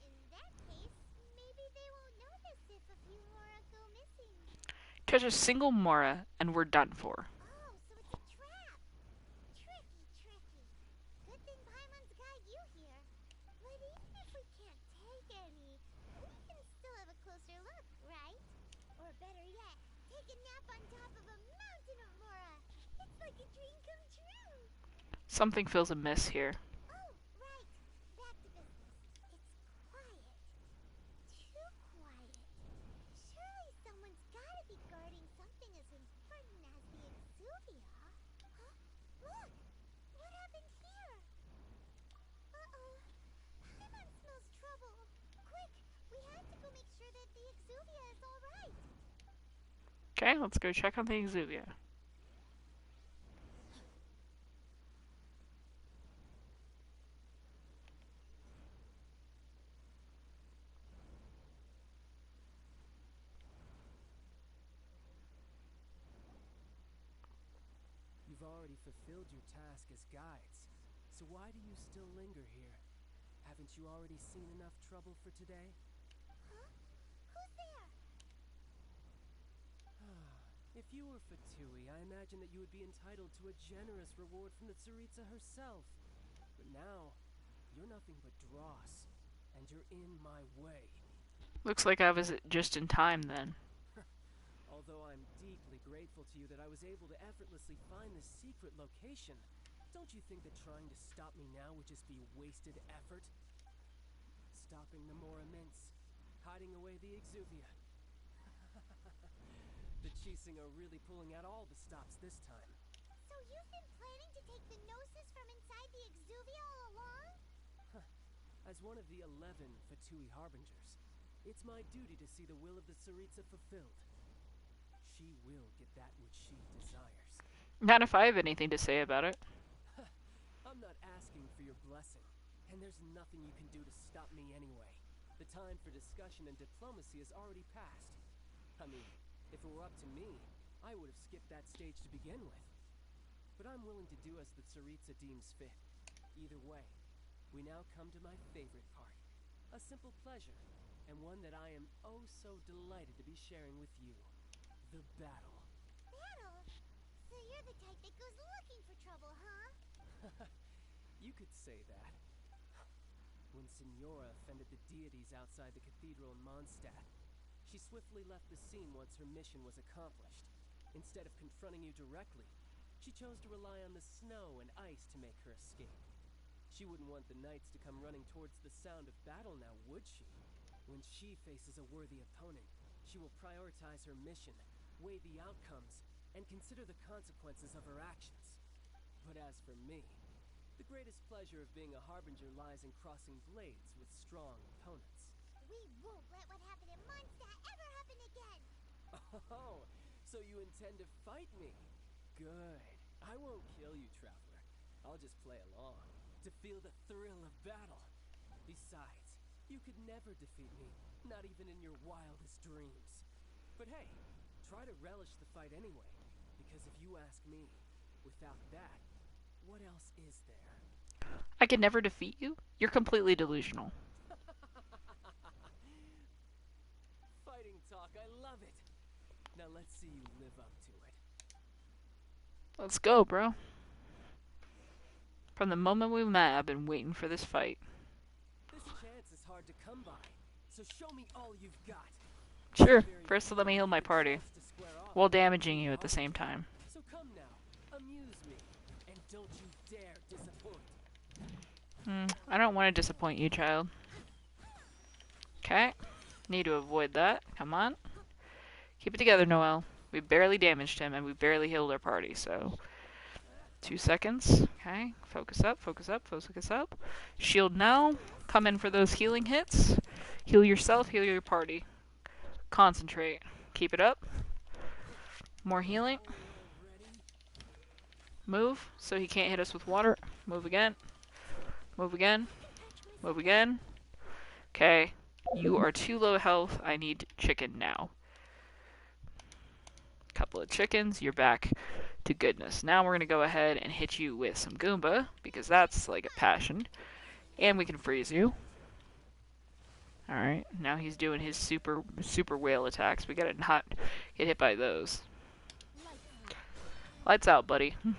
In that case, maybe they won't notice if a few Mora go missing. Touch a single Mora, and we're done for. Oh, so it's a trap! Tricky, tricky. Good thing Paimon's got you here. But even if we can't take any, we can still have a closer look, right? Or better yet, take a nap on top of a mountain of Mora. It's like a dream come true. Something feels amiss here. Oh, right. Back to business. It's quiet. Too quiet. Surely someone's gotta be guarding something as important as the Exuvia. Huh? Look! What happened here? Uh-oh. Paimon smells trouble. Quick! We have to go make sure that the Exuvia is alright. Okay, let's go check on the Exuvia. You've already fulfilled your task as guides, so why do you still linger here? Haven't you already seen enough trouble for today? Huh? Who's there? If you were Fatui, I imagine that you would be entitled to a generous reward from the Tsaritsa herself. But now, you're nothing but dross, and you're in my way. Looks like I was just in time then. Although I'm deeply grateful to you that I was able to effortlessly find this secret location, don't you think that trying to stop me now would just be wasted effort? Stopping the Mora Mints, hiding away the Exuvia. The Chising are really pulling out all the stops this time. So you've been planning to take the Gnosis from inside the Exuvia all along? As one of the 11 Fatui Harbingers, it's my duty to see the will of the Tsaritsa fulfilled. She will get that which she desires. Not if I have anything to say about it. I'm not asking for your blessing, and there's nothing you can do to stop me anyway. The time for discussion and diplomacy has already passed. I mean, if it were up to me, I would have skipped that stage to begin with. But I'm willing to do as the Tsaritsa deems fit. Either way, we now come to my favorite part. A simple pleasure, and one that I am oh so delighted to be sharing with you. The battle. Battle? So you're the type that goes looking for trouble, huh? You could say that. When Signora offended the deities outside the cathedral in Mondstadt, she swiftly left the scene once her mission was accomplished. Instead of confronting you directly, she chose to rely on the snow and ice to make her escape. She wouldn't want the knights to come running towards the sound of battle now, would she? When she faces a worthy opponent, she will prioritize her mission, weigh the outcomes, and consider the consequences of her actions. But as for me, the greatest pleasure of being a Harbinger lies in crossing blades with strong opponents. We won't let what happened in Mondstadt ever happen again! Oh, so you intend to fight me? Good. I won't kill you, Traveler. I'll just play along, to feel the thrill of battle. Besides, you could never defeat me, not even in your wildest dreams. But hey, try to relish the fight anyway, because if you ask me, Without that, what else is there? I can never defeat you? You're completely delusional. Fighting talk, I love it. Now let's see you live up to it. Let's go, bro. From the moment we met, I've been waiting for this fight. This chance is hard to come by, so show me all you've got. Sure, first let me heal my party, while damaging you at the same time. So come now, amuse me, and don't you dare disappoint. I don't want to disappoint you, child. Okay, need to avoid that. Come on. Keep it together, Noelle. We barely damaged him, and we barely healed our party, so... 2 seconds. Okay, focus up, focus up, focus up. Shield now. Come in for those healing hits. Heal yourself, heal your party. Concentrate. Keep it up. More healing. Move, so he can't hit us with water. Move again. Move again. Move again. Okay, you are too low health. I need chicken now. Couple of chickens, you're back to goodness. Now we're going to go ahead and hit you with some Goomba, because that's like a passion. And we can freeze you. Alright, now he's doing his super whale attacks. We gotta not get hit by those. Lights out, buddy. Not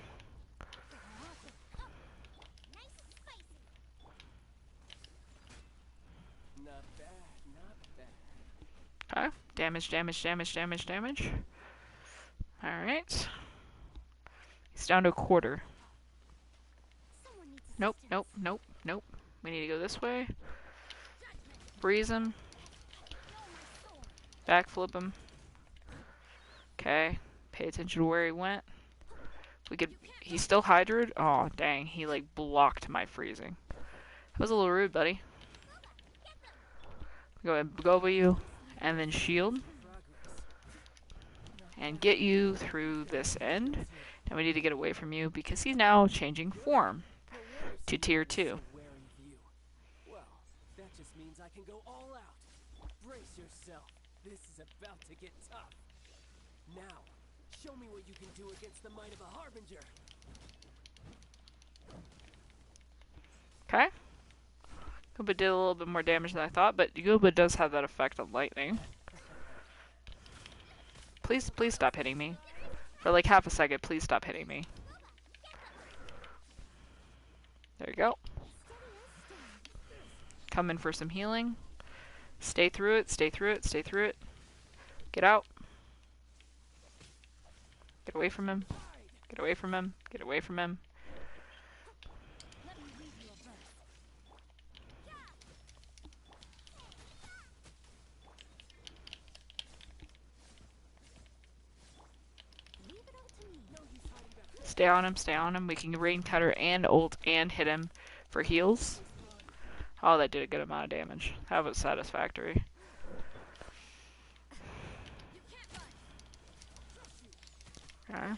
bad, not bad. Okay, damage, damage, damage, damage, damage. Alright. He's down to a quarter. Nope, nope, nope, nope. We need to go this way. Breeze him. Backflip him. Okay. Pay attention to where he went. We could... He's still hydrated? Oh, dang. He, like, blocked my freezing. That was a little rude, buddy. Go ahead and go over you. And then shield. And get you through this end. And we need to get away from you because he's now changing form to tier 2. Well, that just means I can go all out. Brace yourself. This is about to get tough. Now, show me what you can do against the might of a Harbinger. Okay. Goomba did a little bit more damage than I thought, but Goomba does have that effect on lightning. Please stop hitting me. For like half a second, please stop hitting me. There you go. Come in for some healing. Stay through it, stay through it, stay through it. Get out. Get away from him. Get away from him. Get away from him. Stay on him, stay on him. We can rain cutter and ult and hit him for heals. Oh, that did a good amount of damage. That was satisfactory. Okay.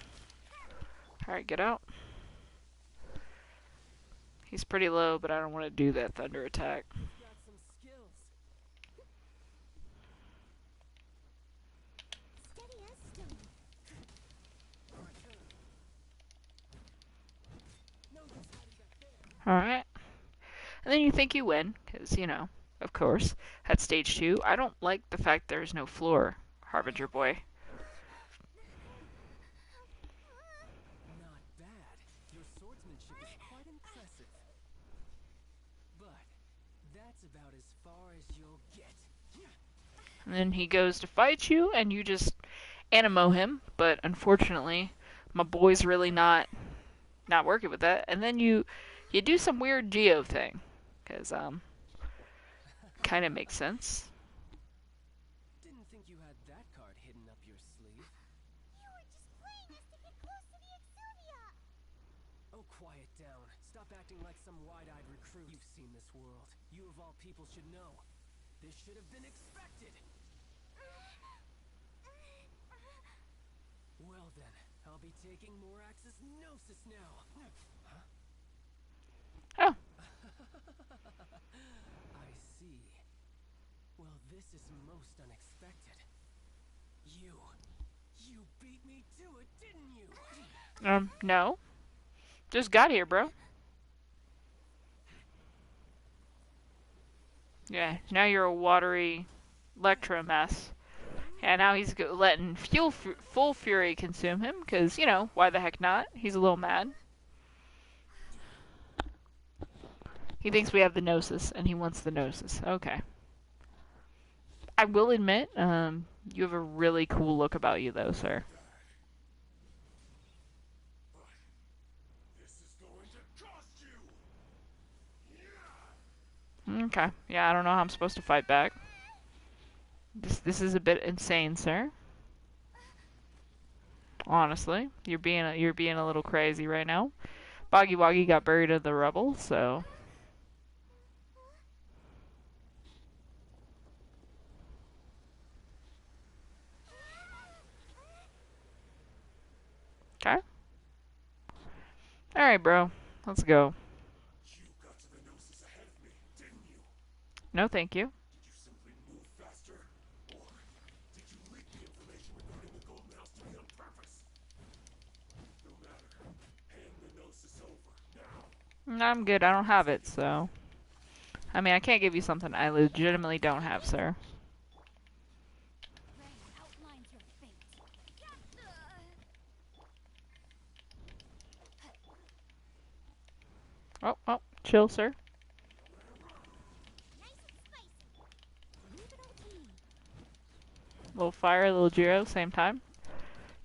Alright, get out. He's pretty low, but I don't want to do that thunder attack. Alright. And then you think you win, because, you know, of course, at stage 2. I don't like the fact there's no floor, Harbinger boy. Not bad. Your swordsmanship is quite impressive. But that's about as far as you'll get. And then he goes to fight you, and you just animo him, but unfortunately, my boy's really not working with that. And then you do some weird geo thing, because kind of makes sense. Didn't think you had that card hidden up your sleeve. You were just playing us to get close to the Exuvia! Oh, quiet down. Stop acting like some wide-eyed recruit. You've seen this world. You of all people should know. This should have been expected. Well then, I'll be taking Morax's Gnosis now. Huh? Oh. I see. Well, this is most unexpected. You beat me to it, didn't you? No. Just got here, bro. Yeah, now you're a watery Electro mess. And now he's letting full fury consume him, because, you know, why the heck not? He's a little mad. He thinks we have the Gnosis, and he wants the Gnosis. Okay. I will admit, you have a really cool look about you, though, sir. Okay. Yeah, I don't know how I'm supposed to fight back. This is a bit insane, sir. Honestly, you're being a little crazy right now. Boggy Woggy got buried in the rubble, so. Okay. All right, bro. Let's go. You got to the Gnosis ahead of me, didn't you? No, thank you. Did you simply move faster? Or did you leak the information regarding the Golden House to me on purpose? No matter. Hand the Gnosis over, now. I'm good. I don't have it, so. I mean, I can't give you something I legitimately don't have, sir. Oh, chill, sir. Little fire, little Jiro, same time.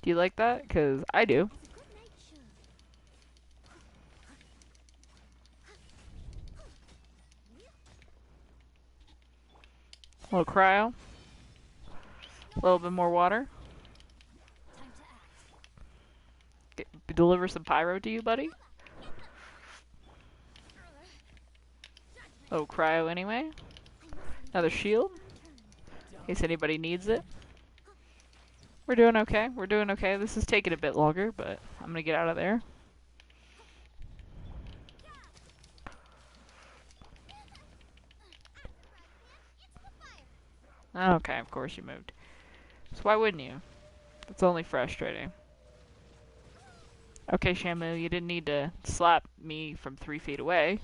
Do you like that? Because I do. A little cryo. A little bit more water. Deliver some pyro to you, buddy. Oh, cryo anyway. Another shield. In case anybody needs it. We're doing okay. We're doing okay. This is taking a bit longer, but I'm gonna get out of there. Okay, of course you moved. So why wouldn't you? It's only frustrating. Okay, Shamu, you didn't need to slap me from 3 feet away.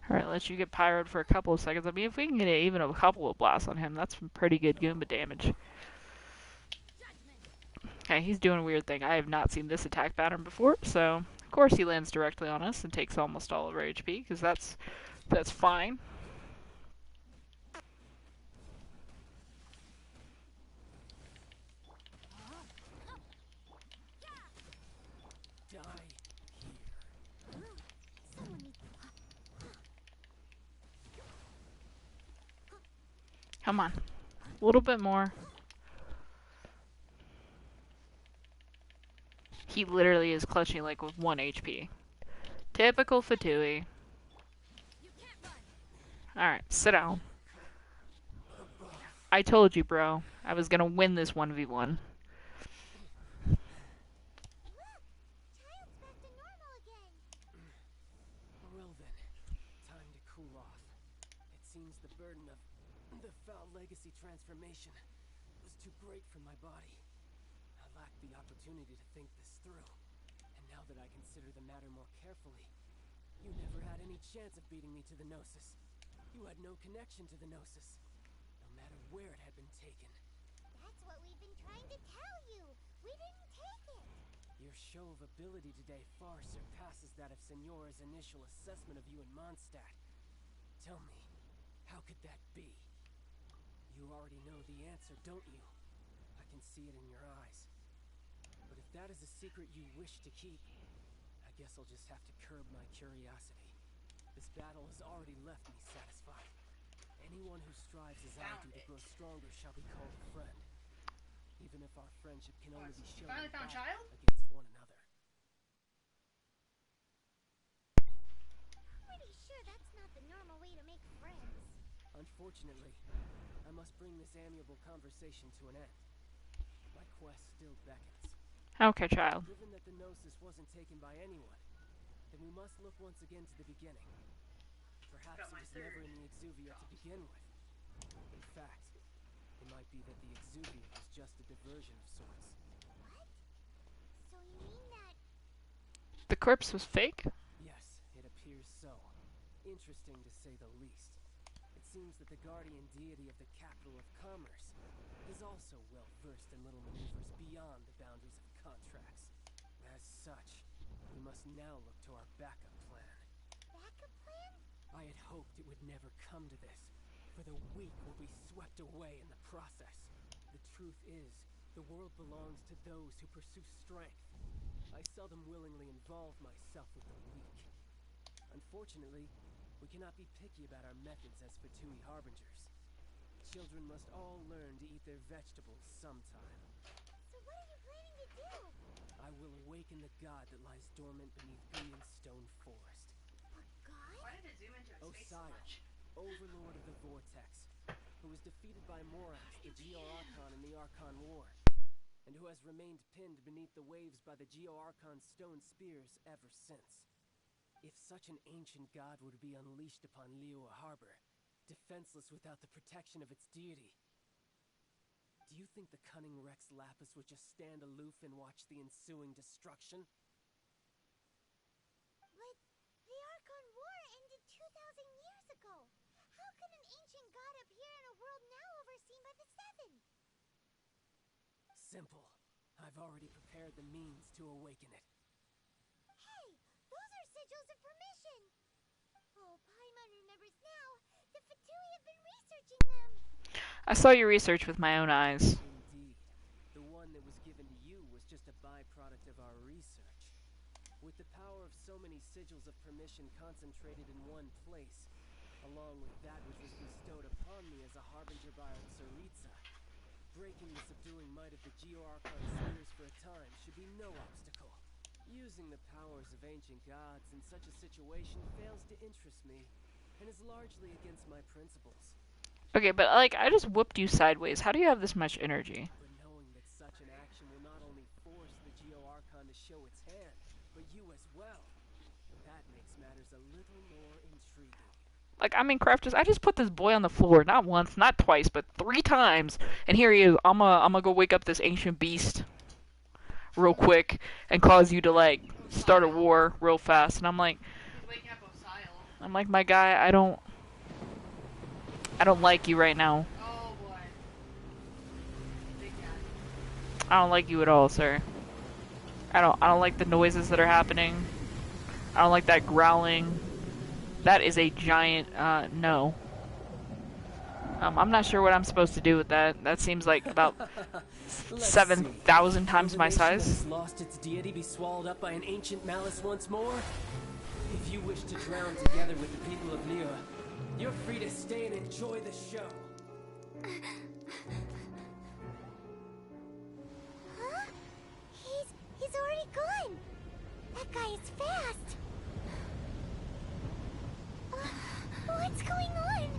Alright, let you get pyroed for a couple of seconds. I mean, if we can get even a couple of blasts on him, that's some pretty good Goomba damage. Okay, he's doing a weird thing. I have not seen this attack pattern before, so of course he lands directly on us and takes almost all of our HP, because that's fine. Come on. A little bit more. He literally is clutching like with 1 HP. Typical Fatui. Alright, sit down. I told you, bro. I was gonna win this 1v1. Well then, time to cool off. It seems the burden of the foul legacy transformation was too great for my body. I lacked the opportunity to think this through. And now that I consider the matter more carefully, you never had any chance of beating me to the Gnosis. You had no connection to the Gnosis, no matter where it had been taken. That's what we've been trying to tell you. We didn't take it. Your show of ability today far surpasses that of Senora's initial assessment of you in Mondstadt. Tell me, how could that be? You already know the answer, don't you? I can see it in your eyes. But if that is a secret you wish to keep, I guess I'll just have to curb my curiosity. This battle has already left me satisfied. Anyone who strives as I do to grow stronger shall be called a friend. Even if our friendship can only be shown in battle against one another. Pretty sure that's not the normal way to make friends. Unfortunately, I must bring this amiable conversation to an end. My quest still beckons. Okay, child. Given that the Gnosis wasn't taken by anyone, then we must look once again to the beginning. Perhaps it was never in the Exuvia to begin with. In fact, it might be that the Exuvia was just a diversion of sorts. What? So you mean that... The corpse was fake? Yes, it appears so. Interesting to say the least. It seems that the guardian deity of the capital of commerce is also well versed in little maneuvers beyond the boundaries of contracts. As such, we must now look to our backup plan. Backup plan? I had hoped it would never come to this, for the weak will be swept away in the process. The truth is, the world belongs to those who pursue strength. I seldom willingly involve myself with the weak. Unfortunately, we cannot be picky about our methods as Fatui Harbingers. Children must all learn to eat their vegetables sometime. So what are you planning to do? I will awaken the god that lies dormant beneath Greenstone Forest. A god? Why did it zoom into his face so Osiah, much? overlord of the Vortex, who was defeated by Morax, the Geo-Archon in the Archon War, and who has remained pinned beneath the waves by the Geo-Archon stone spears ever since. If such an ancient god were to be unleashed upon Liyue Harbor, defenseless without the protection of its deity, do you think the cunning Rex Lapis would just stand aloof and watch the ensuing destruction? But the Archon War ended 2,000 years ago. How can an ancient god appear in a world now overseen by the Seven? Simple. I've already prepared the means to awaken it. Hey, those are sigils of permission. Oh, Paimon remembers now. The Fatui have been researching them. I saw your research with my own eyes. Indeed. The one that was given to you was just a byproduct of our research. With the power of so many sigils of permission concentrated in one place, along with that which was bestowed upon me as a harbinger by our Tsaritsa, breaking the subduing might of the Geo-Archon spheres for a time should be no obstacle. Using the powers of ancient gods in such a situation fails to interest me, and is largely against my principles. Okay, but like, I just whooped you sideways. How do you have this much energy? But knowing that such an action will not only force the Geo-Archon to show its hand, but you as well, that makes matters a little more intriguing. Like, I mean, Crafters, I just put this boy on the floor, not once, not twice, but 3 times, and here he is. I'm gonna go wake up this ancient beast real quick and cause you to, like, start a war real fast. And I'm like, my guy, I don't like you right now. Oh boy. Big guy. I don't like you at all, sir. I don't like the noises that are happening. I don't like that growling. That is a giant, no. I'm not sure what I'm supposed to do with that. That seems like about 7,000 times my size. Lost its deity, be swallowed up by an ancient malice once more? If you wish to drown together with the people of Liyue, you're free to stay and enjoy the show. Huh? He's already gone. That guy is fast. What's going on?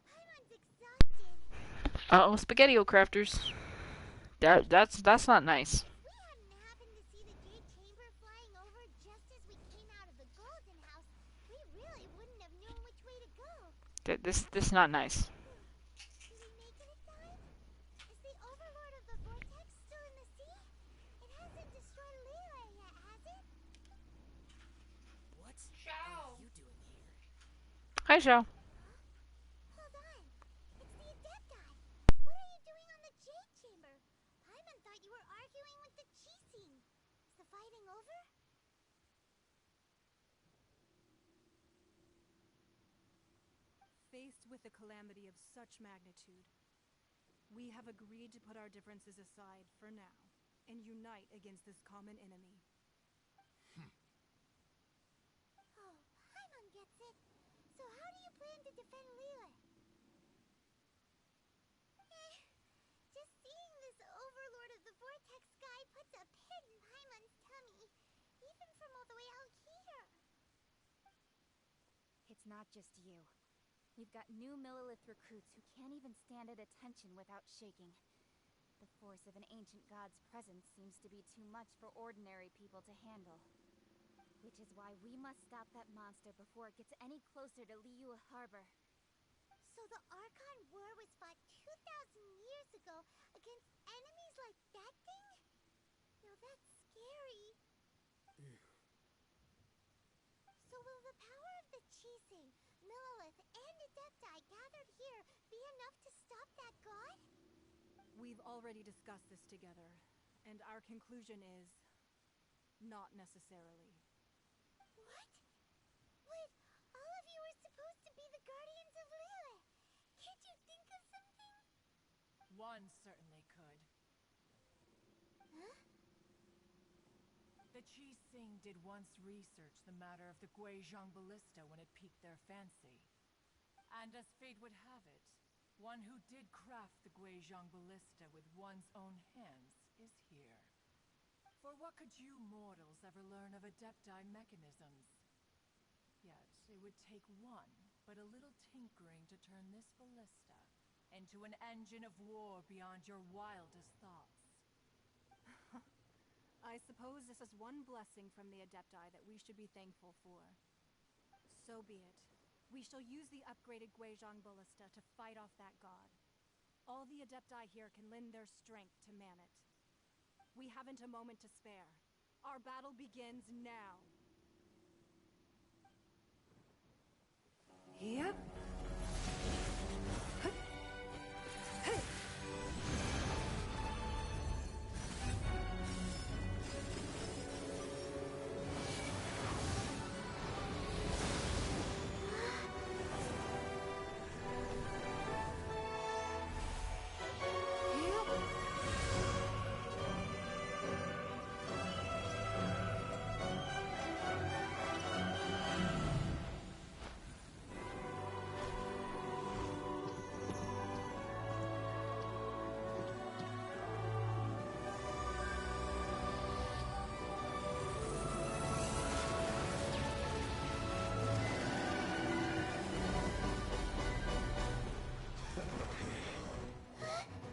Paimon's exhausted. Uh-oh, SpaghettiO Crafters. That's not nice. We hadn't happened to see the Jade Chamber flying over just as we came out of the Golden House, we really wouldn't have known which way to go. This is not nice. Did we make it in time? Is the Overlord of the Vortex still in the sea? It hasn't destroyed Liyue yet, has it? What Ciao. are you Hi, Shao. Hold on. It's the Adepti. What are you doing on the Jade Chamber? Paimon thought you were arguing with the Chising. Is the fighting over? Faced with a calamity of such magnitude, we have agreed to put our differences aside for now and unite against this common enemy. Oh, Paimon gets it. So how do you plan to defend Lilith? Just seeing this Overlord of the Vortex guy puts a pit in Paimon's tummy, even from all the way out here. It's not just you. We've got new Millelith recruits who can't even stand at attention without shaking. The force of an ancient god's presence seems to be too much for ordinary people to handle. Which is why we must stop that monster before it gets any closer to Liyue Harbor. So the Archon War was fought 2,000 years ago against enemies like that thing? Now that's scary. So will the power of the Chising, Millelith, and Adepti gathered here be enough to stop that god? We've already discussed this together, and our conclusion is not necessarily. What? But all of you are supposed to be the guardians of Lilith. Can't you think of something? One certainly could. Huh? The Chising did once research the matter of the Guizhong Ballista when it piqued their fancy. And as fate would have it, one who did craft the Guizhong Ballista with one's own hands is here. For what could you mortals ever learn of Adepti mechanisms? Yet, it would take one, but a little tinkering to turn this ballista into an engine of war beyond your wildest thoughts. I suppose this is one blessing from the Adepti that we should be thankful for. So be it. We shall use the upgraded Guizhong Ballista to fight off that god. All the Adepti here can lend their strength to man it. We haven't a moment to spare. Our battle begins now. Yep.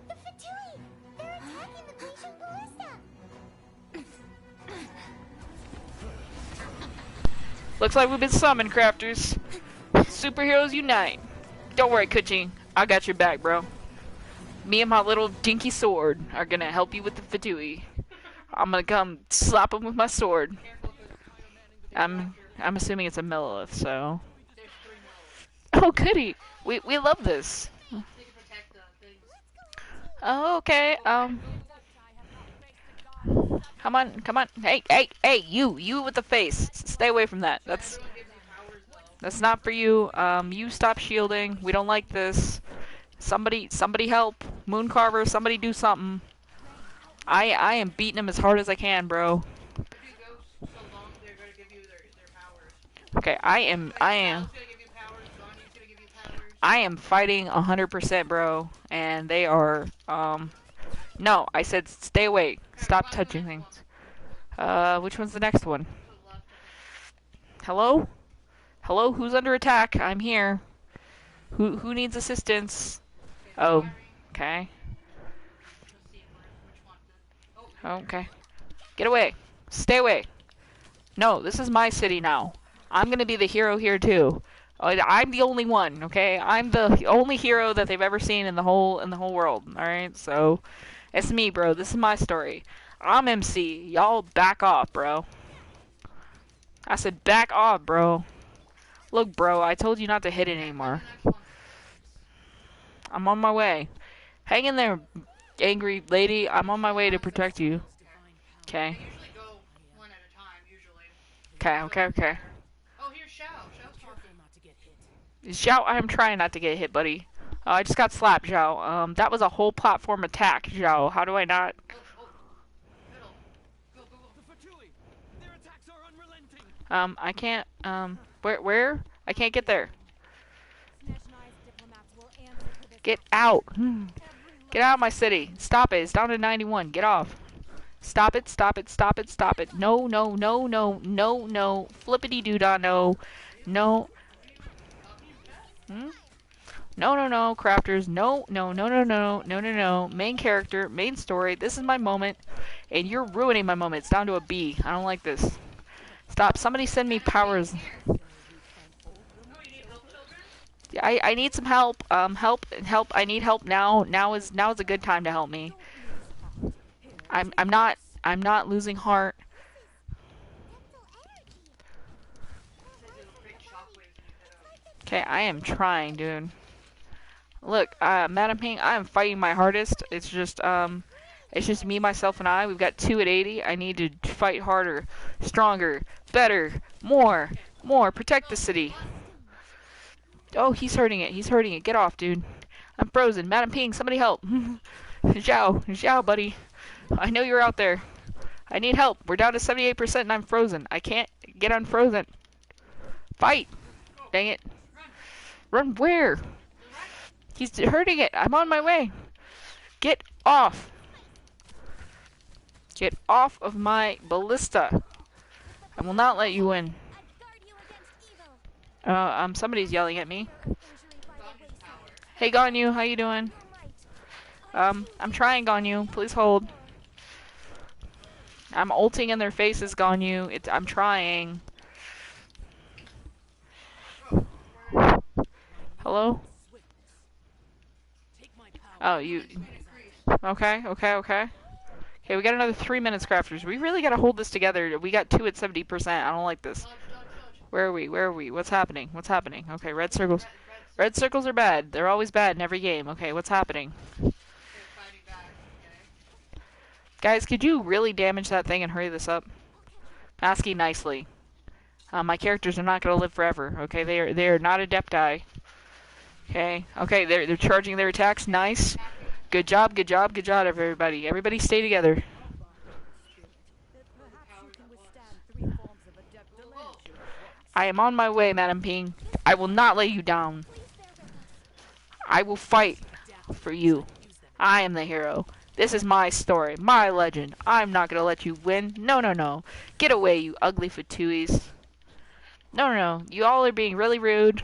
The Fatui! They're attacking the Guizhong Ballista! Looks like we've been summoned, crafters. Superheroes unite. Don't worry, Kuching. I got your back, bro. Me and my little dinky sword are gonna help you with the Fatui. I'm gonna come slap him with my sword. I'm assuming it's a Millelith, so. Oh, goody. We love this. Oh, okay. Come on. Hey, you with the face. Stay away from that. That's not for you. You stop shielding. We don't like this. Somebody help. Mooncarver, somebody do something. I am beating him as hard as I can, bro. Okay, I am fighting 100%, bro, and they are, no, I said stay away. Stop touching things. Which one's the next one? Hello? Hello, who's under attack? I'm here. Who needs assistance? Oh, okay. Okay. Get away. Stay away. No, this is my city now. I'm gonna be the hero here too. I'm the only one, okay? I'm the only hero that they've ever seen in the whole world. All right, so it's me, bro. This is my story. I'm MC. Y'all back off, bro. I said back off, bro. Look, bro, I told you not to hit it anymore. I'm on my way. Hang in there, angry lady. I'm on my way to protect you. Okay. Usually go one at a time, usually. Okay. Oh, here's Shao. Shao's talking. Zhao, I'm trying not to get hit, buddy. I just got slapped, Zhao. That was a whole platform attack, Zhao. How do I not? Middle. Go. The Fatui! Their attacks are unrelenting! I can't, where? I can't get there. Get out. Get out of my city. Stop it. It's down to 91. Get off. Stop it. No. Flippity doodah, no. No. No, crafters. No. Main character, main story. This is my moment. And you're ruining my moment. It's down to a B. I don't like this. Stop. Somebody send me powers. I need some help. Help. I need help now. Now is a good time to help me. I'm not losing heart. Okay, I am trying, dude. Look, Madam Ping, I am fighting my hardest. It's just me, myself, and I. We've got 2 at 80. I need to fight harder, stronger, better, more. Protect the city. Oh, he's hurting it. Get off, dude. I'm frozen. Madam Ping, somebody help. Zhao, buddy. I know you're out there. I need help. We're down to 78% and I'm frozen. I can't get unfrozen. Fight. Dang it. Run where? He's hurting it. I'm on my way. Get off. Get off of my ballista. I will not let you win. Somebody's yelling at me. Hey, Ganyu, how you doing? I'm trying, Ganyu. Please hold. I'm ulting in their faces, Ganyu. I'm trying. Hello? Oh, you... Okay. Okay, we got another 3 minutes, crafters. We really gotta hold this together. We got 2 at 70%. I don't like this. Where are we? What's happening? Okay, red circles. Red circles are bad. They're always bad in every game. Okay, what's happening? Guys, could you really damage that thing and hurry this up? Asking nicely. My characters are not going to live forever. Okay, they are not adepti. Okay, they're charging their attacks. Nice. Good job, everybody. Everybody stay together. I am on my way, Madam Ping. I will not let you down. I will fight for you. I am the hero. This is my story, my legend. I'm not gonna let you win. No. Get away, you ugly fatuis. No. You all are being really rude.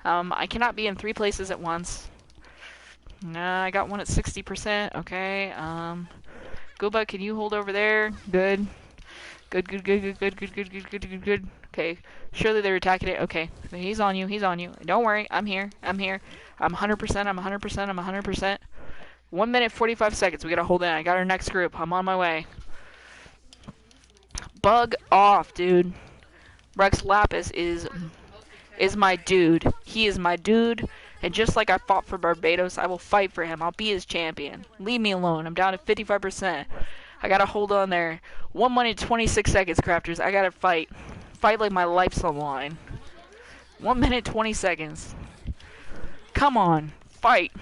I cannot be in 3 places at once. Nah, I got one at 60%. Okay. Gooba, can you hold over there? Good. Good. Okay. Surely they're attacking it. Okay. He's on you. Don't worry. I'm here. I'm 100%. 1 minute, 45 seconds. We gotta hold in. I got our next group. I'm on my way. Bug off, dude. Rex Lapis is my dude. He is my dude. And just like I fought for Barbados, I will fight for him. I'll be his champion. Leave me alone. I'm down to 55%. I gotta hold on there. 1 minute, 26 seconds, crafters. I gotta fight. Fight like my life's on the line. 1 minute, 20 seconds. Come on. Fight.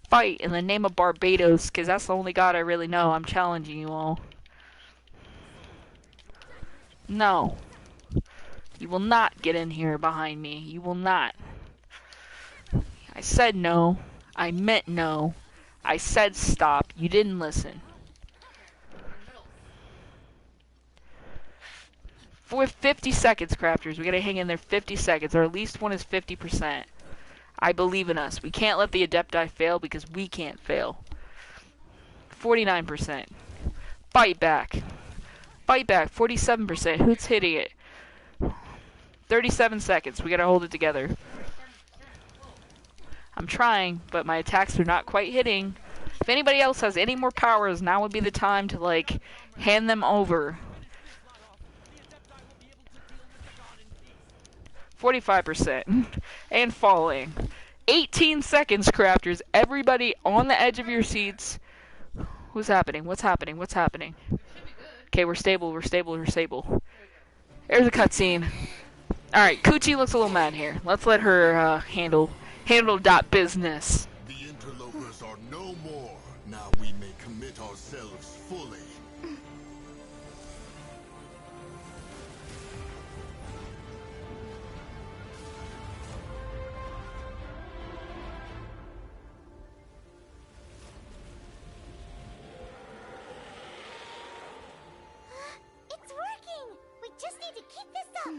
Fight in the name of Barbados, because that's the only god I really know. I'm challenging you all. No. You will not get in here behind me. You will not. I said no. I meant no. I said stop. You didn't listen. For 50 seconds, crafters. We gotta hang in there 50 seconds, or at least one is 50%. I believe in us. We can't let the Adepti fail because we can't fail. 49%. Fight back. 47%. Who's hitting it? 37 seconds. We gotta hold it together. I'm trying, but my attacks are not quite hitting. If anybody else has any more powers, now would be the time to, like, hand them over. 45%. And falling. 18 seconds, crafters. Everybody on the edge of your seats. What's happening? What's happening? What's happening? Okay, we're stable. We're stable. We're stable. There's a cutscene. Alright, Coochie looks a little mad here. Let's let her handle that business. The interlopers are no more. Now we may commit ourselves fully. It's working! We just need to keep this up!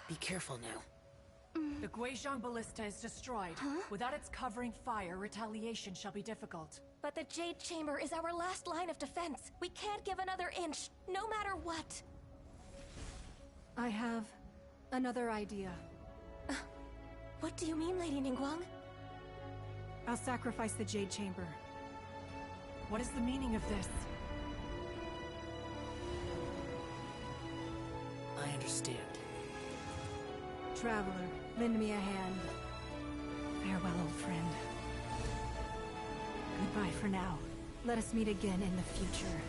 Be careful now. The Guizhong Ballista is destroyed. Without its covering fire, retaliation shall be difficult. But the Jade Chamber is our last line of defense. We can't give another inch, no matter what. I have another idea. What do you mean, Lady Ningguang? I'll sacrifice the Jade Chamber. What is the meaning of this? I understand. Traveler, lend me a hand. Farewell, old friend. Goodbye for now. Let us meet again in the future.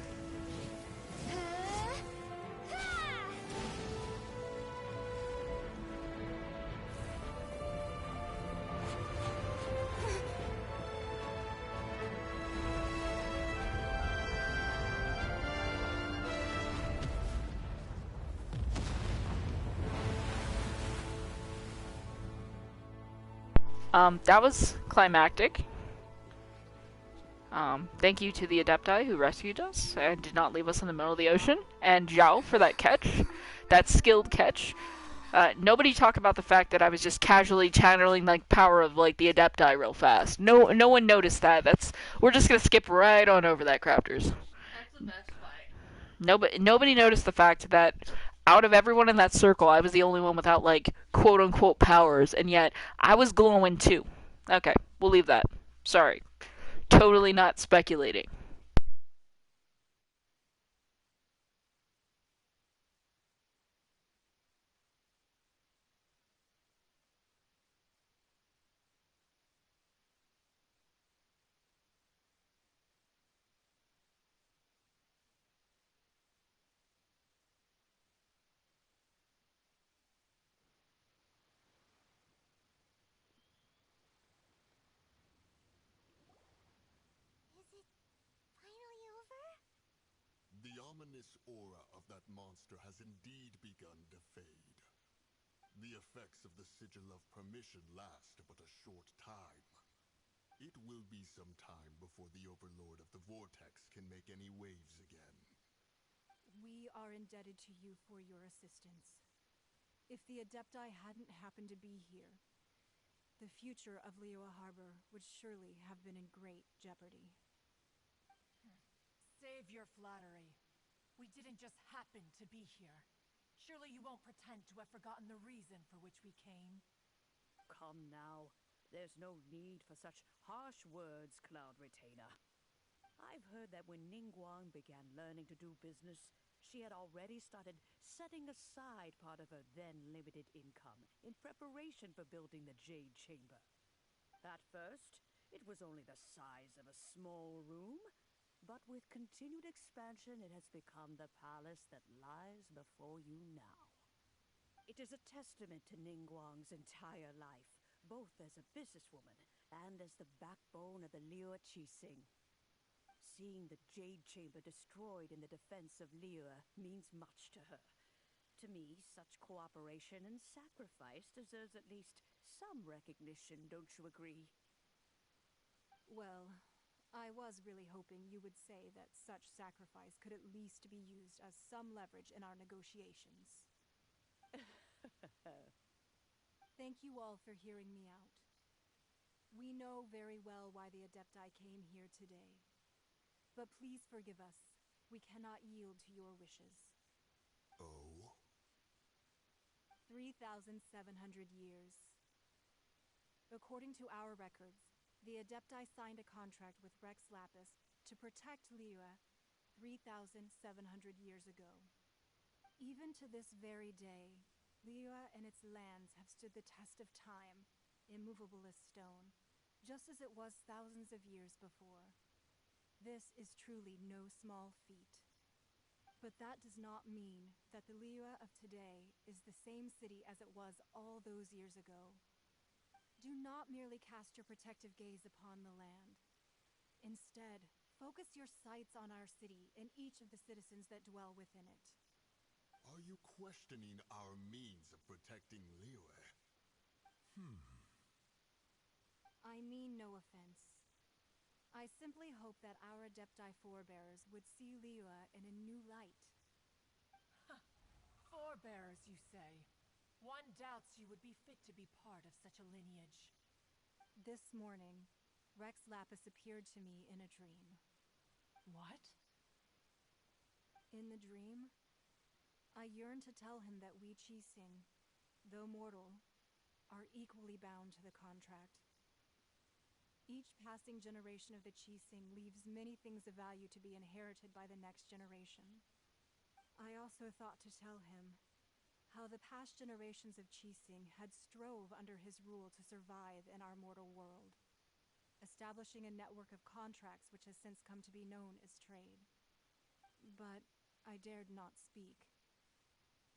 That was climactic. Thank you to the Adepti who rescued us and did not leave us in the middle of the ocean, and Zhao for that catch, that skilled catch. Nobody talk about the fact that I was just casually channeling like power of like the Adepti real fast. No one noticed that. We're just gonna skip right on over that, crafters. That's the best fight. Nobody noticed the fact that out of everyone in that circle, I was the only one without like quote unquote powers, and yet I was glowing too. Okay, we'll leave that. Sorry. Totally not speculating. Is it finally over? The ominous aura of that monster has indeed begun to fade. The effects of the Sigil of Permission last but a short time. It will be some time before the Overlord of the Vortex can make any waves again. We are indebted to you for your assistance. If the Adepti hadn't happened to be here, the future of Liyue Harbor would surely have been in great jeopardy. Save your flattery. We didn't just happen to be here. Surely you won't pretend to have forgotten the reason for which we came. Come now. There's no need for such harsh words, Cloud Retainer. I've heard that when Ningguang began learning to do business, she had already started setting aside part of her then-limited income in preparation for building the Jade Chamber. At first, it was only the size of a small room, but with continued expansion it has become the palace that lies before you now. It is a testament to Ningguang's entire life, both as a businesswoman and as the backbone of the Liyue Qixing. Seeing the Jade Chamber destroyed in the defense of Liyue means much to her. To to me, such cooperation and sacrifice deserves at least some recognition, don't you agree? Well, I was really hoping you would say that such sacrifice could at least be used as some leverage in our negotiations. Thank you all for hearing me out. We know very well why the Adepti came here today. But please forgive us. We cannot yield to your wishes. Oh? 3,700 years. According to our records, the Adepti signed a contract with Rex Lapis to protect Liyue 3,700 years ago. Even to this very day, Liyue and its lands have stood the test of time, immovable as stone, just as it was thousands of years before. This is truly no small feat. But that does not mean that the Liyue of today is the same city as it was all those years ago. Do not merely cast your protective gaze upon the land. Instead, focus your sights on our city and each of the citizens that dwell within it. Are you questioning our means of protecting Liyue? I mean no offense. I simply hope that our Adepti forebears would see Liyue in a new light. Forebears, you say? One doubts you would be fit to be part of such a lineage. This morning, Rex Lapis appeared to me in a dream. What? In the dream, I yearned to tell him that we Qixing, though mortal, are equally bound to the contract. Each passing generation of the Qixing leaves many things of value to be inherited by the next generation. I also thought to tell him how the past generations of Qixing had strove under his rule to survive in our mortal world, establishing a network of contracts which has since come to be known as trade. But I dared not speak.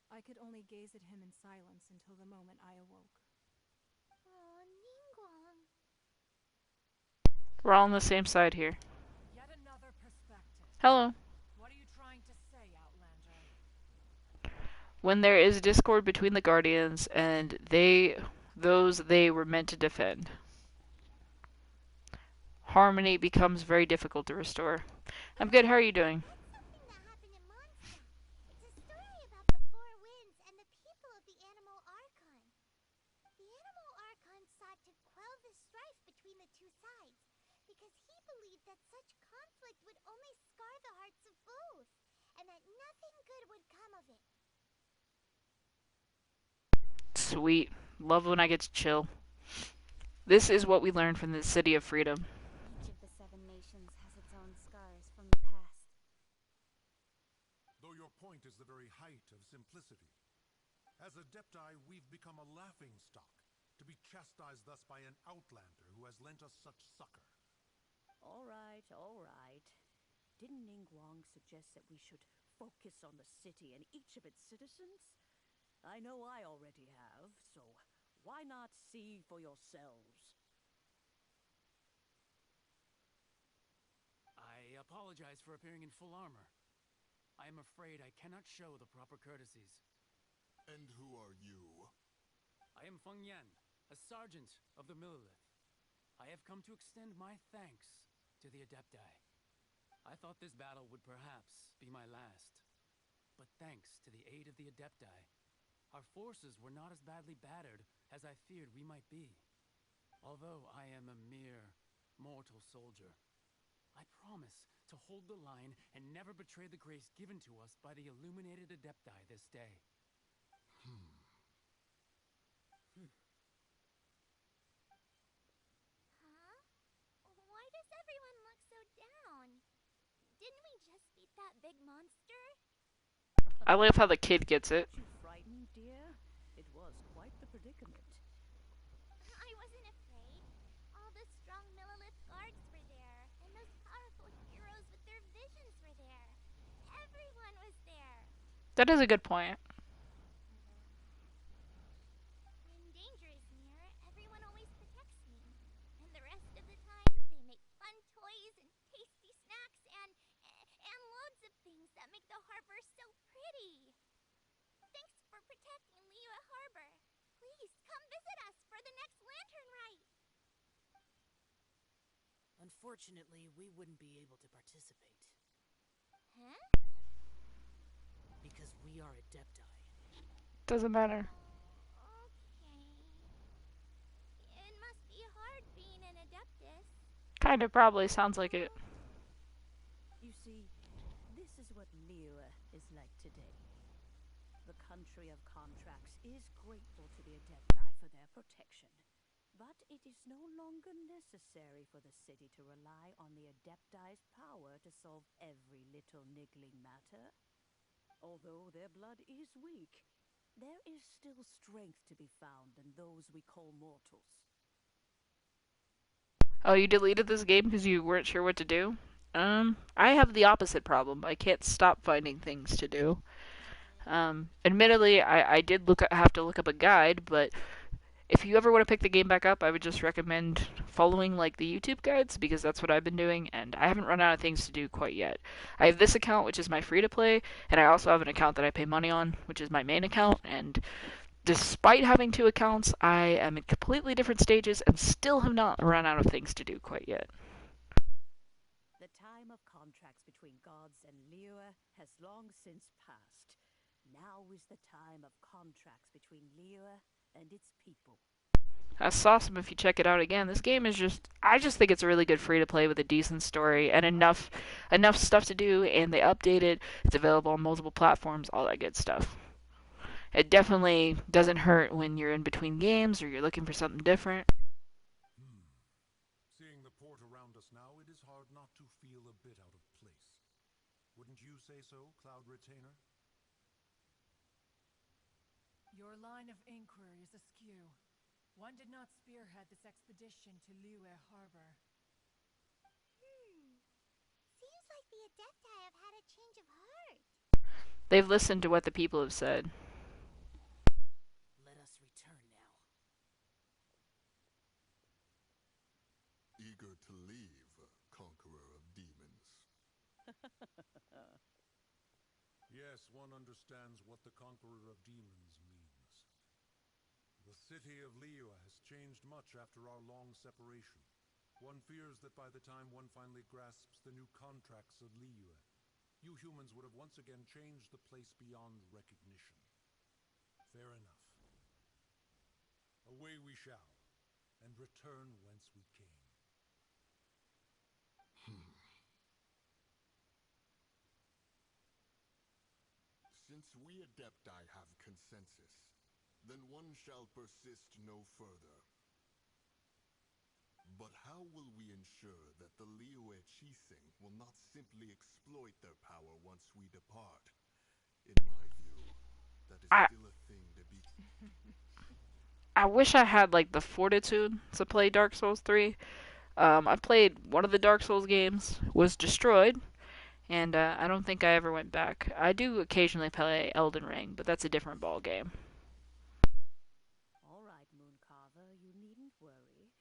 I could only gaze at him in silence until the moment I awoke. Oh, Ningguang. We're all on the same side here. Yet another perspective. Hello. What are you trying to say, Outlander? When there is discord between the Guardians and those they were meant to defend, harmony becomes very difficult to restore. I'm good, how are you doing? That's something that happened in Mondstadt. It's a story about the Four Winds and the people of the Animal Archon. The Animal Archon sought to quell the strife between the two sides, because he believed that such conflict would only scar the hearts of both, and that nothing good would come of it. Sweet. Love when I get to chill. This is what we learned from the City of Freedom. Each of the 7 nations has its own scars from the past. Though your point is the very height of simplicity. As Adepti, we've become a laughingstock, to be chastised thus by an outlander who has lent us such succor. All right, all right. Didn't Ningguang suggest that we should focus on the city and each of its citizens? I know I already have, so why not see for yourselves? I apologize for appearing in full armor. I am afraid I cannot show the proper courtesies. And who are you? I am Feng Yan, a sergeant of the Millelith. I have come to extend my thanks to the Adepti. I thought this battle would perhaps be my last. But thanks to the aid of the Adepti, our forces were not as badly battered as I feared we might be. Although I am a mere mortal soldier, I promise to hold the line and never betray the grace given to us by the illuminated Adepti this day. Huh? Why does everyone look so down? Didn't we just beat that big monster? I love how the kid gets it. Aren't you frightened, dear? It was quite the predicament. I wasn't afraid. All the strong Millelith guards were there, and those powerful heroes with their visions were there. Everyone was there. That is a good point. When danger is near, everyone always protects me. And the rest of the time, they make fun toys and tasty snacks and loads of things that make the harbor so pretty. Thanks Please, come visit us for the next lantern rite. Unfortunately, we wouldn't be able to participate. Huh? Because we are Adepti. Doesn't matter. Okay. It must be hard being an Adeptus. Kind of probably sounds like it. You see, this is what Liyue is like today. The country of contracts is grateful to the Adepti for their protection. But it is no longer necessary for the city to rely on the Adepti's power to solve every little niggling matter. Although their blood is weak, there is still strength to be found in those we call mortals. Oh, you deleted this game because you weren't sure what to do? I have the opposite problem. I can't stop finding things to do. Admittedly, I did have to look up a guide, but if you ever want to pick the game back up, I would just recommend following like the YouTube guides because that's what I've been doing, and I haven't run out of things to do quite yet. I have this account, which is my free-to-play, and I also have an account that I pay money on, which is my main account, and despite having two accounts, I am in completely different stages and still have not run out of things to do quite yet. The time of contracts between gods and Liyue has long since passed. Now is the time of contracts between Liyue and its people. That's awesome if you check it out again. This game is I just think it's a really good free-to-play with a decent story and enough stuff to do, and they update it. It's available on multiple platforms, all that good stuff. It definitely doesn't hurt when you're in between games or you're looking for something different. Seeing the port around us now, it is hard not to feel a bit out of place. Wouldn't you say so, Cloud Retainer? Your line of inquiry is askew. One did not spearhead this expedition to Liyue Harbor. Seems like the Adepti have had a change of heart. They've listened to what the people have said. Let us return now. Eager to leave, conqueror of demons. Yes, one understands what the conqueror of demons means. The city of Liyue has changed much after our long separation. One fears that by the time one finally grasps the new contracts of Liyue, you humans would have once again changed the place beyond recognition. Fair enough. Away we shall, and return whence we came. Since we Adepti have consensus, then one shall persist no further. But how will we ensure that the Liyue Qixing will not simply exploit their power once we depart? In my view, that is still a thing to be... I wish I had like the fortitude to play Dark Souls 3. I played one of the Dark Souls games, was destroyed, and I don't think I ever went back. I do occasionally play Elden Ring, but that's a different ball game. All right, Mooncarver, you needn't worry.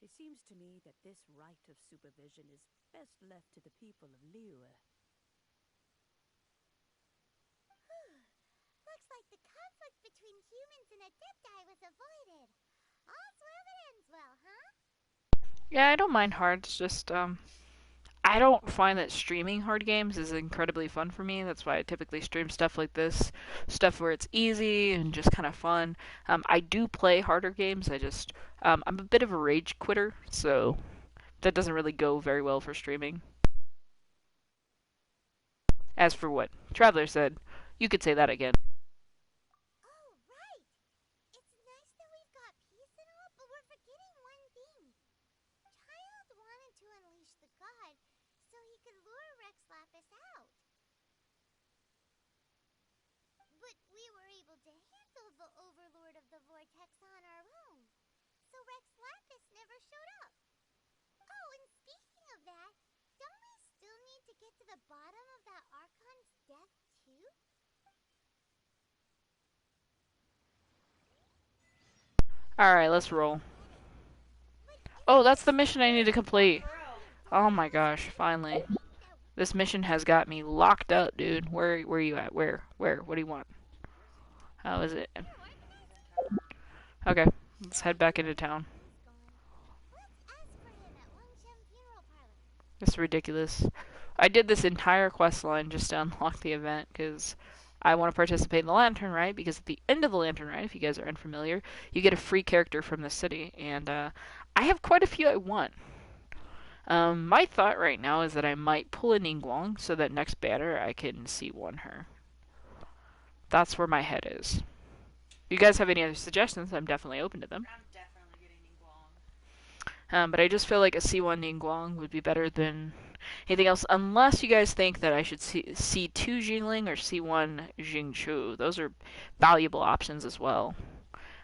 It seems to me that this right of supervision is best left to the people of Liyue. Looks like the conflict between humans and Adepti was avoided. All's well that ends well, huh? Yeah, I don't mind hard. It's just, I don't find that streaming hard games is incredibly fun for me. That's why I typically stream stuff like this. Stuff where it's easy and just kind of fun. I do play harder games. I'm a bit of a rage quitter, so that doesn't really go very well for streaming. As for what Traveler said, you could say that again. Oh, right! It's nice that we've got peace and all, but we're forgetting one thing. Child wanted to unleash the god so he could lure Rex Lapis out. But we were able to handle the Overlord of the Vortex on our own, so Rex Lapis never showed up. Oh, and speaking of that, don't we still need to get to the bottom of that Archon's death, too? Alright, let's roll. Oh, that's the mission I need to complete. Oh my gosh, finally. This mission has got me locked up, dude. Where are you at? Where? What do you want? How is it? Okay, let's head back into town. This is ridiculous. I did this entire quest line just to unlock the event because I want to participate in the Lantern Rite, because at the end of the Lantern Rite, if you guys are unfamiliar, you get a free character from the city, and I have quite a few I want. My thought right now is that I might pull a Ningguang so that next banner I can C1 her. That's where my head is. If you guys have any other suggestions, I'm definitely open to them. I'm definitely getting Ningguang. But I just feel like a C1 Ningguang would be better than anything else, unless you guys think that I should C2 Jingling or C1 Jingchu. Those are valuable options as well,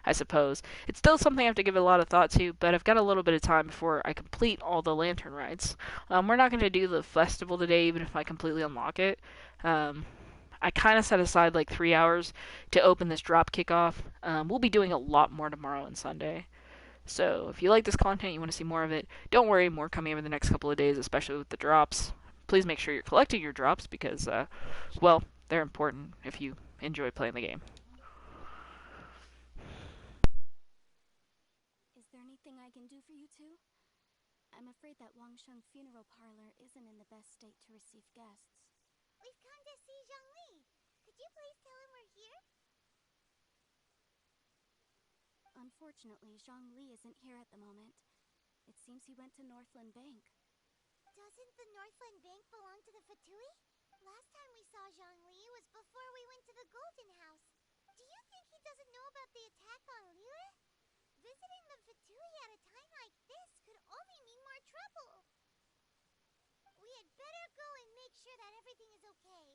I suppose. It's still something I have to give a lot of thought to, but I've got a little bit of time before I complete all the Lantern Rites. We're not going to do the festival today, even if I completely unlock it. I kind of set aside like 3 hours to open this drop kickoff. We'll be doing a lot more tomorrow and Sunday. So if you like this content, you want to see more of it, don't worry, more coming over the next couple of days, especially with the drops. Please make sure you're collecting your drops because, well, they're important if you enjoy playing the game. Is there anything I can do for you two? I'm afraid that Wangsheng Funeral Parlor isn't in the best state to receive guests. We've come to see Zhongli. Could you please tell him we're here? Unfortunately, Zhongli isn't here at the moment. It seems he went to Northland Bank. Doesn't the Northland Bank belong to the Fatui? Last time we saw Zhongli was before we went to the Golden House. Do you think he doesn't know about the attack on Liyue? Visiting the Fatui at a time like this could only mean more trouble. We had better go and make sure that everything is okay.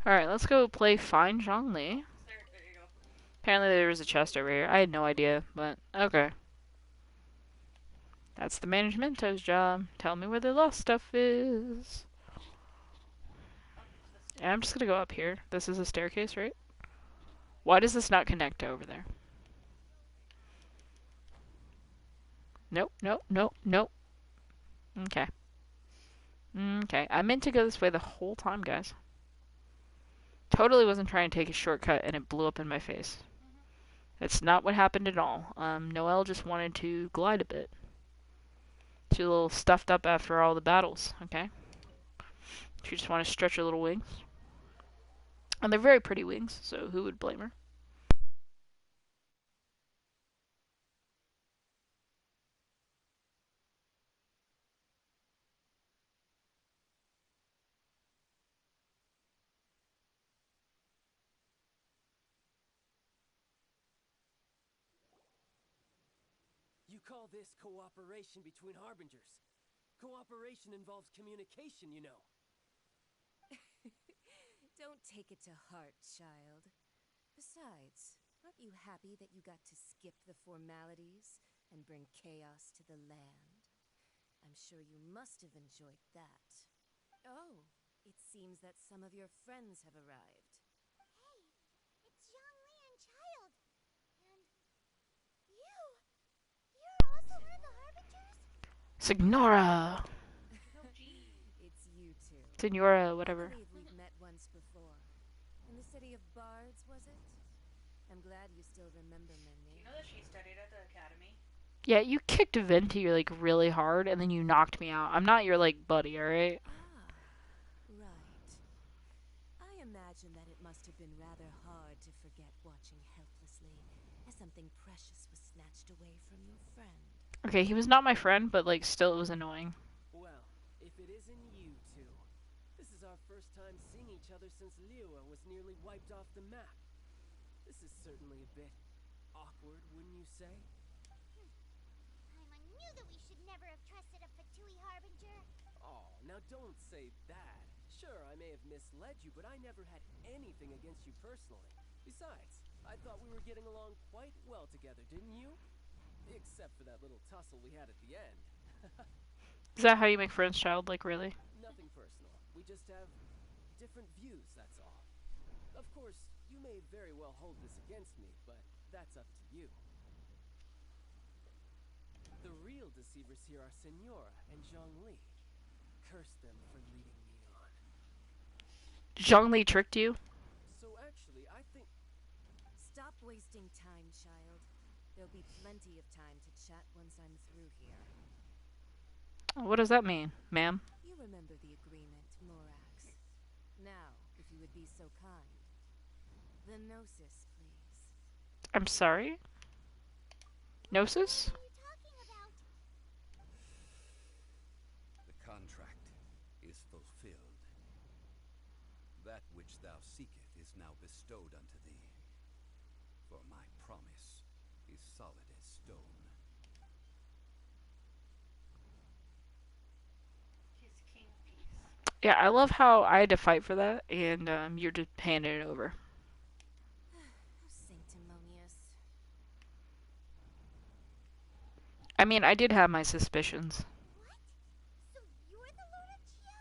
Alright, let's go play Find Zhongli. There you go. Apparently there was a chest over here. I had no idea, but okay. That's the managemento's job. Tell me where the lost stuff is. And I'm just gonna go up here. This is a staircase, right? Why does this not connect to over there? Nope, nope, nope, nope. Okay. Okay, I meant to go this way the whole time, guys. Totally wasn't trying to take a shortcut and it blew up in my face. That's not what happened at all. Noelle just wanted to glide a bit. She's a little stuffed up after all the battles, okay? She just wanted to stretch her little wings. And they're very pretty wings, so who would blame her? You call this cooperation between harbingers? Cooperation involves communication, you know. Don't take it to heart, child. Besides, aren't you happy that you got to skip the formalities and bring chaos to the land? I'm sure you must have enjoyed that. Oh, it seems that some of your friends have arrived. Hey, it's Zhongli and Child. And you! You're also one of the Harbingers? Signora! It's you two. Signora, whatever. I believe we've met once before. In the city of Bards, was it? I'm glad you still remember my name. You know that she studied at the academy? Yeah, you kicked Venti like really hard and then you knocked me out. I'm not your like buddy, alright? Right. I imagine that it must have been rather hard to forget watching helplessly as something precious was snatched away from your friend. Okay, he was not my friend, but like still it was annoying. Well, if it isn't you two. This is our first time seeing each other since Liyue was nearly wiped off the map. This is certainly a bit awkward, wouldn't you say? I knew that we should never have trusted a Fatui Harbinger. Oh, now don't say that. Sure, I may have misled you, but I never had anything against you personally. Besides, I thought we were getting along quite well together, didn't you? Except for that little tussle we had at the end. Is that how you make friends, child? Like, really? Nothing personal. We just have different views, that's all. Of course, you may very well hold this against me, but that's up to you. The real deceivers here are Senora and Zhongli. Curse them for leading me on. Zhongli tricked you? So actually, What does that mean, ma'am? You remember the agreement, Morax. Now, if you would be so kind. The Gnosis, please. I'm sorry? Gnosis? The contract is fulfilled. That which thou seeketh is now bestowed unto thee. For my promise is solid as stone. Yeah, I love how I had to fight for that, and you're just handing it over. How sanctimonious. I mean, I did have my suspicions. What? So you're the Lord of Geo?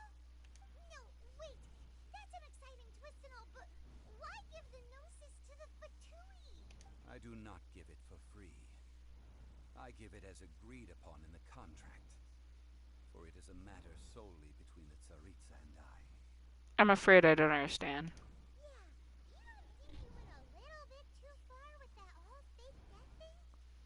No, wait. That's an exciting twist and all, but why give the Gnosis to the Fatui? I do not give it for free. I give it as agreed upon in the contract. For it is a matter solely between the Tsaritsa and I. I'm afraid I don't understand. Yeah, you don't think you went a little bit too far with that whole fake death thing?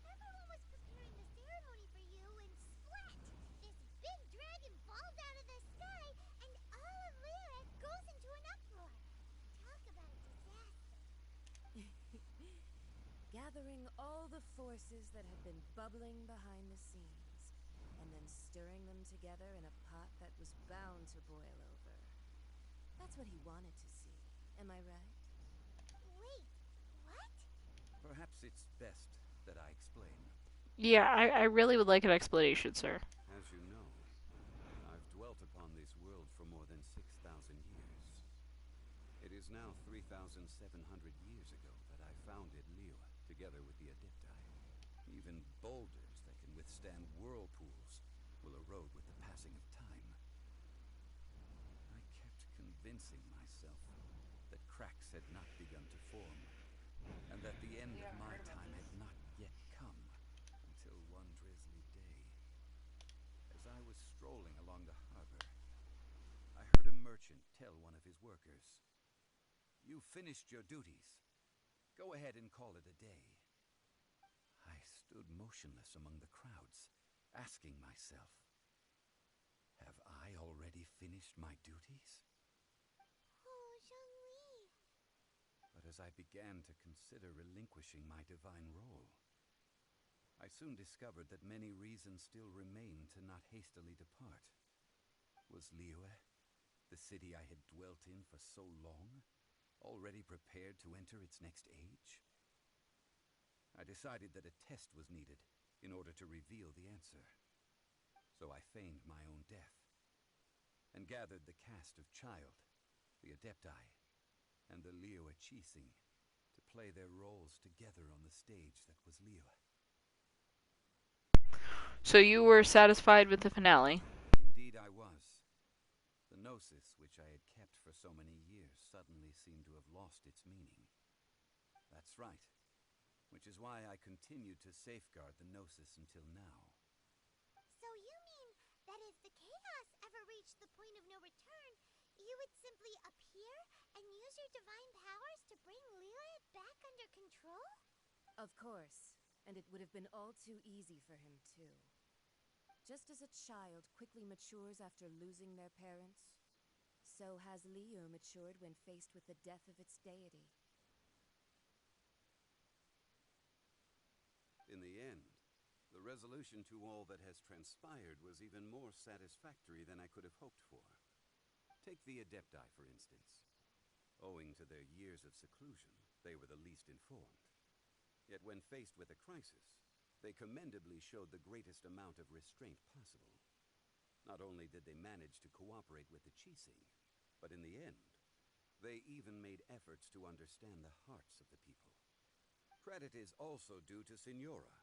Everyone was preparing the ceremony for you, and splat! This big dragon falls out of the sky, and all of Liyue goes into an uproar. Talk about a disaster. Gathering all the forces that had been bubbling behind the scenes, and then stirring them together in a pot that was bound to boil over. That's what he wanted to see. Am I right? Wait, what? Perhaps it's best that I explain. Yeah, I really would like an explanation, sir. As you know, I've dwelt upon this world for more than 6,000 years. It is now 3,700 years ago that I founded Liyue, together with the Adepti. Even boulders that can withstand whirlpools will erode with the passing of time. I kept convincing myself that cracks had not begun to form, and that the end of my time had not yet come, until one drizzly day. As I was strolling along the harbor, I heard a merchant tell one of his workers, "You've finished your duties. Go ahead and call it a day." I stood motionless among the crowds, asking myself, have I already finished my duties? Oh, Zhongli. But as I began to consider relinquishing my divine role, I soon discovered that many reasons still remained to not hastily depart. Was Liyue, the city I had dwelt in for so long, already prepared to enter its next age? I decided that a test was needed in order to reveal the answer. So I feigned my own death, and gathered the cast of Child, the Adepti, and the Liyue Qixing to play their roles together on the stage that was Liyue. So you were satisfied with the finale? Indeed I was. The Gnosis, which I had kept for so many years, suddenly seemed to have lost its meaning. That's right. Which is why I continued to safeguard the Gnosis until now. So you mean that if the chaos ever reached the point of no return, you would simply appear and use your divine powers to bring Liyue back under control? Of course, and it would have been all too easy for him, too. Just as a child quickly matures after losing their parents, so has Liyue matured when faced with the death of its deity. In the end, the resolution to all that has transpired was even more satisfactory than I could have hoped for. Take the Adepti, for instance. Owing to their years of seclusion, they were the least informed. Yet when faced with a crisis, they commendably showed the greatest amount of restraint possible. Not only did they manage to cooperate with the Qixing, but in the end, they even made efforts to understand the hearts of the people. Credit is also due to Signora,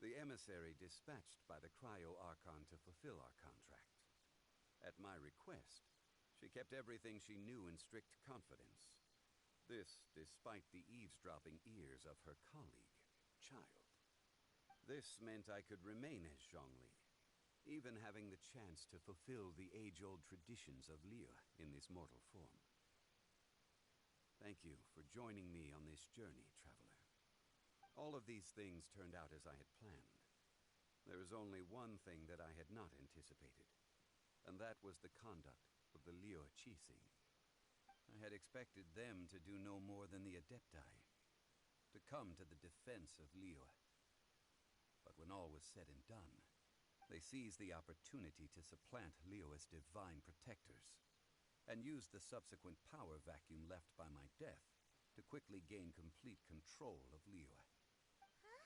the emissary dispatched by the Cryo-Archon to fulfill our contract. At my request, she kept everything she knew in strict confidence. This despite the eavesdropping ears of her colleague, Child. This meant I could remain as Zhongli, even having the chance to fulfill the age-old traditions of Liyue in this mortal form. Thank you for joining me on this journey, traveler. All of these things turned out as I had planned. There is only one thing that I had not anticipated, and that was the conduct of the Liyue Qixing. I had expected them to do no more than the Adepti, to come to the defense of Liyue. But when all was said and done, they seized the opportunity to supplant Liyue's divine protectors, and used the subsequent power vacuum left by my death to quickly gain complete control of Liyue. Huh?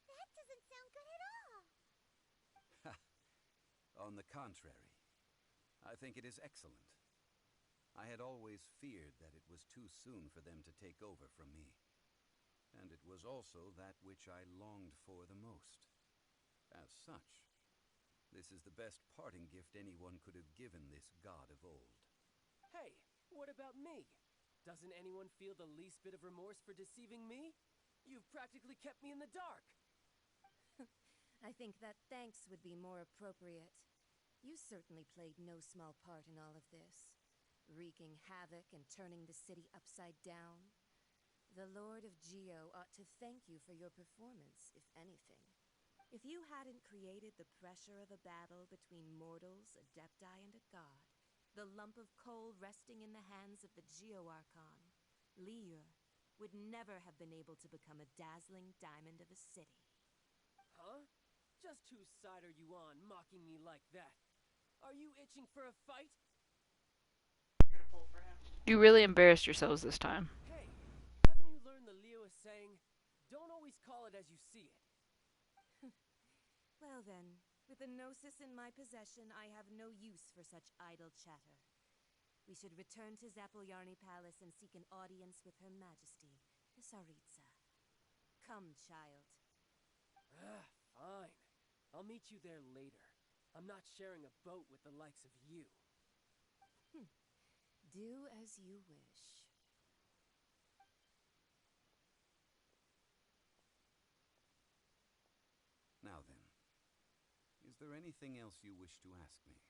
That doesn't sound good at all. On the contrary, I think it is excellent. I had always feared that it was too soon for them to take over from me, and it was also that which I longed for the most. As such, this is the best parting gift anyone could have given this god of old. Hey, what about me? Doesn't anyone feel the least bit of remorse for deceiving me? You've practically kept me in the dark. I think that thanks would be more appropriate. You certainly played no small part in all of this, wreaking havoc and turning the city upside down. The Lord of Geo ought to thank you for your performance, if anything. If you hadn't created the pressure of a battle between mortals, Adepti, and a god, the lump of coal resting in the hands of the Geo-Archon, Liyue, would never have been able to become a dazzling diamond of a city. Huh? Just whose side are you on, mocking me like that? Are you itching for a fight? You really embarrassed yourselves this time. Hey, haven't you learned the Liyue saying, don't always call it as you see it? Well then, with the Gnosis in my possession, I have no use for such idle chatter. We should return to Zapolyarny Palace and seek an audience with Her Majesty, the Tsaritsa. Come, child. Fine. I'll meet you there later. I'm not sharing a boat with the likes of you. Do as you wish. Now then, is there anything else you wish to ask me?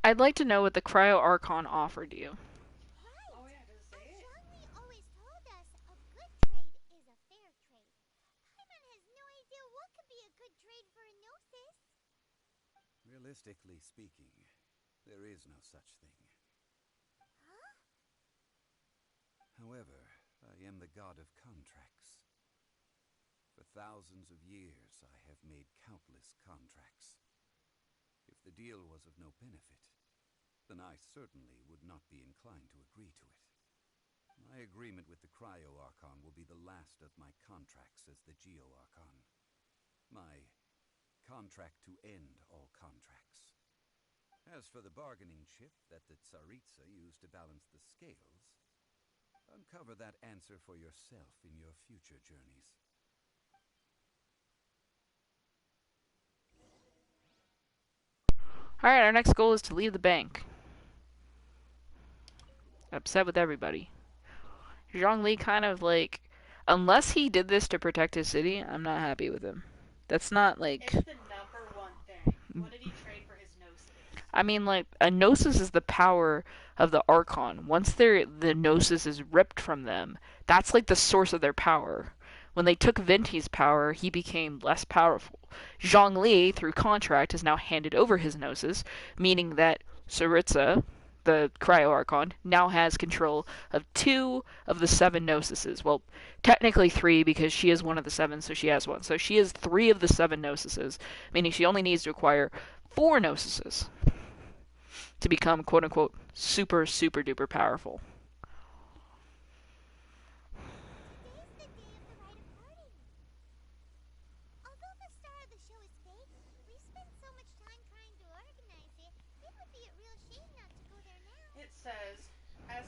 I'd like to know what the Cryo-Archon offered you. Right. Oh, yeah, does it say it? Zhongli always told us a good trade is a fair trade. Paimon has no idea what could be a good trade for a Gnosis. Realistically speaking, there is no such thing. Huh? However, I am the god of contracts. For thousands of years, I have made countless contracts. If the deal was of no benefit, then I certainly would not be inclined to agree to it. My agreement with the Cryo-Archon will be the last of my contracts as the Geo-Archon. My contract to end all contracts. As for the bargaining chip that the Tsaritsa used to balance the scales, uncover that answer for yourself in your future journeys. Alright, our next goal is to leave the bank. Upset with everybody. Zhongli kind of like, unless he did this to protect his city, I'm not happy with him. That's not like... It's the number one thing. What did he trade for his Gnosis? I mean, like, a Gnosis is the power of the Archon. Once the Gnosis is ripped from them, that's like the source of their power. When they took Venti's power, he became less powerful. Zhongli, through contract, has now handed over his Gnosis, meaning that Tsaritsa, the Cryo-Archon, now has control of 2 of the 7 Gnosises. Well, technically 3, because she is one of the 7, so she has 1. So she has 3 of the 7 Gnosises, meaning she only needs to acquire 4 Gnosises to become, quote-unquote, super, super duper powerful. Today's the day of the rite of parting. Although the star of the show is fake, we spent so much time trying to organize it, it would be a real shame not to go there now. It says, as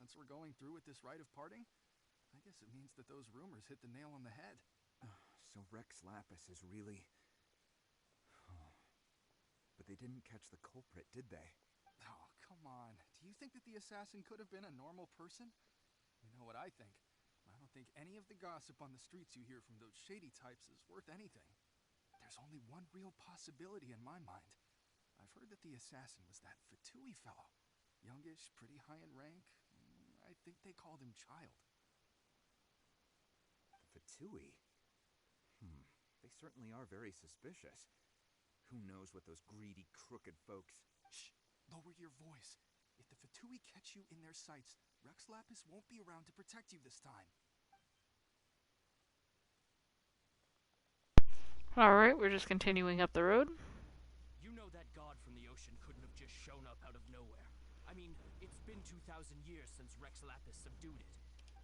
Since we're going through with this rite of parting, I guess it means that those rumors hit the nail on the head. So Rex Lapis is really... But they didn't catch the culprit, did they? Oh, come on. Do you think that the assassin could have been a normal person? You know what I think. I don't think any of the gossip on the streets you hear from those shady types is worth anything. There's only one real possibility in my mind. I've heard that the assassin was that Fatui fellow. Youngish, pretty high in rank. I think they called him Child. Fatui? They certainly are very suspicious. Who knows what those greedy, crooked folks... Shh! Lower your voice. If the Fatui catch you in their sights, Rex Lapis won't be around to protect you this time. Alright, we're just continuing up the road. You know that god from the ocean couldn't have just shown up out of nowhere. I mean, it's been 2,000 years since Rex Lapis subdued it.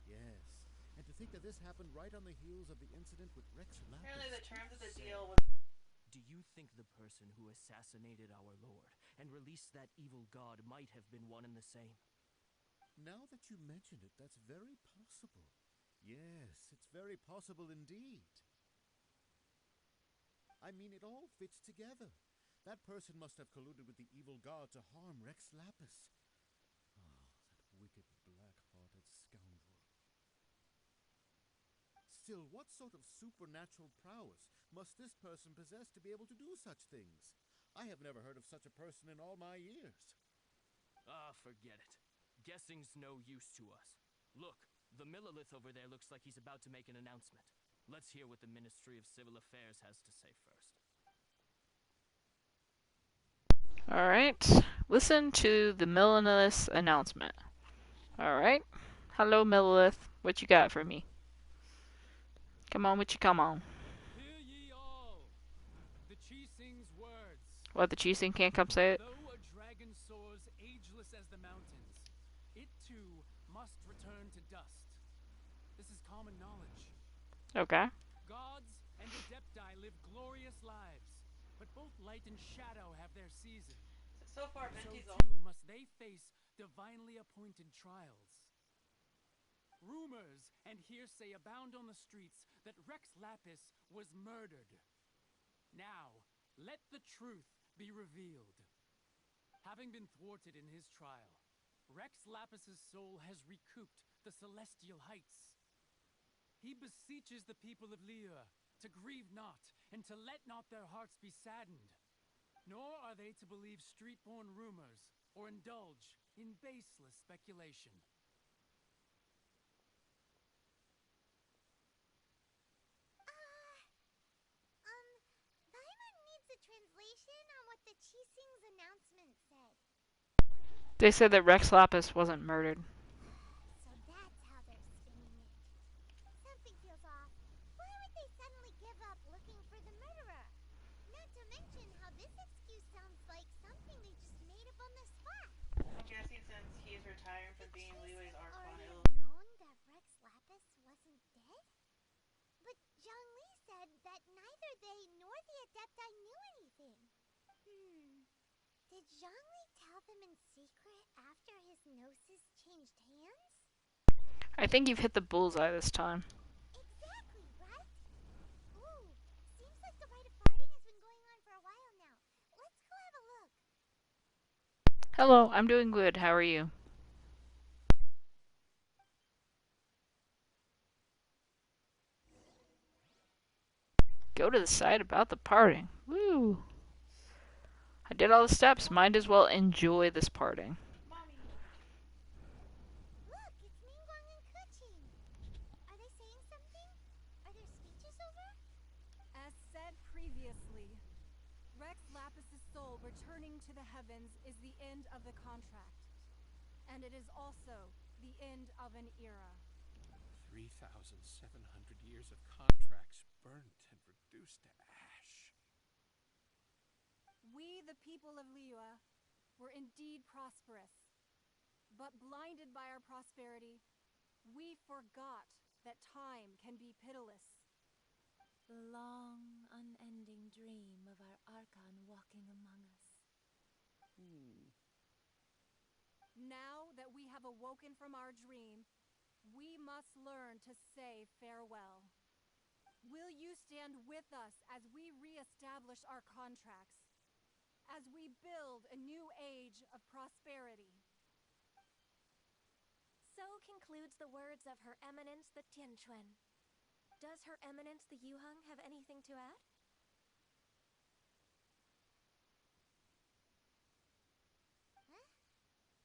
Yes, and to think that this happened right on the heels of the incident with Rex Lapis. Apparently the terms of the deal was... Do you think the person who assassinated our lord and released that evil god might have been one and the same? Now that you mention it, that's very possible. Yes, it's very possible indeed. I mean, it all fits together. That person must have colluded with the evil god to harm Rex Lapis. Ah, that wicked, black-hearted scoundrel. Still, what sort of supernatural prowess must this person possess to be able to do such things? I have never heard of such a person in all my years. Ah, forget it. Guessing's no use to us. Look, the Millelith over there looks like he's about to make an announcement. Let's hear what the Ministry of Civil Affairs has to say first. Alright, listen to the Millelith announcement. Alright, hello Millelith, what you got for me? Come on, what you come on? Hear ye all, the Chising's words. What, the Chising can't come say it? Though a dragon soars ageless as the mountains, it too must return to dust. This is common knowledge. Okay. Gods and Adepti live glorious lives, but both light and shadow have their season. So far, So Venti's too must they face divinely appointed trials. Rumors and hearsay abound on the streets that Rex Lapis was murdered. Now, let the truth be revealed. Having been thwarted in his trial, Rex Lapis's soul has recouped the celestial heights. He beseeches the people of Liyue to grieve not and to let not their hearts be saddened. Nor are they to believe street-born rumors or indulge in baseless speculation. Paimon needs a translation on what the Chising's announcement said. They said that Rex Lapis wasn't murdered. So that's how they're spinning it. Something feels off. Why would they suddenly give up looking for the murderer? Not to mention how this excuse sounds like something they just made up on the spot. I'm guessing since he's retiring from being Liyue's Archon, it'll... known that Rex Lapis wasn't dead? But Zhongli said that neither they nor the Adepti knew anything. Did Zhongli tell them in secret after his gnosis changed hands? I think you've hit the bullseye this time. Exactly, right? Ooh, seems like the rite of parting has been going on for a while now. Let's go have a look. Hello, I'm doing good. How are you? Go to the site about the parting. Woo! I did all the steps. Might as well enjoy this parting. Look, it's Ningguang and Keqing. Are they saying something? Are their speeches over? As said previously, Rex Lapis's soul returning to the heavens is the end of the contract. And it is also the end of an era. 3,700 years of contracts burnt and reduced to ash. We, the people of Liyue, were indeed prosperous. But blinded by our prosperity, we forgot that time can be pitiless. The long, unending dream of our Archon walking among us. Now that we have awoken from our dream, we must learn to say farewell. Will you stand with us as we re-establish our contracts? As we build a new age of prosperity? So concludes the words of Her Eminence the Tianquan. Does Her Eminence the Yuheng have anything to add? Huh?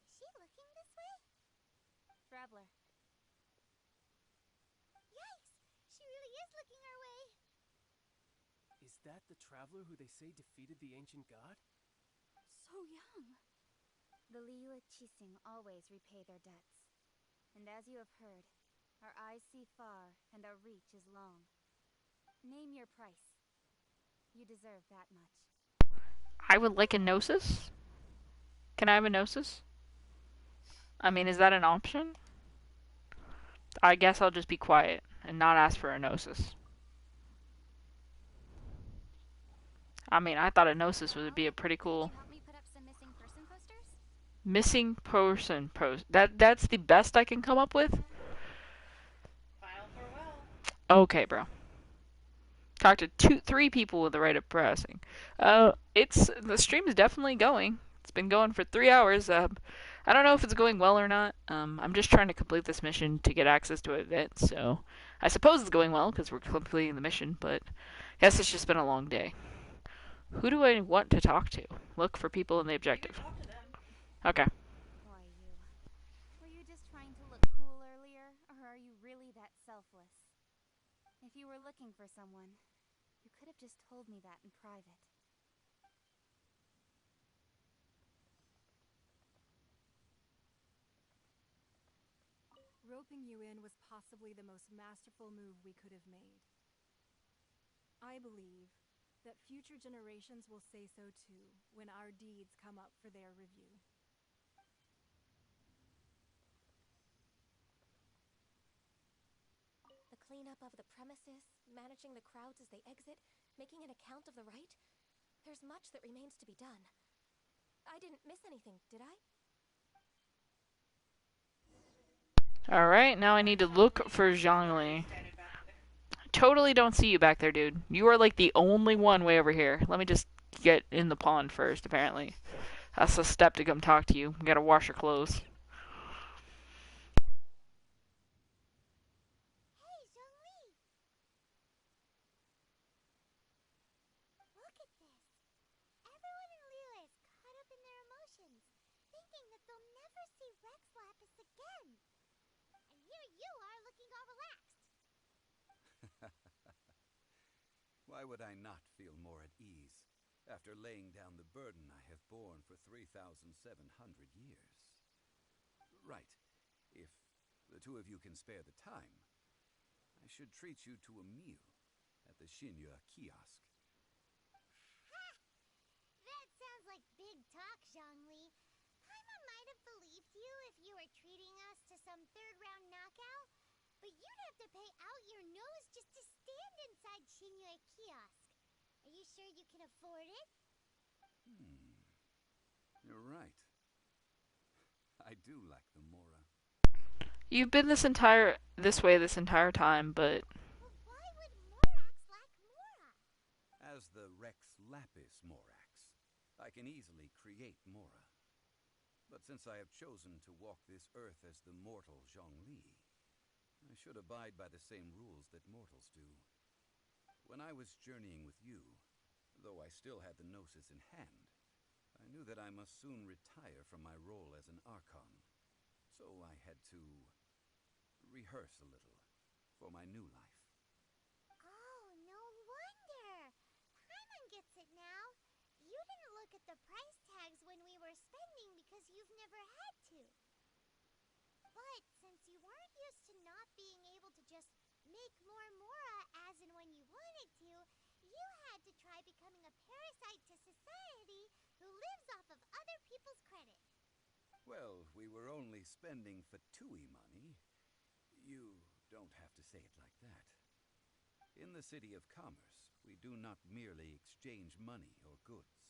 Is she looking this way? Traveler. Yikes! She really is looking our way. Is that the traveler who they say defeated the ancient god? So young. The Liyue Qixing always repay their debts. And as you have heard, our eyes see far and our reach is long. Name your price. You deserve that much. I would like a gnosis. Can I have a gnosis? I mean, is that an option? I guess I'll just be quiet and not ask for a gnosis. I mean, I thought a gnosis would be a pretty cool... Help me put up some missing person posters? Missing person post. That's the best I can come up with? Final farewell. Okay, bro. Talk to 3 people with the right of pressing. The stream is definitely going. It's been going for 3 hours. I don't know if it's going well or not. I'm just trying to complete this mission to get access to an event, so I suppose it's going well because we're completing the mission, but I guess it's just been a long day. Who do I want to talk to? Look for people in the objective. Okay. Why you? Were you just trying to look cool earlier, or are you really that selfless? If you were looking for someone, you could have just told me that in private. Roping you in was possibly the most masterful move we could have made. I believe that future generations will say so too when our deeds come up for their review. The cleanup of the premises, managing the crowds as they exit, making an account of the rite? There's much that remains to be done. I didn't miss anything, did I? Alright, now I need to look for Zhongli. Totally don't see you back there, dude. You are like the only one way over here. Let me just get in the pond first, apparently. That's a step to come talk to you. You gotta wash your clothes. Hey, Zhongli! Look at this. Everyone in Liyue is caught up in their emotions, thinking that they'll never see Rex Lapis again. And here you are looking all relaxed. Why would I not feel more at ease after laying down the burden I have borne for 3,700 years? Right. If the 2 of you can spare the time, I should treat you to a meal at the Xinyue kiosk. Ha! That sounds like big talk, Zhongli. Paimon might have believed you if you were treating us to some third-round knockout, but you'd have to pay out your nose just to stand inside Xinyue kiosk. Are you sure you can afford it? You're right. I do like the Mora. You've been this way this entire time, but... Well, why would Morax lack Mora? As the Rex Lapis Morax, I can easily create Mora. But since I have chosen to walk this earth as the mortal Zhongli, I should abide by the same rules that mortals do. When I was journeying with you, though I still had the Gnosis in hand, I knew that I must soon retire from my role as an Archon. So I had to rehearse a little for my new life. Oh, no wonder. Paimon gets it now. You didn't look at the price tags when we were spending because you've never had to. But since you weren't used to not being able to just make more Mora as and when you wanted to, you had to try becoming a parasite to society who lives off of other people's credit. Well, we were only spending Fatui money. You don't have to say it like that. In the City of Commerce, we do not merely exchange money or goods.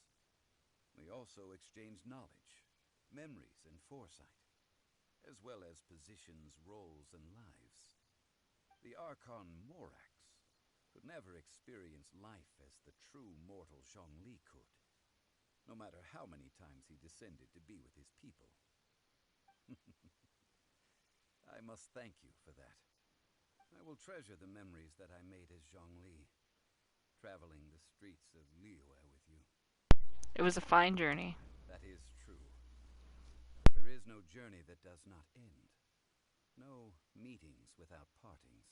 We also exchange knowledge, memories and foresight, as well as positions, roles, and lives. The Archon Morax could never experience life as the true mortal Zhongli could, no matter how many times he descended to be with his people. I must thank you for that. I will treasure the memories that I made as Zhongli, traveling the streets of Liyue with you. It was a fine journey. That is true. There is no journey that does not end. No meetings without partings.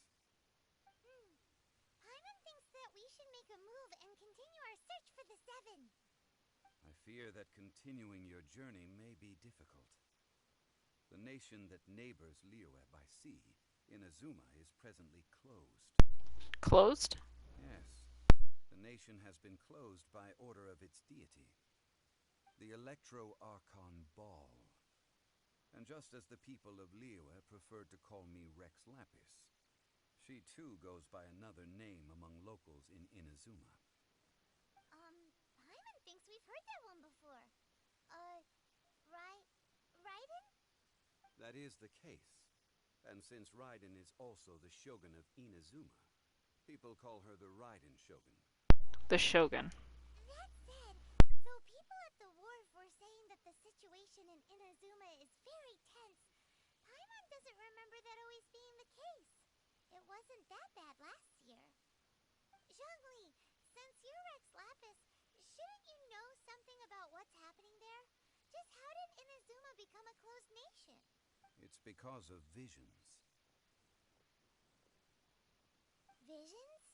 Paimon thinks that we should make a move and continue our search for the Seven. I fear that continuing your journey may be difficult. The nation that neighbors Liyue by sea, Inazuma, is presently closed. Closed? Yes. The nation has been closed by order of its deity, the Electro-Archon Ball. And just as the people of Liyue preferred to call me Rex Lapis, she too goes by another name among locals in Inazuma. Paimon thinks we've heard that one before. Raiden? That is the case. And since Raiden is also the Shogun of Inazuma, people call her the Raiden Shogun. The Shogun. That said, though people at the wharf were saying that the situation in Inazuma is very tense, Paimon doesn't remember that always being the case. It wasn't that bad last year. Zhongli, since you're Rex Lapis, shouldn't you know something about what's happening there? Just how did Inazuma become a closed nation? It's because of visions. Visions?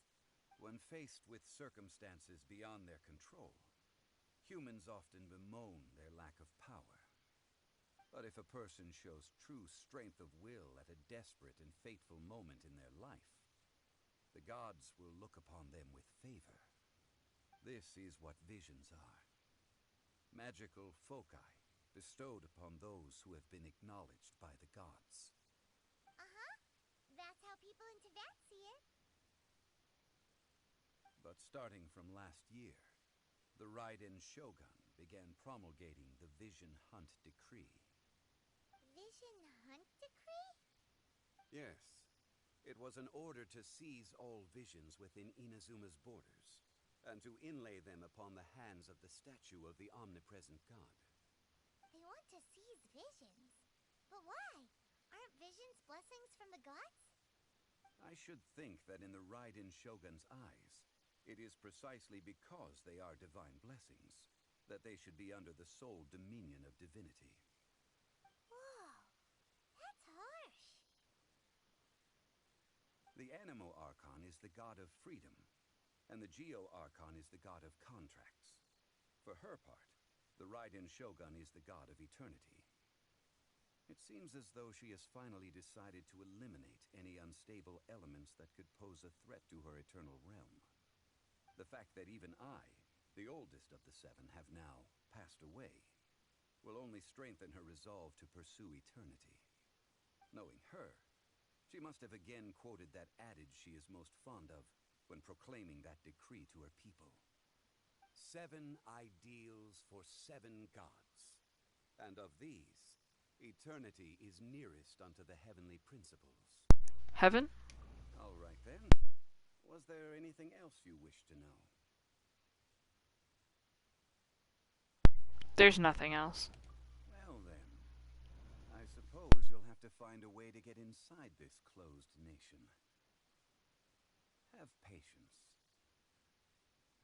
When faced with circumstances beyond their control, humans often bemoan their lack of power. But if a person shows true strength of will at a desperate and fateful moment in their life, the gods will look upon them with favor. This is what visions are. Magical foci bestowed upon those who have been acknowledged by the gods. Uh-huh. That's how people in Teyvat see it. But starting from last year, the Raiden Shogun began promulgating the Vision Hunt Decree. Vision Hunt Decree? Yes. It was an order to seize all visions within Inazuma's borders, and to inlay them upon the hands of the statue of the omnipresent god. They want to seize visions. But why? Aren't visions blessings from the gods? I should think that in the Raiden Shogun's eyes, it is precisely because they are divine blessings that they should be under the sole dominion of divinity. Whoa, that's harsh. The Anemo Archon is the god of freedom, and the Geo Archon is the god of contracts. For her part, the Raiden Shogun is the god of eternity. It seems as though she has finally decided to eliminate any unstable elements that could pose a threat to her eternal realm. The fact that even I, the oldest of the seven, have now passed away, will only strengthen her resolve to pursue eternity. Knowing her, she must have again quoted that adage she is most fond of when proclaiming that decree to her people. 7 ideals for 7 gods, and of these, eternity is nearest unto the heavenly principles. Heaven? All right then. Was there anything else you wish to know? There's nothing else. Well then, I suppose you'll have to find a way to get inside this closed nation. Have patience.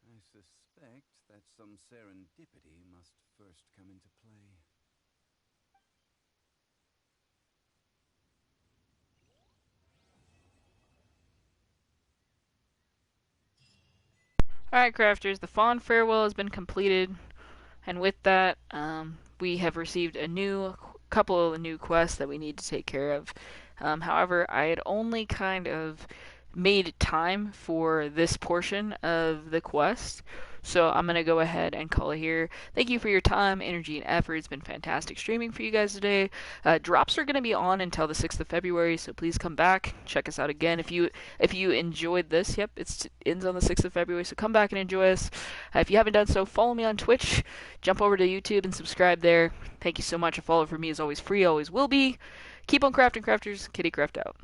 I suspect that some serendipity must first come into play. Alright, crafters, the Fawn Farewell has been completed, and with that, we have received a couple of new quests that we need to take care of. However, I had only kind of made time for this portion of the quest, So I'm going to go ahead and call it here. Thank you for your time, energy, and effort. It's been fantastic streaming for you guys today. Drops are going to be on until the 6th of February, so please come back. Check us out again. If you enjoyed this, yep, it ends on the 6th of February, so come back and enjoy us. If you haven't done so, follow me on Twitch. Jump over to YouTube and subscribe there. Thank you so much. A follow for me is always free, always will be. Keep on crafting, crafters. Kitty Craft out.